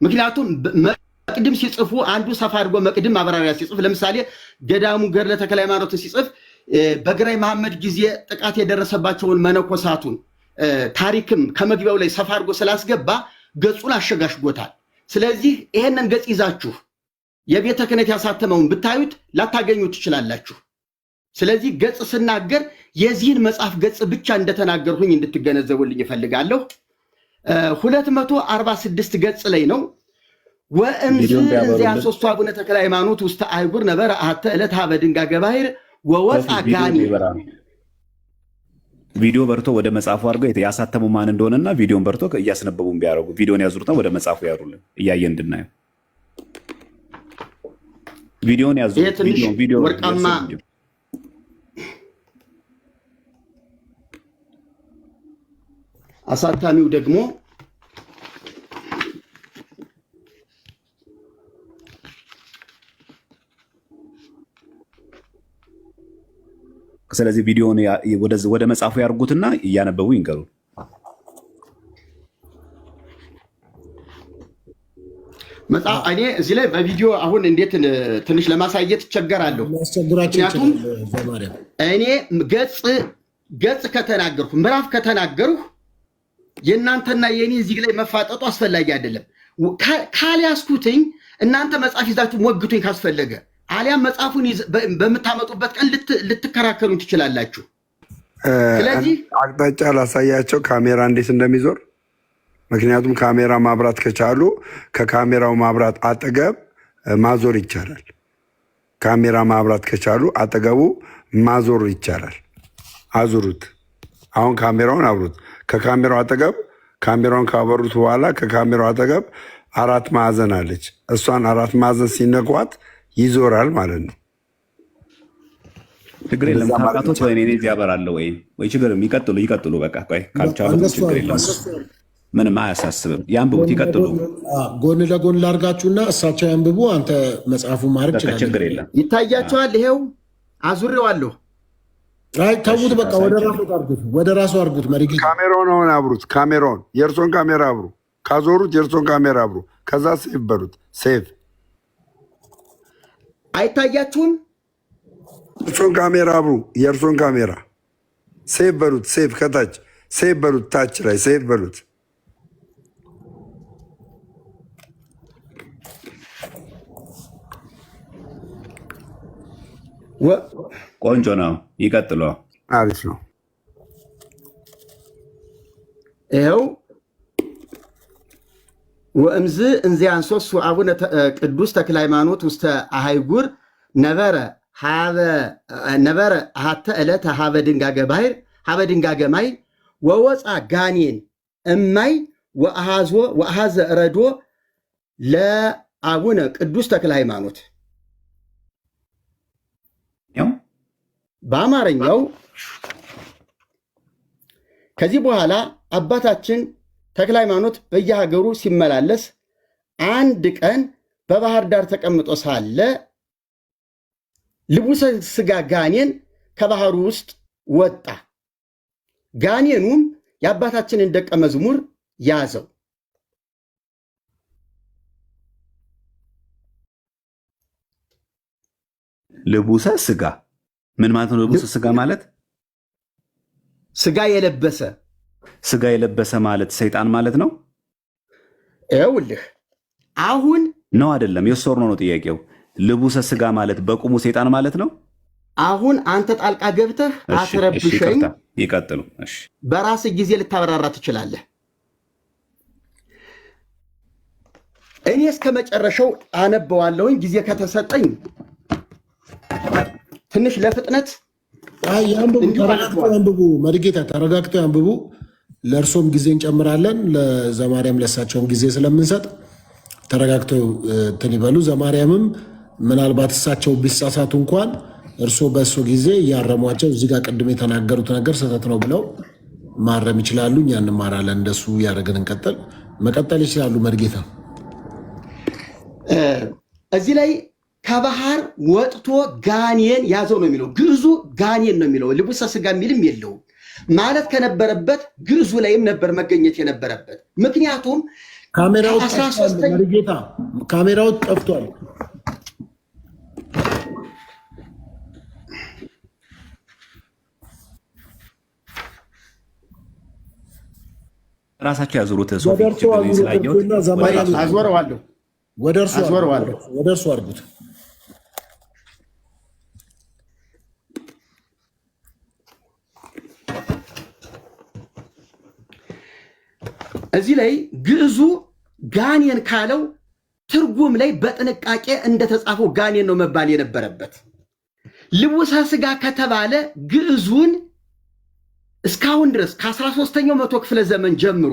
ምክንያቱም መቅድም ሲጽፉ አንዱ ሰፋ አድርጎ መቅድም ማብራሪያ ሲጽፍ፣ ለምሳሌ ገዳሙ ገድለ ተክለ ሃይማኖትን ሲጽፍ በግራኝ መሐመድ ጊዜ ጥቃት የደረሰባቸውን መነኮሳቱን ታሪክም ከመግቢያው ላይ ሰፋ አድርጎ ስላስገባ ገጹን አሸጋሽጎታል። ስለዚህ ይሄንን ገጽ ይዛችሁ የቤተ ክህነት ያሳተመውን ብታዩት ላታገኙ ትችላላችሁ። ስለዚህ ገጽ ስናገር የዚህን መጽሐፍ ገጽ ብቻ እንደተናገርሁኝ እንድትገነዘቡልኝ እፈልጋለሁ። 246 ገጽ ላይ ነው። ወእምዝ እንዚያ ሶስቱ አቡነ ተክለ ሃይማኖት ውስተ አይጉር ነበረ አተ ዕለት ሀበ ድንጋጌ ባሕር ወወፃ ጋኒ።
ቪዲዮ በርቶ ወደ መጽሐፉ አድርገው ያሳተመው ማን እንደሆነና ቪዲዮን በርቶ እያስነበቡን ቢያደርጉ ቪዲዮን ያዙሩትና ወደ መጽሐፉ ያሩልን እያየ እንድናየው። ቪዲዮን ያዙ። ቪዲዮ
ወርቃማ አሳታሚው ደግሞ
ስለዚህ ቪዲዮን ወደ መጽሐፉ ያርጉትና እያነበቡ ይንገሩ።
እኔ እዚህ ላይ በቪዲዮ አሁን እንዴት ትንሽ ለማሳየት እቸገራለሁ። ምክንያቱም እኔ ገጽ ከተናገርኩ ምዕራፍ ከተናገርኩ የእናንተና የኔ እዚህ ላይ መፋጠጡ አስፈላጊ አይደለም። ካልያዝኩትኝ እናንተ መጽሐፍ ይዛችሁ ሞግቱኝ ካስፈለገ፣ አሊያም መጽሐፉን በምታመጡበት ቀን ልትከራከሩኝ ትችላላችሁ። ስለዚህ
አቅጣጫ ላሳያቸው ካሜራ እንዴት እንደሚዞር። ምክንያቱም ካሜራ ማብራት ከቻሉ ከካሜራው ማብራት አጠገብ ማዞር ይቻላል። ካሜራ ማብራት ከቻሉ አጠገቡ ማዞር ይቻላል። አዙሩት። አሁን ካሜራውን አብሩት። ከካሜራው አጠገብ ካሜራውን ካበሩት በኋላ ከካሜራው አጠገብ 4 ማዕዘን አለች። እሷን 4 ማዕዘን ሲነኳት ይዞራል ማለት ነው።
ችግር የለም። ታውቃቶት ወይ እኔ እዚህ ያበራለሁ ወይ ችግር ይቀጥሉ። በቃ ቆይ ካልቻሉ ችግር የለም። ምንም አያሳስብም። ያንብቡት፣ ይቀጥሉ።
ጎን ለጎን ላርጋችሁና እሳቸው ያንብቡ። አንተ መጽሐፉ ማድረግ ይችላል።
ችግር የለም።
ይታያቸዋል። ይሄው አዙሬዋለሁ።
አይ ተዉት፣ በቃ ወደ ራሱ አርጉት። መሪጌ
ካሜራውን አሁን አብሩት። ካሜራውን የእርሶን ካሜራ አብሩ። ካዞሩት የእርሶን ካሜራ አብሩ። ከዛ ሴቭ በሉት። ሴቭ
አይታያችሁም?
የእርሶን ካሜራ አብሩ። የእርሶን ካሜራ ሴቭ በሉት። ሴቭ ከታች ሴቭ በሉት። ታች ላይ ሴቭ በሉት።
ቆንጆ ነው። ይቀጥሉ።
አሪፍ ነው።
ይኸው ወእምዝ እንዚያን ሶስቱ አቡነ ቅዱስ ተክለ ሃይማኖት ውስተ አሃይጉር ነበረ አሃተ ዕለተ ሀበ ድንጋጌ ባሕር ሀበ ድንጋጌ ማይ ወወፃ ጋኔን እማይ ወአሃዘ ረዶ ለአቡነ ቅዱስ ተክለ ሃይማኖት። በአማርኛው ከዚህ በኋላ አባታችን ተክለ ሃይማኖት በየሀገሩ ሲመላለስ አንድ ቀን በባህር ዳር ተቀምጦ ሳለ ልቡሰ ሥጋ ጋኔን ከባህሩ ውስጥ ወጣ። ጋኔኑም የአባታችንን ደቀ መዝሙር ያዘው።
ልቡሰ ስጋ ምን ማለት ነው? ልቡሰ ስጋ ማለት
ስጋ የለበሰ
ስጋ የለበሰ ማለት ሰይጣን ማለት ነው።
ይኸውልህ አሁን
ነው አይደለም? የሶር ነው ጥያቄው። ልቡሰ ስጋ ማለት በቁሙ ሰይጣን ማለት ነው።
አሁን አንተ ጣልቃ ገብተህ አትረብሸኝ።
ይቀጥሉ።
በራስህ ጊዜ ልታበራራ ትችላለህ። እኔ እስከ መጨረሻው አነበዋለሁኝ ጊዜ ከተሰጠኝ ትንሽ ለፍጥነት
ያንብቡ። መርጌታ ተረጋግተው ያንብቡ። ለእርሶም ጊዜ እንጨምራለን፣ ለዘማርያም ለሳቸውም ጊዜ ስለምንሰጥ ተረጋግተው እንትን ይበሉ። ዘማርያምም ምናልባት እሳቸው ቢሳሳቱ እንኳን እርሶ በእሱ ጊዜ እያረሟቸው እዚህ ጋር ቅድም የተናገሩት ነገር ስህተት ነው ብለው ማረም ይችላሉ። እኛ እንማራለን። እንደሱ እያደረግን እንቀጥል። መቀጠል ይችላሉ። መርጌታ
እዚህ ላይ ከባህር ወጥቶ ጋኔን ያዘው ነው የሚለው። ግዕዙ ጋኔን ነው የሚለው። ልቡሰ ስጋ የሚልም የለውም። ማለት ከነበረበት ግዕዙ ላይም ነበር መገኘት የነበረበት። ምክንያቱም
ካሜራው መርጌታ ካሜራው ጠፍቷል።
ራሳቸው ያዙሩት።
አዞረዋለሁ፣
ወደ እርሱ አድርጉት።
እዚህ ላይ ግዕዙ ጋኔን ካለው ትርጉም ላይ በጥንቃቄ እንደተጻፈው ጋኔን ነው መባል የነበረበት። ልቡሰ ስጋ ከተባለ ግዕዙን እስካሁን ድረስ ከ13ኛው መቶ ክፍለ ዘመን ጀምሮ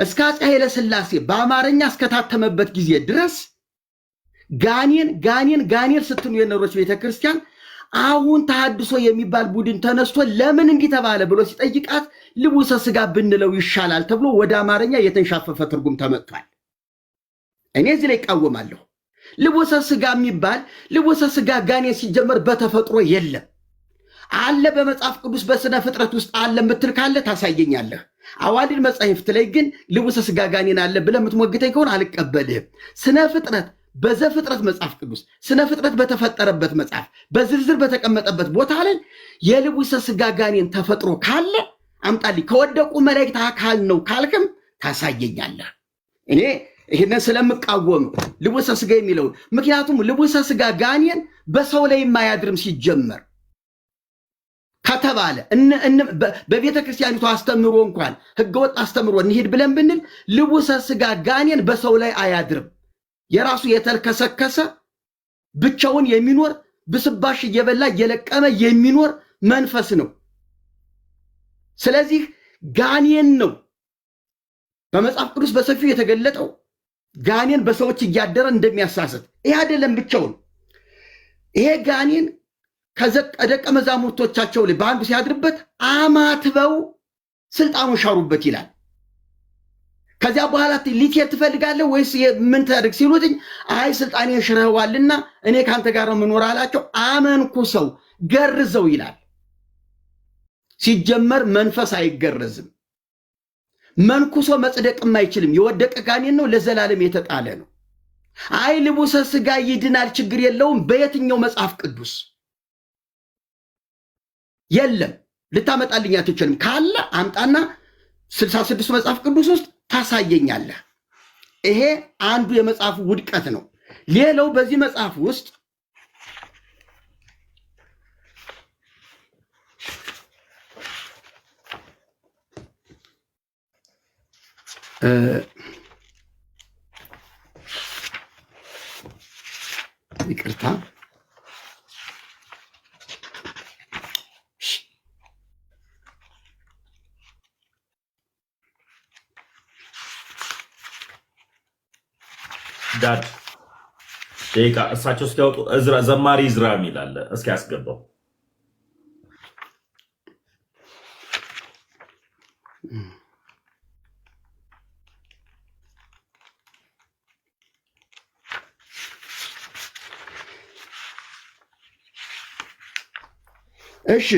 እስከ አፄ ኃይለ ሥላሴ በአማርኛ እስከታተመበት ጊዜ ድረስ ጋኔን ጋኔን ጋኔን ስትሉ የኖረች ቤተክርስቲያን አሁን ተሐድሶ የሚባል ቡድን ተነስቶ ለምን እንዲህ ተባለ ብሎ ሲጠይቃት ልቡሰ ስጋ ብንለው ይሻላል ተብሎ ወደ አማርኛ የተንሻፈፈ ትርጉም ተመጥቷል። እኔ እዚህ ላይ እቃወማለሁ። ልቡሰ ስጋ የሚባል ልቡሰ ስጋ ጋኔን ሲጀመር በተፈጥሮ የለም። አለ በመጽሐፍ ቅዱስ በስነ ፍጥረት ውስጥ አለ የምትል ካለ ታሳየኛለህ። አዋልድ መጻሕፍት ላይ ግን ልቡሰ ስጋ ጋኔን አለ ብለህ የምትሞግተኝ ከሆነ አልቀበልህም። ስነ ፍጥረት በዘፍጥረት መጽሐፍ ቅዱስ ስነ ፍጥረት በተፈጠረበት መጽሐፍ በዝርዝር በተቀመጠበት ቦታ ላይ የልቡሰ ስጋ ጋኔን ተፈጥሮ ካለ አምጣልኝ። ከወደቁ መላእክት አካል ነው ካልክም ታሳየኛለህ። እኔ ይህንን ስለምቃወም ልቡሰ ስጋ የሚለውን ምክንያቱም ልቡሰ ስጋ ጋኔን በሰው ላይ የማያድርም ሲጀመር ከተባለ በቤተ ክርስቲያኒቱ አስተምሮ እንኳን ህገወጥ አስተምሮ እንሂድ ብለን ብንል ልቡሰ ስጋ ጋኔን በሰው ላይ አያድርም። የራሱ የተልከሰከሰ ብቻውን የሚኖር ብስባሽ እየበላ እየለቀመ የሚኖር መንፈስ ነው። ስለዚህ ጋኔን ነው በመጽሐፍ ቅዱስ በሰፊው የተገለጠው። ጋኔን በሰዎች እያደረ እንደሚያሳስት ይህ አይደለም ብቻውን። ይሄ ጋኔን ከደቀ መዛሙርቶቻቸው ላይ በአንዱ ሲያድርበት አማትበው ስልጣኑን ሻሩበት ይላል። ከዚያ በኋላ ሊትሄድ ትፈልጋለህ ወይስ ምን ታደርግ ሲሉትኝ አይ ስልጣኔን ሽረዋልና እኔ ከአንተ ጋር ነው የምኖር አላቸው። አመንኩሰው ገርዘው ይላል። ሲጀመር መንፈስ አይገረዝም። መንኩሶ መጽደቅም አይችልም። የወደቀ ጋኔን ነው፣ ለዘላለም የተጣለ ነው። አይ ልቡሰ ስጋ ይድናል ችግር የለውም በየትኛው መጽሐፍ ቅዱስ የለም። ልታመጣልኝ አትችልም። ካለ አምጣና 66 መጽሐፍ ቅዱስ ውስጥ ታሳየኛለህ። ይሄ አንዱ የመጽሐፉ ውድቀት ነው። ሌላው በዚህ መጽሐፍ ውስጥ ይቅርታ
ዳድ ደቂቃ እሳቸው እስኪያወጡ ዘማሪ ዝራ የሚል አለ። እስኪ ያስገባው።
እሺ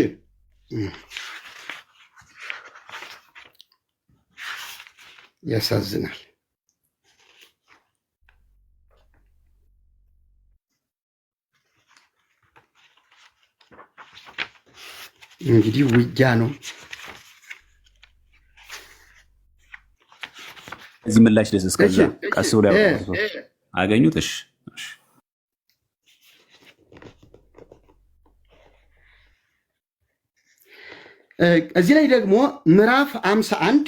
ያሳዝናል። እንግዲህ ውጊያ ነው።
እዚህ ምላሽ ደስ እስከዛ ቀስ ብሎ አገኙት። እሺ
እዚህ ላይ ደግሞ ምዕራፍ 51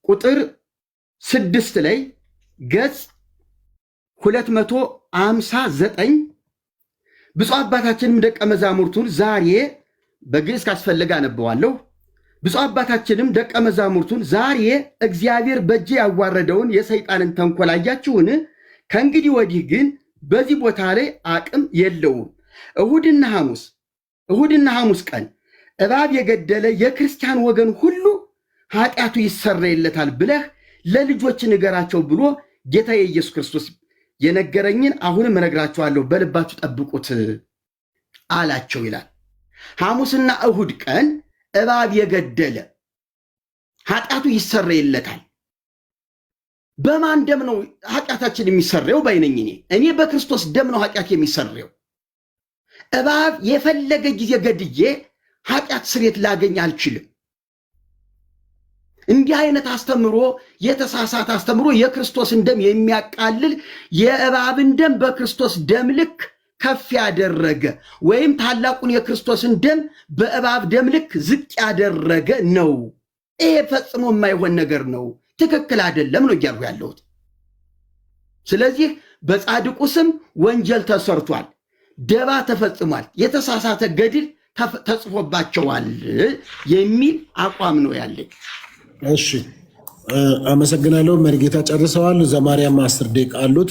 ቁጥር 6 ላይ ገጽ 259 ብፁዕ አባታችንም ደቀ መዛሙርቱን ዛሬ በግዕዝ ካስፈለገ አነበዋለሁ። ብፁዕ አባታችንም ደቀ መዛሙርቱን ዛሬ እግዚአብሔር በእጄ ያዋረደውን የሰይጣንን ተንኮል አያችሁን? ከእንግዲህ ወዲህ ግን በዚህ ቦታ ላይ አቅም የለውም። እሁድና ሐሙስ ቀን እባብ የገደለ የክርስቲያን ወገን ሁሉ ኃጢአቱ ይሰረይለታል ብለህ ለልጆች ንገራቸው ብሎ ጌታ የኢየሱስ ክርስቶስ የነገረኝን አሁንም እነግራችኋለሁ፣ በልባችሁ ጠብቁት አላቸው ይላል። ሐሙስና እሁድ ቀን እባብ የገደለ ኃጢአቱ ይሰረይለታል። በማን ደም ነው ኃጢአታችን የሚሰረየው? ባይነኝ እኔ በክርስቶስ ደም ነው ኃጢአት የሚሰረየው። እባብ የፈለገ ጊዜ ገድዬ ኃጢአት ስሬት ላገኝ አልችልም። እንዲህ አይነት አስተምሮ የተሳሳተ አስተምሮ የክርስቶስን ደም የሚያቃልል የእባብን ደም በክርስቶስ ደም ልክ ከፍ ያደረገ ወይም ታላቁን የክርስቶስን ደም በእባብ ደም ልክ ዝቅ ያደረገ ነው። ይሄ ፈጽሞ የማይሆን ነገር ነው። ትክክል አይደለም ነው እያልኩ ያለሁት። ስለዚህ በጻድቁ ስም ወንጀል ተሰርቷል፣ ደባ ተፈጽሟል፣ የተሳሳተ ገድል ተጽፎባቸዋል የሚል አቋም ነው ያለኝ።
እሺ አመሰግናለሁ። መሪጌታ ጨርሰዋል። ዘማርያም 10 ደቂቃ አሉት፣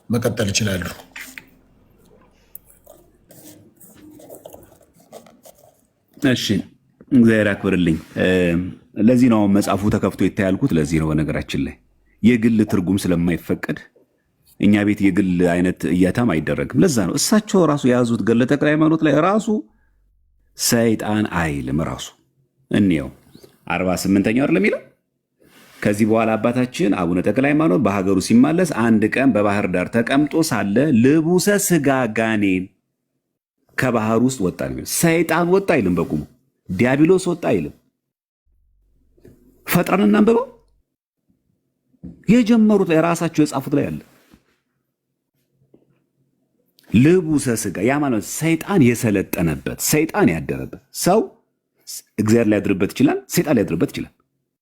መቀጠል ይችላሉ።
እሺ እግዚአብሔር ያክብርልኝ። ለዚህ ነው መጽሐፉ ተከፍቶ ይታያልኩት። ለዚህ ነው በነገራችን ላይ የግል ትርጉም ስለማይፈቀድ እኛ ቤት የግል አይነት እያታም አይደረግም። ለዛ ነው እሳቸው ራሱ የያዙት ገድለ ተክለ ሃይማኖት ላይ ራሱ ሰይጣን አይልም። ራሱ እንየው 48ኛው አይደለም የሚለው። ከዚህ በኋላ አባታችን አቡነ ተክለ ሃይማኖት በሀገሩ ሲማለስ አንድ ቀን በባህር ዳር ተቀምጦ ሳለ ልቡሰ ስጋ ጋኔን ከባህር ውስጥ ወጣ ነው። ሰይጣን ወጣ አይልም፣ በቁሙ ዲያብሎስ ወጣ አይልም። ፈጥረን እናንብበው። የጀመሩት ላይ ራሳቸው የጻፉት ላይ አለ። ልቡሰ ስጋ ያ ማለት ሰይጣን የሰለጠነበት ሰይጣን ያደረበት ሰው እግዚአብሔር ሊያድርበት ይችላል፣ ሰይጣን ሊያድርበት ይችላል።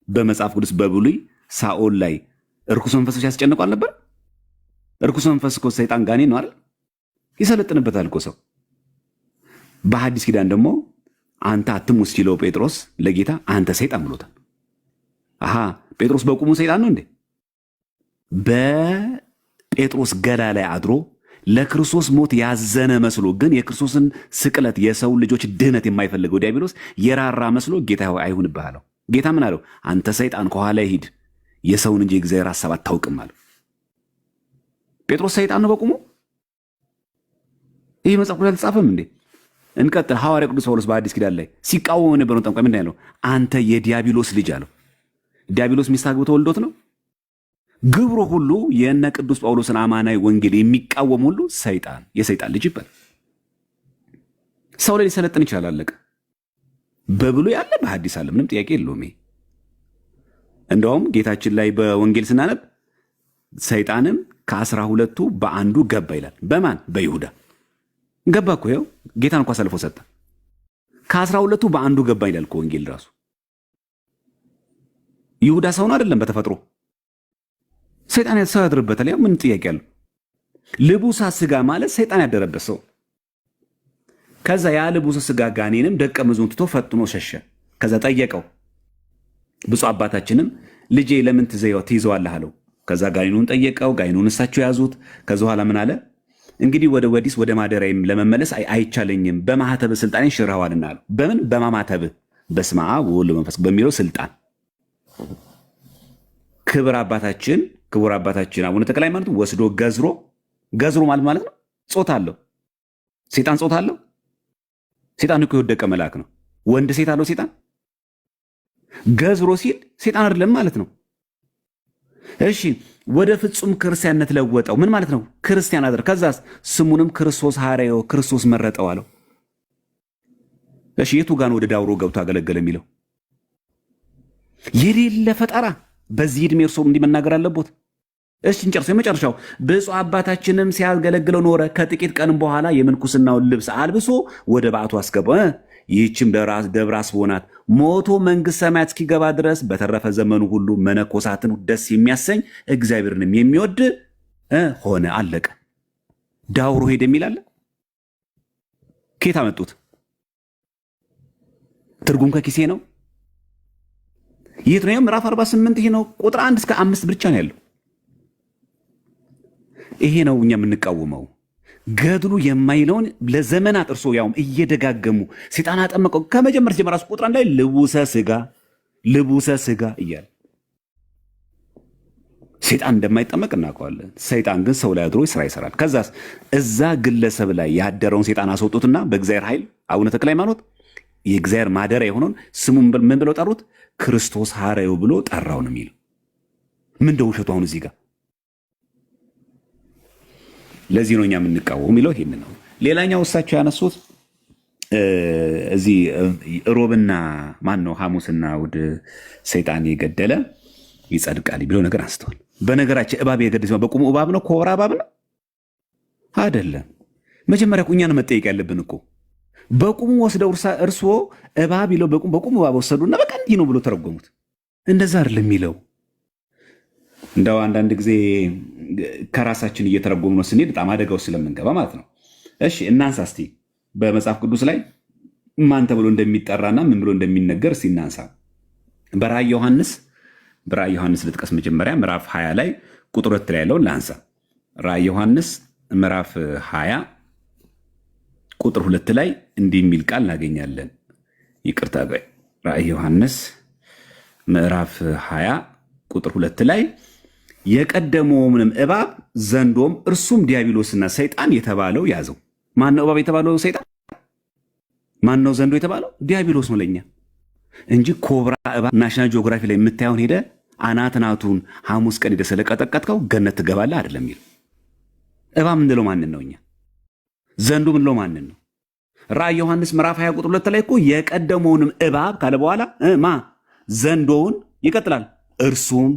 በመጽሐፍ ቅዱስ በብሉይ ሳኦል ላይ እርኩስ መንፈሶች ያስጨንቁ አልነበር? እርኩስ መንፈስ እኮ ሰይጣን ጋኔን ነው አይደል? ይሰለጥንበታል እኮ ሰው። በሐዲስ ኪዳን ደግሞ አንተ አትሙት ሲለው ጴጥሮስ ለጌታ አንተ ሰይጣን ብሎታል። አሃ ጴጥሮስ በቁሙ ሰይጣን ነው እንዴ? በጴጥሮስ ገላ ላይ አድሮ ለክርስቶስ ሞት ያዘነ መስሎ ግን የክርስቶስን ስቅለት የሰው ልጆች ድህነት የማይፈልገው ዲያብሎስ የራራ መስሎ ጌታ አይሁንብህ አለው። ጌታ ምን አለው? አንተ ሰይጣን ከኋላ ሂድ፣ የሰውን እንጂ የእግዚአብሔር ሐሳብ አታውቅም አለው። ጴጥሮስ ሰይጣን ነው በቁሙ? ይህ መጽሐፍ ቅዱስ አልተጻፈም እንዴ? እንቀጥል። ሐዋርያ ቅዱስ ጳውሎስ በአዲስ ኪዳን ላይ ሲቃወሙ የነበረውን ጠንቋይ ምንድን ያለው? አንተ የዲያብሎስ ልጅ አለው። ዲያብሎስ ሚስት አግብቶ ወልዶት ነው። ግብሩ ሁሉ የእነ ቅዱስ ጳውሎስን አማናዊ ወንጌል የሚቃወም ሁሉ ሰይጣን የሰይጣን ልጅ ይባል። ሰው ላይ ሊሰለጥን ይችላል፣ አለቀ። በብሉይ ያለ በሐዲስ አለ፣ ምንም ጥያቄ የለውም። እንደውም ጌታችን ላይ በወንጌል ስናነብ ሰይጣንም ከ12ቱ በአንዱ ገባ ይላል። በማን? በይሁዳ ገባ እኮ። ይኸው ጌታን እንኳ አሳልፎ ሰጠ። ከ12ቱ በአንዱ ገባ ይላል እኮ ወንጌል ራሱ። ይሁዳ ሰውን አይደለም በተፈጥሮ ሰይጣን ሰው ያድርበታል። ያው ምን ጥያቄ አለው? ልቡሰ ስጋ ማለት ሰይጣን ያደረበት ሰው። ከዛ ያ ልቡሰ ስጋ ጋኔንም ደቀ መዝሙሩን ትቶ ፈጥኖ ሸሸ። ከዛ ጠየቀው። ብፁዕ አባታችንም ልጄ ለምን ትይዘዋለህ አለው። ከዛ ጋኔኑን ጠየቀው። ጋኔኑን እሳቸው ያዙት። ከዛ በኋላ ምን አለ? እንግዲህ ወደ ወዲስ ወደ ማደሪያዬም ለመመለስ አይቻለኝም፣ በማህተብ ስልጣኔን ሽረዋልና አለው። በምን? በማማተብ በስመ አብ ወወልድ ወመንፈስ በሚለው ስልጣን ክቡር አባታችን አቡነ ተክለ ሃይማኖት ወስዶ ገዝሮ ማለት ነው። ጾታ አለው ሴጣን፣ ጾታ አለው ሴጣን። እኮ የወደቀ መልአክ ነው። ወንድ ሴት አለው ሴጣን። ገዝሮ ሲል ሴጣን አይደለም ማለት ነው። እሺ ወደ ፍጹም ክርስቲያንነት ለወጠው። ምን ማለት ነው? ክርስቲያን አደረ። ከዛስ ስሙንም ክርስቶስ ሐረዮ ክርስቶስ መረጠው አለው። እሺ የቱ ጋር ነው ወደ ዳውሮ ገብቶ አገለገለ የሚለው? የሌለ ፈጠራ በዚህ ዕድሜ እርሶ እንዲህ መናገር አለቦት? እሺ እንጨርሰው። የመጨረሻው ብፁዕ አባታችንም ሲያገለግለው ኖረ። ከጥቂት ቀንም በኋላ የምንኩስናውን ልብስ አልብሶ ወደ በዓቱ አስገባ። ይህችም ደብረ አስቦ ናት። ሞቶ መንግሥተ ሰማያት እስኪገባ ድረስ በተረፈ ዘመኑ ሁሉ መነኮሳትን ደስ የሚያሰኝ እግዚአብሔርንም የሚወድ ሆነ። አለቀ። ዳውሮ ሄደ የሚላለ ከየት አመጡት? ትርጉም ከኪሴ ነው። የት ነው? ምዕራፍ 48 ይሄ ነው። ቁጥር 1 እስከ 5 ብቻ ነው ያለው። ይሄ ነው እኛ የምንቃወመው። ገድሉ የማይለውን ለዘመናት እርሶ ያውም እየደጋገሙ ሰይጣን አጠመቀው። ከመጀመሪያ ጀምሮ ቁጥር 1 ላይ ልቡሰ ስጋ እያለ ሰይጣን እንደማይጠመቅ እናውቀዋለን። ሰይጣን ግን ሰው ላይ አድሮ ስራ ይሰራል። ከዛስ እዛ ግለሰብ ላይ ያደረውን ሰይጣን አስወጡትና በእግዚአብሔር ኃይል አቡነ ተክለ ሃይማኖት የእግዚአብሔር ማደሪያ የሆነውን ስሙን ምን ብለው ጠሩት? ክርስቶስ ሐረዩ ብሎ ጠራው ነው የሚለው። ምን እንደው ውሸቱ አሁን እዚህ ጋር ለዚህ ነው እኛ የምንቃወመው የሚለው ይሄን ነው። ሌላኛው እሳቸው ያነሱት እዚህ ሮብና ማን ነው ሐሙስና እሑድ ሰይጣን የገደለ ይጸድቃል ብሎ ነገር አንስተዋል። በነገራችን እባብ የገደለ በቁሙ እባብ ነው? ኮብራ እባብ ነው አይደለም። መጀመሪያ እኛን መጠየቅ ያለብን እኮ በቁሙ ወስደው እርስዎ እባብ ይለው በቁሙ እባብ ወሰዱና በቃ እንዲህ ነው ብሎ ተረጎሙት። እንደዛ አይደለም የሚለው። እንደው አንዳንድ ጊዜ ከራሳችን እየተረጎሙ ነው ስንሄድ በጣም አደጋው ስለምንገባ ማለት ነው። እሺ እናንሳ እስቲ በመጽሐፍ ቅዱስ ላይ ማን ተብሎ እንደሚጠራና ምን ብሎ እንደሚነገር እስቲ እናንሳ። በራእየ ዮሐንስ ልጥቀስ መጀመሪያ ምዕራፍ 20 ላይ ቁጥር 2 ላይ ያለውን ላንሳ። ራእየ ዮሐንስ ምዕራፍ 20 ቁጥር 2 ላይ እንዲህ የሚል ቃል እናገኛለን። ይቅርታ፣ ራእየ ዮሐንስ ምዕራፍ 20 ቁጥር 2 ላይ የቀደመውንም እባብ ዘንዶም እርሱም ዲያብሎስና ሰይጣን የተባለው ያዘው። ማን ነው እባብ የተባለው? ሰይጣን። ማን ነው ዘንዶ የተባለው? ዲያብሎስ ነው ለኛ እንጂ ኮብራ እባብ ናሽናል ጂኦግራፊ ላይ የምታየውን ሄደ አናትናቱን ሐሙስ ቀን ሄደ ስለቀጠቀጥከው ገነት ትገባለህ አይደለም የሚለው። እባብ ምንለው ማንን ነው? እኛ ዘንዶ ምንለው ማንን ነው? ራእየ ዮሐንስ ምዕራፍ 20 ቁጥር 2 ላይ እኮ የቀደመውንም እባብ ካለ በኋላ ዘንዶውን ይቀጥላል እርሱም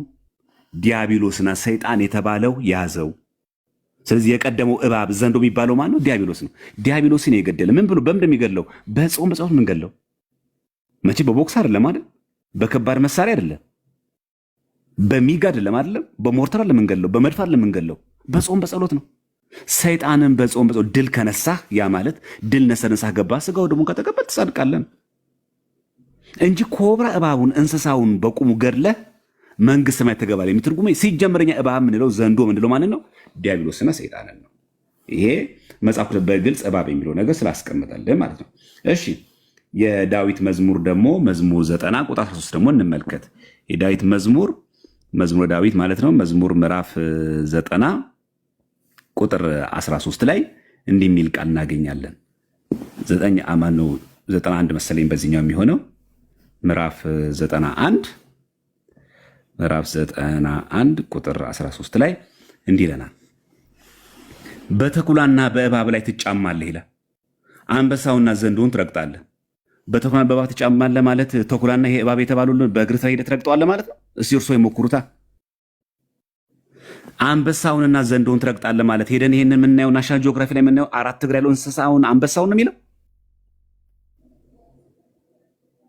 ዲያብሎስና ሰይጣን የተባለው ያዘው። ስለዚህ የቀደመው እባብ ዘንዶ የሚባለው ማን ነው? ዲያብሎስ ነው። ዲያብሎስን የገደለ ምን ብሎ በምን እንደሚገድለው? በጾም በጸሎት ምን ገድለው? መቼ በቦክስ አይደለም አይደል? በከባድ መሳሪያ አይደለም፣ በሚግ አይደለም አይደለም፣ በሞርተር አይደለም የምንገድለው፣ በመድፍ አይደለም የምንገድለው፣ በጾም በጸሎት ነው። ሰይጣንን በጾም በጸሎት ድል ከነሳህ፣ ያ ማለት ድል ነሰነሳህ ገባ ስጋው ደግሞ ከተቀበል ትጸድቃለን እንጂ ኮብራ እባቡን እንስሳውን በቁሙ ገድለህ መንግስት ሰማያት ተገባለ የሚትርጉመ ሲጀምረኛ እባብ ምንለው ዘንዶ ምንለው ማንን ነው? ዲያብሎስና ሰይጣንን ነው። ይሄ መጽሐፍ በግልጽ እባብ የሚለው ነገር ስላስቀምጠልህ ማለት ነው። እሺ የዳዊት መዝሙር ደግሞ መዝሙር 90 ቁጥር 13 ደግሞ እንመልከት። የዳዊት መዝሙር ዳዊት ማለት ነው። መዝሙር ምዕራፍ 90 ቁጥር 13 ላይ እንዲህ የሚል ቃል እናገኛለን። 91 መሰለኝ በዚህኛው የሚሆነው ምዕራፍ 91 ቁጥር 13 ላይ እንዲህ ይለናል። በተኩላና በእባብ ላይ ትጫማለህ ይላል። አንበሳውና ዘንዶውን ትረግጣለህ። በተኩላና በእባብ ትጫማለህ ማለት ተኩላና ይሄ እባብ የተባሉ በእግር ሄደህ ትረግጠዋለህ ማለት ነው። እስቲ እርሶ ይሞክሩታ። አንበሳውንና ዘንዶውን ትረግጣለህ ማለት ሄደን ይሄንን የምናየው ናሽናል ጂኦግራፊ ላይ የምናየው 4 እግር ያለው እንስሳውን አንበሳውን ነው የሚለው።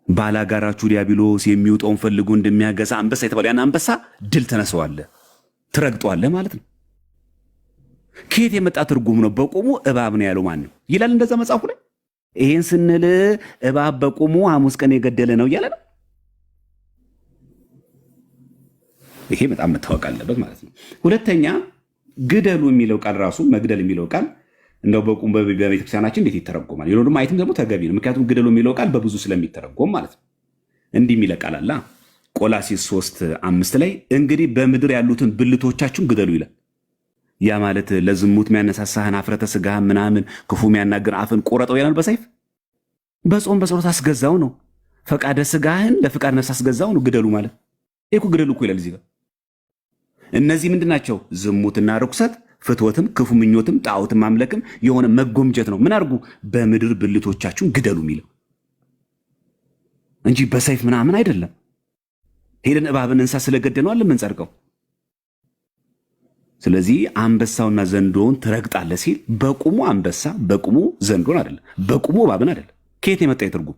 ባላጋራችሁ ዲያብሎስ የሚውጠውን ፈልጉ እንደሚያገሳ አንበሳ የተባለ ያን አንበሳ ድል ተነሰዋለህ፣ ትረግጠዋለህ ማለት ነው። ከየት የመጣ ትርጉም ነው? በቁሙ እባብ ነው ያለው ማን ነው ይላል እንደዛ መጽሐፉ ላይ። ይሄን ስንል እባብ በቁሙ ሐሙስ ቀን የገደለ ነው እያለ ነው። ይሄ በጣም መታወቅ አለበት ማለት ነው። ሁለተኛ ግደሉ የሚለው ቃል ራሱ መግደል የሚለው ቃል እንደው በቁም በቤተክርስቲያናችን እንዴት ይተረጎማል? ይሄ ደግሞ ማየትም ደግሞ ተገቢ ነው። ምክንያቱም ግደሉ የሚለው ቃል በብዙ ስለሚተረጎም ማለት ነው። እንዲህ የሚል ቃል አለ ቆላስይስ 3:5 ላይ እንግዲህ በምድር ያሉትን ብልቶቻችሁን ግደሉ ይላል። ያ ማለት ለዝሙት የሚያነሳሳህን አፍረተ ስጋህን ምናምን ክፉ የሚያናግር አፍን ቆረጠው ይላል በሰይፍ በጾም በጸሎት አስገዛው ነው። ፈቃደ ስጋህን ለፍቃድ ነፍስ አስገዛው ነው ግደሉ ማለት። ይሄ ግደሉ እኮ ይላል እዚህ ጋር። እነዚህ ምንድን ናቸው? ዝሙትና ርኩሰት፣ ፍትወትም፣ ክፉ ምኞትም፣ ጣዖትም ማምለክም የሆነ መጎምጀት ነው። ምን አድርጉ? በምድር ብልቶቻችሁን ግደሉ የሚለው እንጂ በሰይፍ ምናምን አይደለም። ሄደን እባብን እንስሳ ስለገደነው አለ የምንጸድቀው። ስለዚህ አንበሳውና ዘንዶውን ትረግጣለህ ሲል በቁሙ አንበሳ በቁሙ ዘንዶን አይደለም፣ በቁሙ እባብን አይደለም። ከየት የመጣ የትርጉም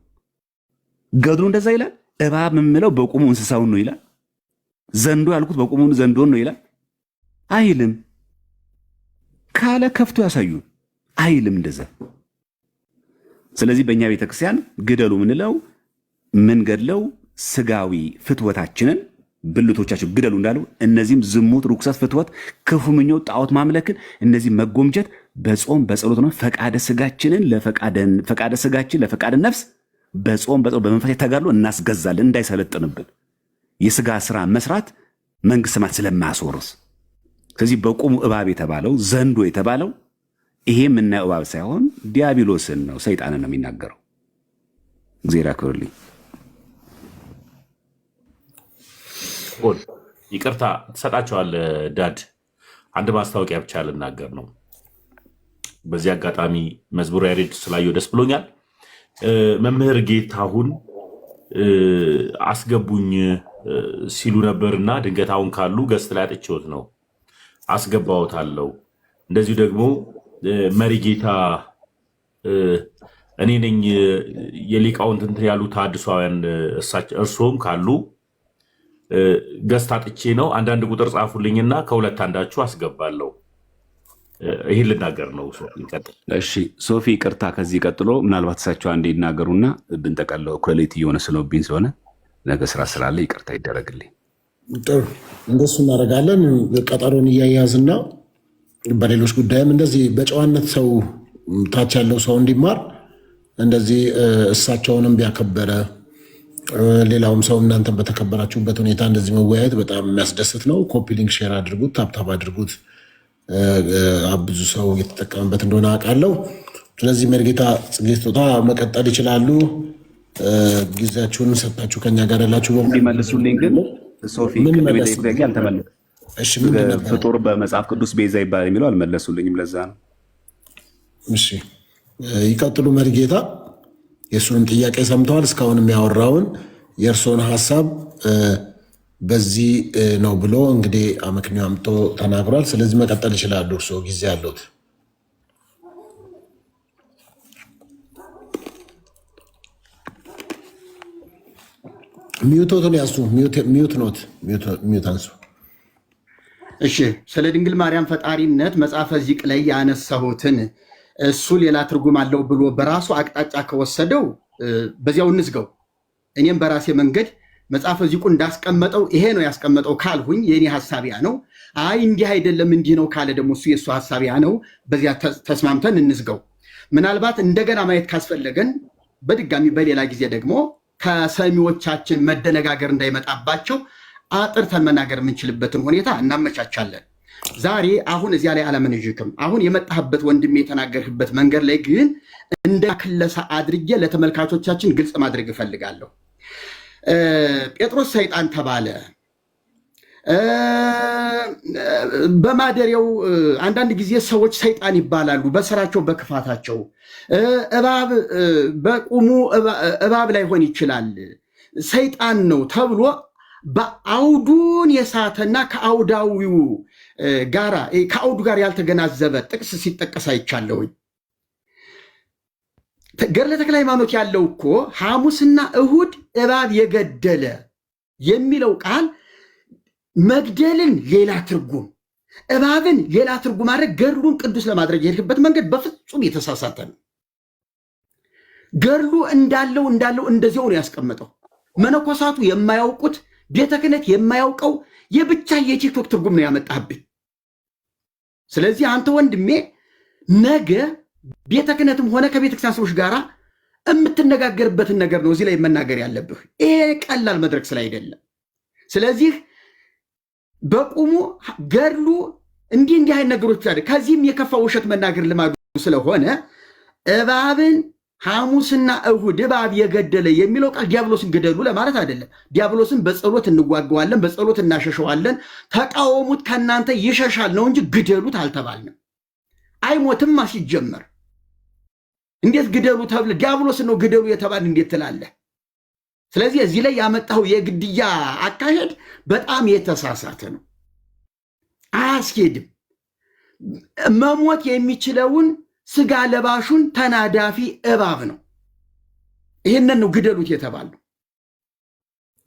ገድሉ እንደዛ ይላል። እባብ የምለው በቁሙ እንስሳውን ነው ይላል። ዘንዶ ያልኩት በቁሙ ዘንዶን ነው ይላል አይልም። ካለ ከፍቶ ያሳዩን አይልም እንደዛ። ስለዚህ በእኛ ቤተክርስቲያን ግደሉ ምንለው ምን ገድለው ስጋዊ ፍትወታችንን ብልቶቻችን ግደሉ እንዳለው እነዚህም ዝሙት፣ ርኩሰት፣ ፍትወት፣ ክፉ ምኞት፣ ጣዖት ማምለክን እነዚህ መጎምጀት በጾም በጸሎት ነው። ፈቃደ ስጋችንን ፈቃደ ስጋችን ለፈቃደ ነፍስ በጾም በጸሎት በመንፈስ ተጋድሎ እናስገዛለን እንዳይሰለጥንብን የስጋ ስራ መስራት መንግስት ሰማያት ስለማያስወርስ። ስለዚህ በቁሙ እባብ የተባለው ዘንዶ የተባለው ይሄ የምናየው እባብ ሳይሆን ዲያብሎስን ነው፣ ሰይጣንን ነው የሚናገረው። እግዚአብሔር ያክብርልኝ።
ይቅርታ ትሰጣቸዋለህ ዳድ። አንድ ማስታወቂያ ብቻ ልናገር ነው። በዚህ አጋጣሚ መዝሙር ያሬድ ስላየው ደስ ብሎኛል። መምህር ጌታሁን አስገቡኝ ሲሉ ነበርና ድንገት አሁን ካሉ ገስት ላይ አጥቼዎት ነው አስገባዎታለሁ። እንደዚሁ ደግሞ መሪ ጌታ እኔ ነኝ የሊቃውንት እንትን ያሉ ተሐድሷውያን እርሶም ካሉ ገስት አጥቼ ነው። አንዳንድ ቁጥር ጻፉልኝና ከሁለት አንዳችሁ አስገባለሁ። ይህን ልናገር ነው። ይቀጥል።
እሺ ሶፊ ቅርታ። ከዚህ ቀጥሎ ምናልባት እሳቸው አንዴ ይናገሩና ብንጠቀለው ኮሌት እየሆነ ስለብኝ ስለሆነ ነገ ስራ ስላለ ይቅርታ ይደረግልኝ።
ጥሩ፣ እንደሱ እናደርጋለን። ቀጠሮን እያያዝና በሌሎች ጉዳይም እንደዚህ በጨዋነት ሰው ታች ያለው ሰው እንዲማር እንደዚህ እሳቸውንም ቢያከበረ ሌላውም ሰው እናንተን በተከበራችሁበት ሁኔታ እንደዚህ መወያየት በጣም የሚያስደስት ነው። ኮፒ ሊንክ ሼር አድርጉት፣ ታብታብ አድርጉት። ብዙ ሰው እየተጠቀምበት እንደሆነ አውቃለሁ። ስለዚህ መሪጌታ ጽጌ ስጦታ መቀጠል ይችላሉ። ጊዜያችሁን ሰጥታችሁ ከኛ ጋር ያላችሁ
ሊመልሱልኝ ግን ሶፊ ፍጡር በመጽሐፍ ቅዱስ ቤዛ ይባላል የሚለው አልመለሱልኝም። ለዛ ነው።
እሺ ይቀጥሉ መሪጌታ። የእሱንም ጥያቄ ሰምተዋል። እስካሁንም ያወራውን የእርስዎን ሀሳብ በዚህ ነው ብሎ እንግዲህ አመክንዮ አምጥቶ ተናግሯል። ስለዚህ መቀጠል ይችላሉ። እርስዎ ጊዜ አለዎት። ሚዩቶትን ያሱ ሚዩት ኖት ሚዩት አንሱ።
እሺ ስለ ድንግል ማርያም ፈጣሪነት መጽሐፈ ዚቅ ላይ ያነሳሁትን እሱ ሌላ ትርጉም አለው ብሎ በራሱ አቅጣጫ ከወሰደው በዚያው እንዝገው። እኔም በራሴ መንገድ መጽሐፈ ዚቁ እንዳስቀመጠው ይሄ ነው ያስቀመጠው ካልሁኝ የኔ ሐሳቢያ ነው። አይ እንዲህ አይደለም እንዲህ ነው ካለ ደግሞ እሱ የሱ ሐሳቢያ ነው። በዚያ ተስማምተን እንዝገው። ምናልባት እንደገና ማየት ካስፈለገን በድጋሚ በሌላ ጊዜ ደግሞ ከሰሚዎቻችን መደነጋገር እንዳይመጣባቸው አጥርተን መናገር የምንችልበትን ሁኔታ እናመቻቻለን። ዛሬ አሁን እዚያ ላይ አላመነዥክም። አሁን የመጣህበት ወንድሜ የተናገርህበት መንገድ ላይ ግን እንደ ክለሳ አድርጌ ለተመልካቾቻችን ግልጽ ማድረግ እፈልጋለሁ። ጴጥሮስ ሰይጣን ተባለ። በማደሪያው አንዳንድ ጊዜ ሰዎች ሰይጣን ይባላሉ በስራቸው በክፋታቸው። እባብ በቁሙ እባብ ላይሆን ይችላል ሰይጣን ነው ተብሎ በአውዱን የሳተና ከአውዳዊው ጋራ ከአውዱ ጋር ያልተገናዘበ ጥቅስ ሲጠቀስ አይቻለሁኝ። ገድለ ተክለ ሃይማኖት ያለው እኮ ሐሙስና እሁድ እባብ የገደለ የሚለው ቃል መግደልን ሌላ ትርጉም፣ እባብን ሌላ ትርጉም ማድረግ ገድሉን ቅዱስ ለማድረግ የሄድክበት መንገድ በፍጹም የተሳሳተ ነው። ገድሉ እንዳለው እንደዚያው ነው ያስቀመጠው። መነኮሳቱ የማያውቁት ቤተ ክህነት የማያውቀው የብቻ የቲክቶክ ትርጉም ነው ያመጣህብኝ። ስለዚህ አንተ ወንድሜ ነገ ቤተ ክህነትም ሆነ ከቤተ ክርስቲያን ሰዎች ጋር የምትነጋገርበትን ነገር ነው እዚህ ላይ መናገር ያለብህ። ይሄ ቀላል መድረክ ስላይደለም። ስለዚህ በቁሙ ገድሉ እንዲህ አይነት ነገሮች አለ። ከዚህም የከፋ ውሸት መናገር ልማዱ ስለሆነ እባብን ሐሙስና እሁድ እባብ የገደለ የሚለው ቃል ዲያብሎስን ግደሉ ለማለት አይደለም። ዲያብሎስን በጸሎት እንዋገዋለን፣ በጸሎት እናሸሸዋለን። ተቃወሙት ከእናንተ ይሸሻል ነው እንጂ ግደሉት አልተባልንም። አይሞትም ሲጀመር እንዴት ግደሉ ተብለ ዲያብሎስን ነው ግደሉ የተባል እንዴት ትላለህ? ስለዚህ እዚህ ላይ ያመጣው የግድያ አካሄድ በጣም የተሳሳተ ነው፣ አያስኬድም። መሞት የሚችለውን ስጋ ለባሹን ተናዳፊ እባብ ነው። ይህንን ነው ግደሉት የተባለው።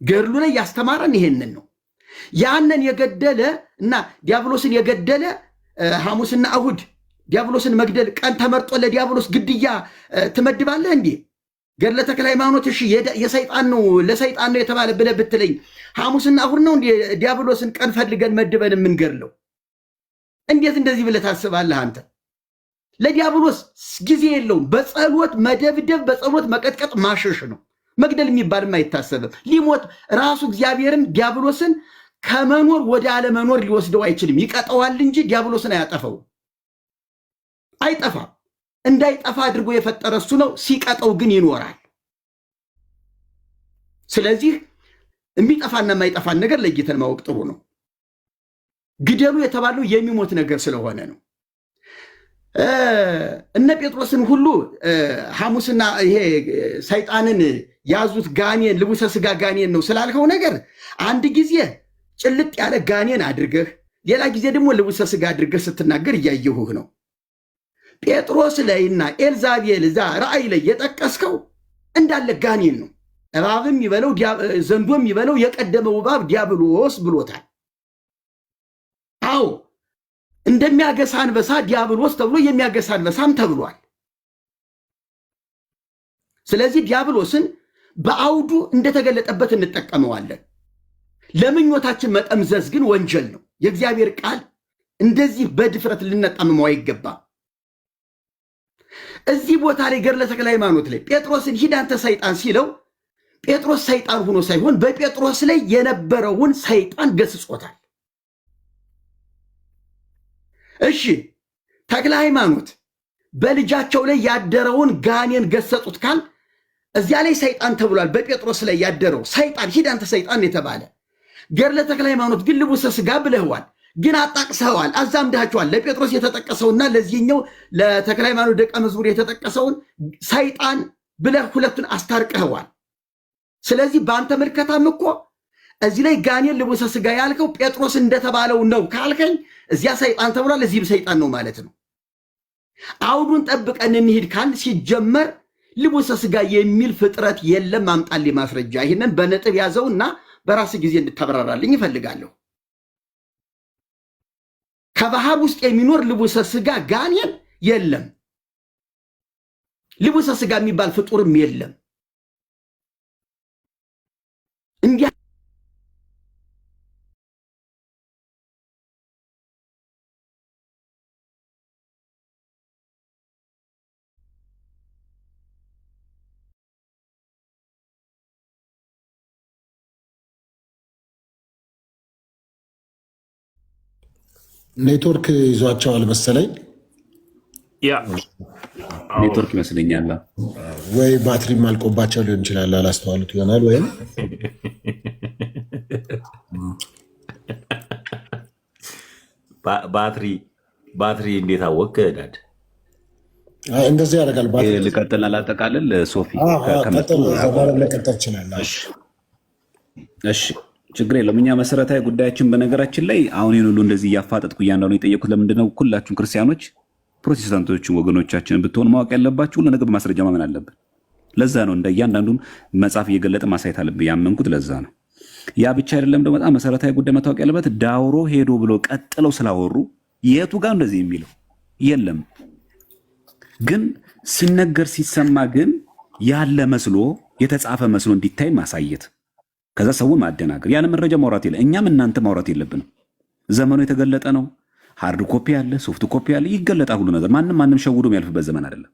ገድሉ ላይ ያስተማረን ይሄንን ነው። ያንን የገደለ እና ዲያብሎስን የገደለ ሐሙስና እሁድ ዲያብሎስን መግደል ቀን ተመርጦ ለዲያብሎስ ግድያ ትመድባለህ እንዴ? ገድለ ተክለ ሃይማኖት እሺ የሰይጣን ነው ለሰይጣን ነው የተባለ ብለህ ብትለኝ ሐሙስና እሁድ ነው እንዴ ዲያብሎስን ቀን ፈልገን መድበን የምንገድለው? እንዴት እንደዚህ ብለህ ታስባለህ አንተ? ለዲያብሎስ ጊዜ የለውም። በጸሎት መደብደብ፣ በጸሎት መቀጥቀጥ ማሸሽ ነው። መግደል የሚባልም አይታሰብም። ሊሞት ራሱ እግዚአብሔርም ዲያብሎስን ከመኖር ወደ አለመኖር ሊወስደው አይችልም። ይቀጠዋል እንጂ ዲያብሎስን አያጠፈው፣ አይጠፋም። እንዳይጠፋ አድርጎ የፈጠረ እሱ ነው። ሲቀጠው ግን ይኖራል። ስለዚህ የሚጠፋና የማይጠፋን ነገር ለይተን ማወቅ ጥሩ ነው። ግደሉ የተባለው የሚሞት ነገር ስለሆነ ነው። እነ ጴጥሮስን ሁሉ ሐሙስና ይሄ ሰይጣንን ያዙት ጋኔን ልቡሰ ስጋ ጋኔን ነው ስላልከው ነገር አንድ ጊዜ ጭልጥ ያለ ጋኔን አድርገህ ሌላ ጊዜ ደግሞ ልቡሰ ስጋ አድርገህ ስትናገር እያየሁህ ነው። ጴጥሮስ ላይና ኤልዛቤል እዛ ራእይ ላይ የጠቀስከው እንዳለ ጋኔን ነው። እባብም ይበለው ዘንዶም ይበለው የቀደመው እባብ ዲያብሎስ ብሎታል። አዎ እንደሚያገሳ አንበሳ ዲያብሎስ ተብሎ የሚያገሳ አንበሳም ተብሏል። ስለዚህ ዲያብሎስን በአውዱ እንደተገለጠበት እንጠቀመዋለን። ለምኞታችን መጠምዘዝ ግን ወንጀል ነው። የእግዚአብሔር ቃል እንደዚህ በድፍረት ልንጠምመው አይገባም። እዚህ ቦታ ላይ ገድለ ተክለ ሃይማኖት ላይ ጴጥሮስን ሂድ አንተ ሰይጣን ሲለው ጴጥሮስ ሰይጣን ሆኖ ሳይሆን በጴጥሮስ ላይ የነበረውን ሰይጣን ገስጾታል። እሺ ተክለ ሃይማኖት በልጃቸው ላይ ያደረውን ጋኔን ገሰጹት ካል እዚያ ላይ ሰይጣን ተብሏል። በጴጥሮስ ላይ ያደረው ሰይጣን ሂድ አንተ ሰይጣን የተባለ ገድለ ተክለ ሃይማኖት ግን ልቡሰ ስጋ ብለህዋል፣ ግን አጣቅሰዋል፣ አዛምዳቸዋል። ለጴጥሮስ የተጠቀሰውና ለዚህኛው ለተክለ ሃይማኖት ደቀ መዝሙር የተጠቀሰውን ሰይጣን ብለህ ሁለቱን አስታርቀኸዋል። ስለዚህ በአንተ ምልከታም እኮ እዚህ ላይ ጋኔን ልቡሰ ስጋ ያልከው ጴጥሮስ እንደተባለው ነው ካልከኝ እዚያ ሰይጣን ተብሏል፣ እዚህም ሰይጣን ነው ማለት ነው። አውዱን ጠብቀን እንሂድ ካል ሲጀመር ልቡሰ ስጋ የሚል ፍጥረት የለም። አምጣልኝ ማስረጃ። ይህንን በነጥብ ያዘውና በራስ ጊዜ እንድታብራራልኝ ይፈልጋለሁ። ከባህር ውስጥ የሚኖር ልቡሰ ስጋ ጋኔን የለም። ልቡሰ ስጋ የሚባል ፍጡርም የለም። እንዲያ
ኔትወርክ ይዟቸዋል መሰለኝ።
ኔትወርክ ይመስለኛል
ወይ ባትሪም አልቆባቸው ሊሆን ይችላል። አላስተዋሉት ይሆናል። ወይም
ባትሪ እንዴት አወቅ? ዳድ
እንደዚህ ያደርጋል።
ልቀጥል አላጠቃልል። ሶፊ
ለቀጠል ይችላል።
እሺ ችግር የለም። እኛ መሰረታዊ ጉዳያችን በነገራችን ላይ አሁን ይህን ሁሉ እንደዚህ እያፋጠጥኩ እያንዳንዱ የጠየኩት ለምንድነው? ሁላችሁም ክርስቲያኖች ፕሮቴስታንቶችን ወገኖቻችንን ብትሆን ማወቅ ያለባችሁ ሁሉ ነገር በማስረጃ ማመን አለብን። ለዛ ነው እንደ እያንዳንዱን መጽሐፍ እየገለጠ ማሳየት አለብን ያመንኩት ለዛ ነው። ያ ብቻ አይደለም ደግሞ በጣም መሰረታዊ ጉዳይ መታወቅ ያለበት ዳውሮ ሄዶ ብሎ ቀጥለው ስላወሩ የቱ ጋር እንደዚህ የሚለው የለም። ግን ሲነገር ሲሰማ ግን ያለ መስሎ የተጻፈ መስሎ እንዲታይ ማሳየት፣ ከዛ ሰውን ማደናገር፣ ያለ መረጃ ማውራት የለ። እኛም እናንተ ማውራት የለብንም። ዘመኑ የተገለጠ ነው። ሃርድ ኮፒ አለ፣ ሶፍት ኮፒ አለ፣ ይገለጣል ሁሉ ነገር። ማንም ሸውዶ የሚያልፍበት ዘመን አይደለም።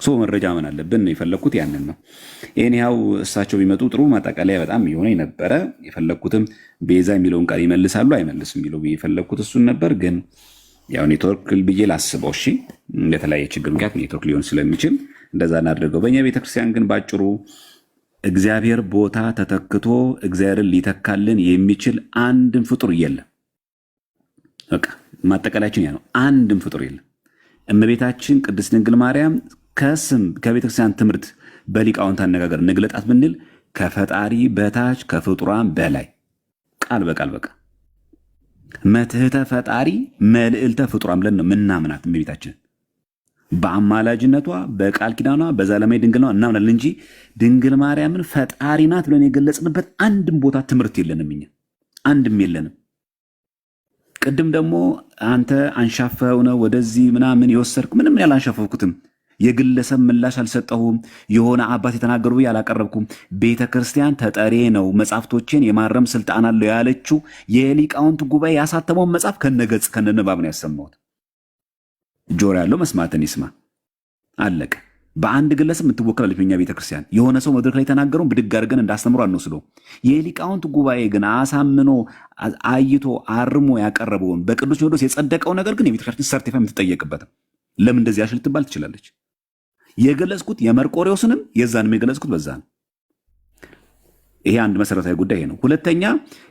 ሶ መረጃ ምን አለብን ነው የፈለኩት ያንን ነው። ኤኒሃው እሳቸው ቢመጡ ጥሩ ማጠቃለያ በጣም የሆነ ነበረ። የፈለኩትም ቤዛ የሚለውን ቃል ይመልሳሉ አይመልስም የሚለው የፈለኩት እሱን ነበር። ግን ያው ኔትወርክ ብዬ ላስበው። እሺ እንደተለያየ ችግር ምክንያት ኔትወርክ ሊሆን ስለሚችል እንደዛ እናድርገው። በእኛ ቤተክርስቲያን ግን ባጭሩ እግዚአብሔር ቦታ ተተክቶ እግዚአብሔርን ሊተካልን የሚችል አንድም ፍጡር የለም። በቃ ማጠቃለያችን ያ ነው። አንድም ፍጡር የለም። እመቤታችን ቅድስት ድንግል ማርያም ከቤተክርስቲያን ትምህርት በሊቃውንት አነጋገር ንግለጣት ብንል ከፈጣሪ በታች ከፍጡራን በላይ ቃል በቃል በቃ መትህተ ፈጣሪ መልዕልተ ፍጡራን ብለን ነው ምናምናት እመቤታችን። በአማላጅነቷ በቃል ኪዳኗ በዘላለማዊ ድንግልናዋ እናምናለን እንጂ ድንግል ማርያምን ፈጣሪ ናት ብለን የገለጽንበት አንድም ቦታ ትምህርት የለንም፣ እኛ አንድም የለንም። ቅድም ደግሞ አንተ አንሻፈው ነው ወደዚህ ምናምን የወሰድክ፣ ምንም ያላንሻፈፍኩትም የግለሰብ ምላሽ አልሰጠሁም። የሆነ አባት የተናገሩ ብዬ አላቀረብኩም። ቤተ ክርስቲያን ተጠሬ ነው መጽሐፍቶችን የማረም ስልጣን አለው ያለችው የሊቃውንት ጉባኤ ያሳተመውን መጽሐፍ ከነገጽ ከነንባብ ነው ያሰማሁት። ጆሮ ያለው መስማትን ይስማ። አለቀ። በአንድ ግለሰብ የምትወከላለች በኛ ቤተ ክርስቲያን የሆነ ሰው መድረክ ላይ የተናገረውን ብድግ አድርገን እንዳስተምሮ አንወስደው። የሊቃውንት ጉባኤ ግን አሳምኖ አይቶ አርሞ ያቀረበውን በቅዱስ ሲኖዶስ የጸደቀው ነገር ግን የቤተ ክርስቲያን ሰርቲፋይ የምትጠየቅበትም ለምን እንደዚህ ያሽል ትባል ትችላለች። የገለጽኩት የመርቆሬዎስንም የዛንም የገለጽኩት በዛ ነው። ይሄ አንድ መሰረታዊ ጉዳይ ነው። ሁለተኛ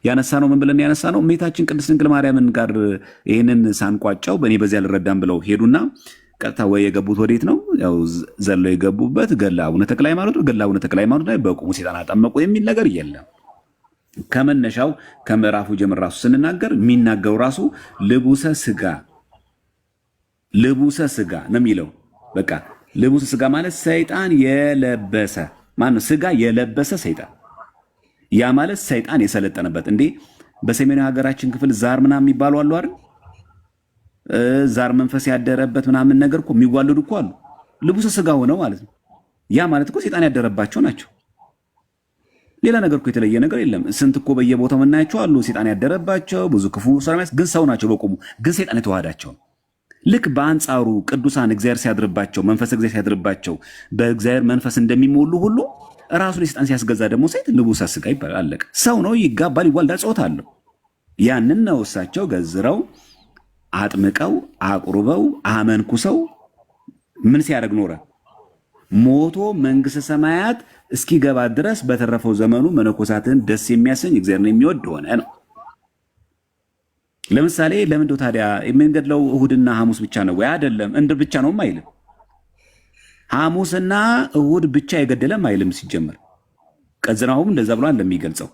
ያነሳነው ምን ብለን ያነሳነው እመቤታችን ቅድስት ድንግል ማርያምን ጋር ይሄንን ሳንቋጫው በእኔ በዚያ አልረዳም ብለው ሄዱና ቀጥታ ወይ የገቡት ወዴት ነው? ያው ዘለው የገቡበት ገድለ አቡነ ተክለ ሃይማኖት ነው። ገድለ አቡነ ተክለ ሃይማኖት ላይ በቁሙ ሰይጣን አጠመቁ የሚል ነገር የለም። ከመነሻው ከምዕራፉ ጀምር ራሱ ስንናገር የሚናገሩ ራሱ ልቡሰ ስጋ ነው የሚለው። በቃ ልቡሰ ስጋ ማለት ሰይጣን የለበሰ ማነው? ስጋ የለበሰ ሰይጣን። ያ ማለት ሰይጣን የሰለጠነበት። እንዴ በሰሜናዊ ሀገራችን ክፍል ዛር ምናምን የሚባሉ አሉ አይደል? ዛር መንፈስ ያደረበት ምናምን ነገር እኮ የሚዋለዱ እኮ አሉ። ልቡሰ ስጋ ሆነው ማለት ነው። ያ ማለት እኮ ሰይጣን ያደረባቸው ናቸው። ሌላ ነገር እኮ የተለየ ነገር የለም። ስንት እኮ በየቦታው የምናያቸው አሉ ሰይጣን ያደረባቸው ብዙ ክፉ ሰራሚያስ፣ ግን ሰው ናቸው በቆሙ፣ ግን ሰይጣን የተዋሃዳቸው። ልክ በአንጻሩ ቅዱሳን እግዚአብሔር ሲያድርባቸው መንፈስ እግዚአብሔር ሲያድርባቸው በእግዚአብሔር መንፈስ እንደሚሞሉ ሁሉ ራሱ ለሰይጣን ሲያስገዛ ደግሞ ሴት ልቡሰ ስጋ ይባላል። አለቀ። ሰው ነው፣ ይጋባል፣ ይዋልዳል፣ ጾታ አለው። ያንን ነው እሳቸው ገዝረው አጥምቀው አቁርበው አመንኩሰው ምን ሲያደርግ ኖረ? ሞቶ መንግስተ ሰማያት እስኪገባ ድረስ በተረፈው ዘመኑ መነኮሳትን ደስ የሚያሰኝ እግዚአብሔርን የሚወድ ሆነ ነው። ለምሳሌ ለምንድነው ታዲያ የምንገድለው እሁድና ሐሙስ ብቻ ነው ወይ? አይደለም። እንደ ብቻ ነውም አይልም። ሐሙስና እሁድ ብቻ የገደለም አይልም። ሲጀመር ቀዝናውም እንደዛ ብሎ እንደሚገልጸው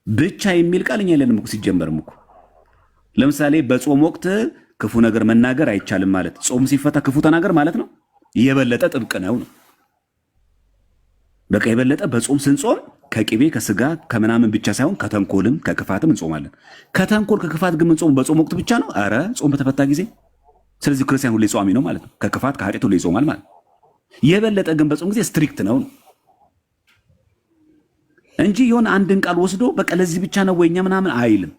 ብቻ የሚል ቃል እኛ የለንም እኮ ሲጀመርም እኮ። ለምሳሌ በጾም ወቅት ክፉ ነገር መናገር አይቻልም ማለት፣ ጾም ሲፈታ ክፉ ተናገር ማለት ነው። የበለጠ ጥብቅ ነው። በቃ የበለጠ በጾም ስንጾም ከቅቤ ከስጋ ከምናምን ብቻ ሳይሆን ከተንኮልም ከክፋትም እንጾማለን። ከተንኮል ከክፋት ግን እንጾም በጾም ወቅት ብቻ ነው። አረ ጾም በተፈታ ጊዜ። ስለዚህ ክርስቲያን ሁሌ ጿሚ ነው ማለት ነው። ከክፋት ከኃጢአት ሁሌ ይጾማል ማለት ነው። የበለጠ ግን በጾም ጊዜ ስትሪክት ነው እንጂ የሆነ አንድን ቃል ወስዶ በቃ ለዚህ ብቻ ነው ወይኛ ምናምን አይልም።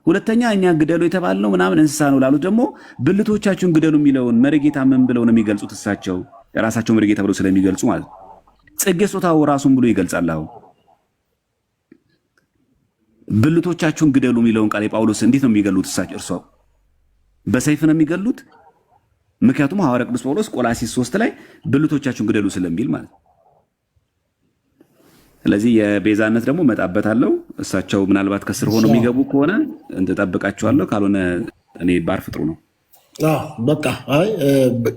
ሁለተኛ እኛ ግደሉ የተባልነው ምናምን እንስሳ ነው ላሉት ደግሞ ብልቶቻችሁን ግደሉ የሚለውን መሪጌታ ምን ብለው ነው የሚገልጹት? እሳቸው ራሳቸው መሪጌታ ብለው ስለሚገልጹ ማለት ነው። ጽጌ ጾታው ራሱን ብሎ ይገልጻል። አሁን ብልቶቻችሁን ግደሉ የሚለውን ቃል የጳውሎስ እንዴት ነው የሚገሉት? እሳቸው እርሷ በሰይፍ ነው የሚገሉት። ምክንያቱም ሐዋርያ ቅዱስ ጳውሎስ ቆላሲስ 3 ላይ ብልቶቻችሁን ግደሉ ስለሚል ማለት ነው። ስለዚህ የቤዛነት ደግሞ መጣበታለሁ። እሳቸው ምናልባት ከስር ሆኖ የሚገቡ ከሆነ እንጠብቃቸዋለሁ፣ ካልሆነ እኔ ባርፍ ጥሩ ነው።
በቃ አይ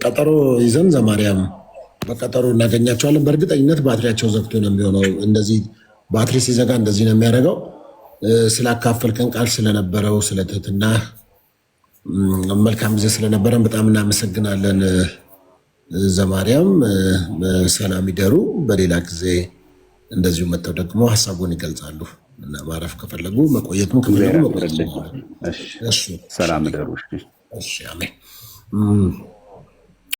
ቀጠሮ ይዘን ዘማርያም በቀጠሮ እናገኛቸዋለን። በእርግጠኝነት ባትሪያቸው ዘግቶ ነው የሚሆነው። እንደዚህ ባትሪ ሲዘጋ እንደዚህ ነው የሚያደርገው። ስላካፈልከን ቃል ስለነበረው ስለ ትህትና መልካም ጊዜ ስለነበረን በጣም እናመሰግናለን። ዘማርያም ሰላም ይደሩ። በሌላ ጊዜ እንደዚሁ መጥተው ደግሞ ሀሳቡን ይገልጻሉ እና ማረፍ ከፈለጉ መቆየትም ከፈለጉ መቆየት።
ሰላም ይደሩ።
አሜን።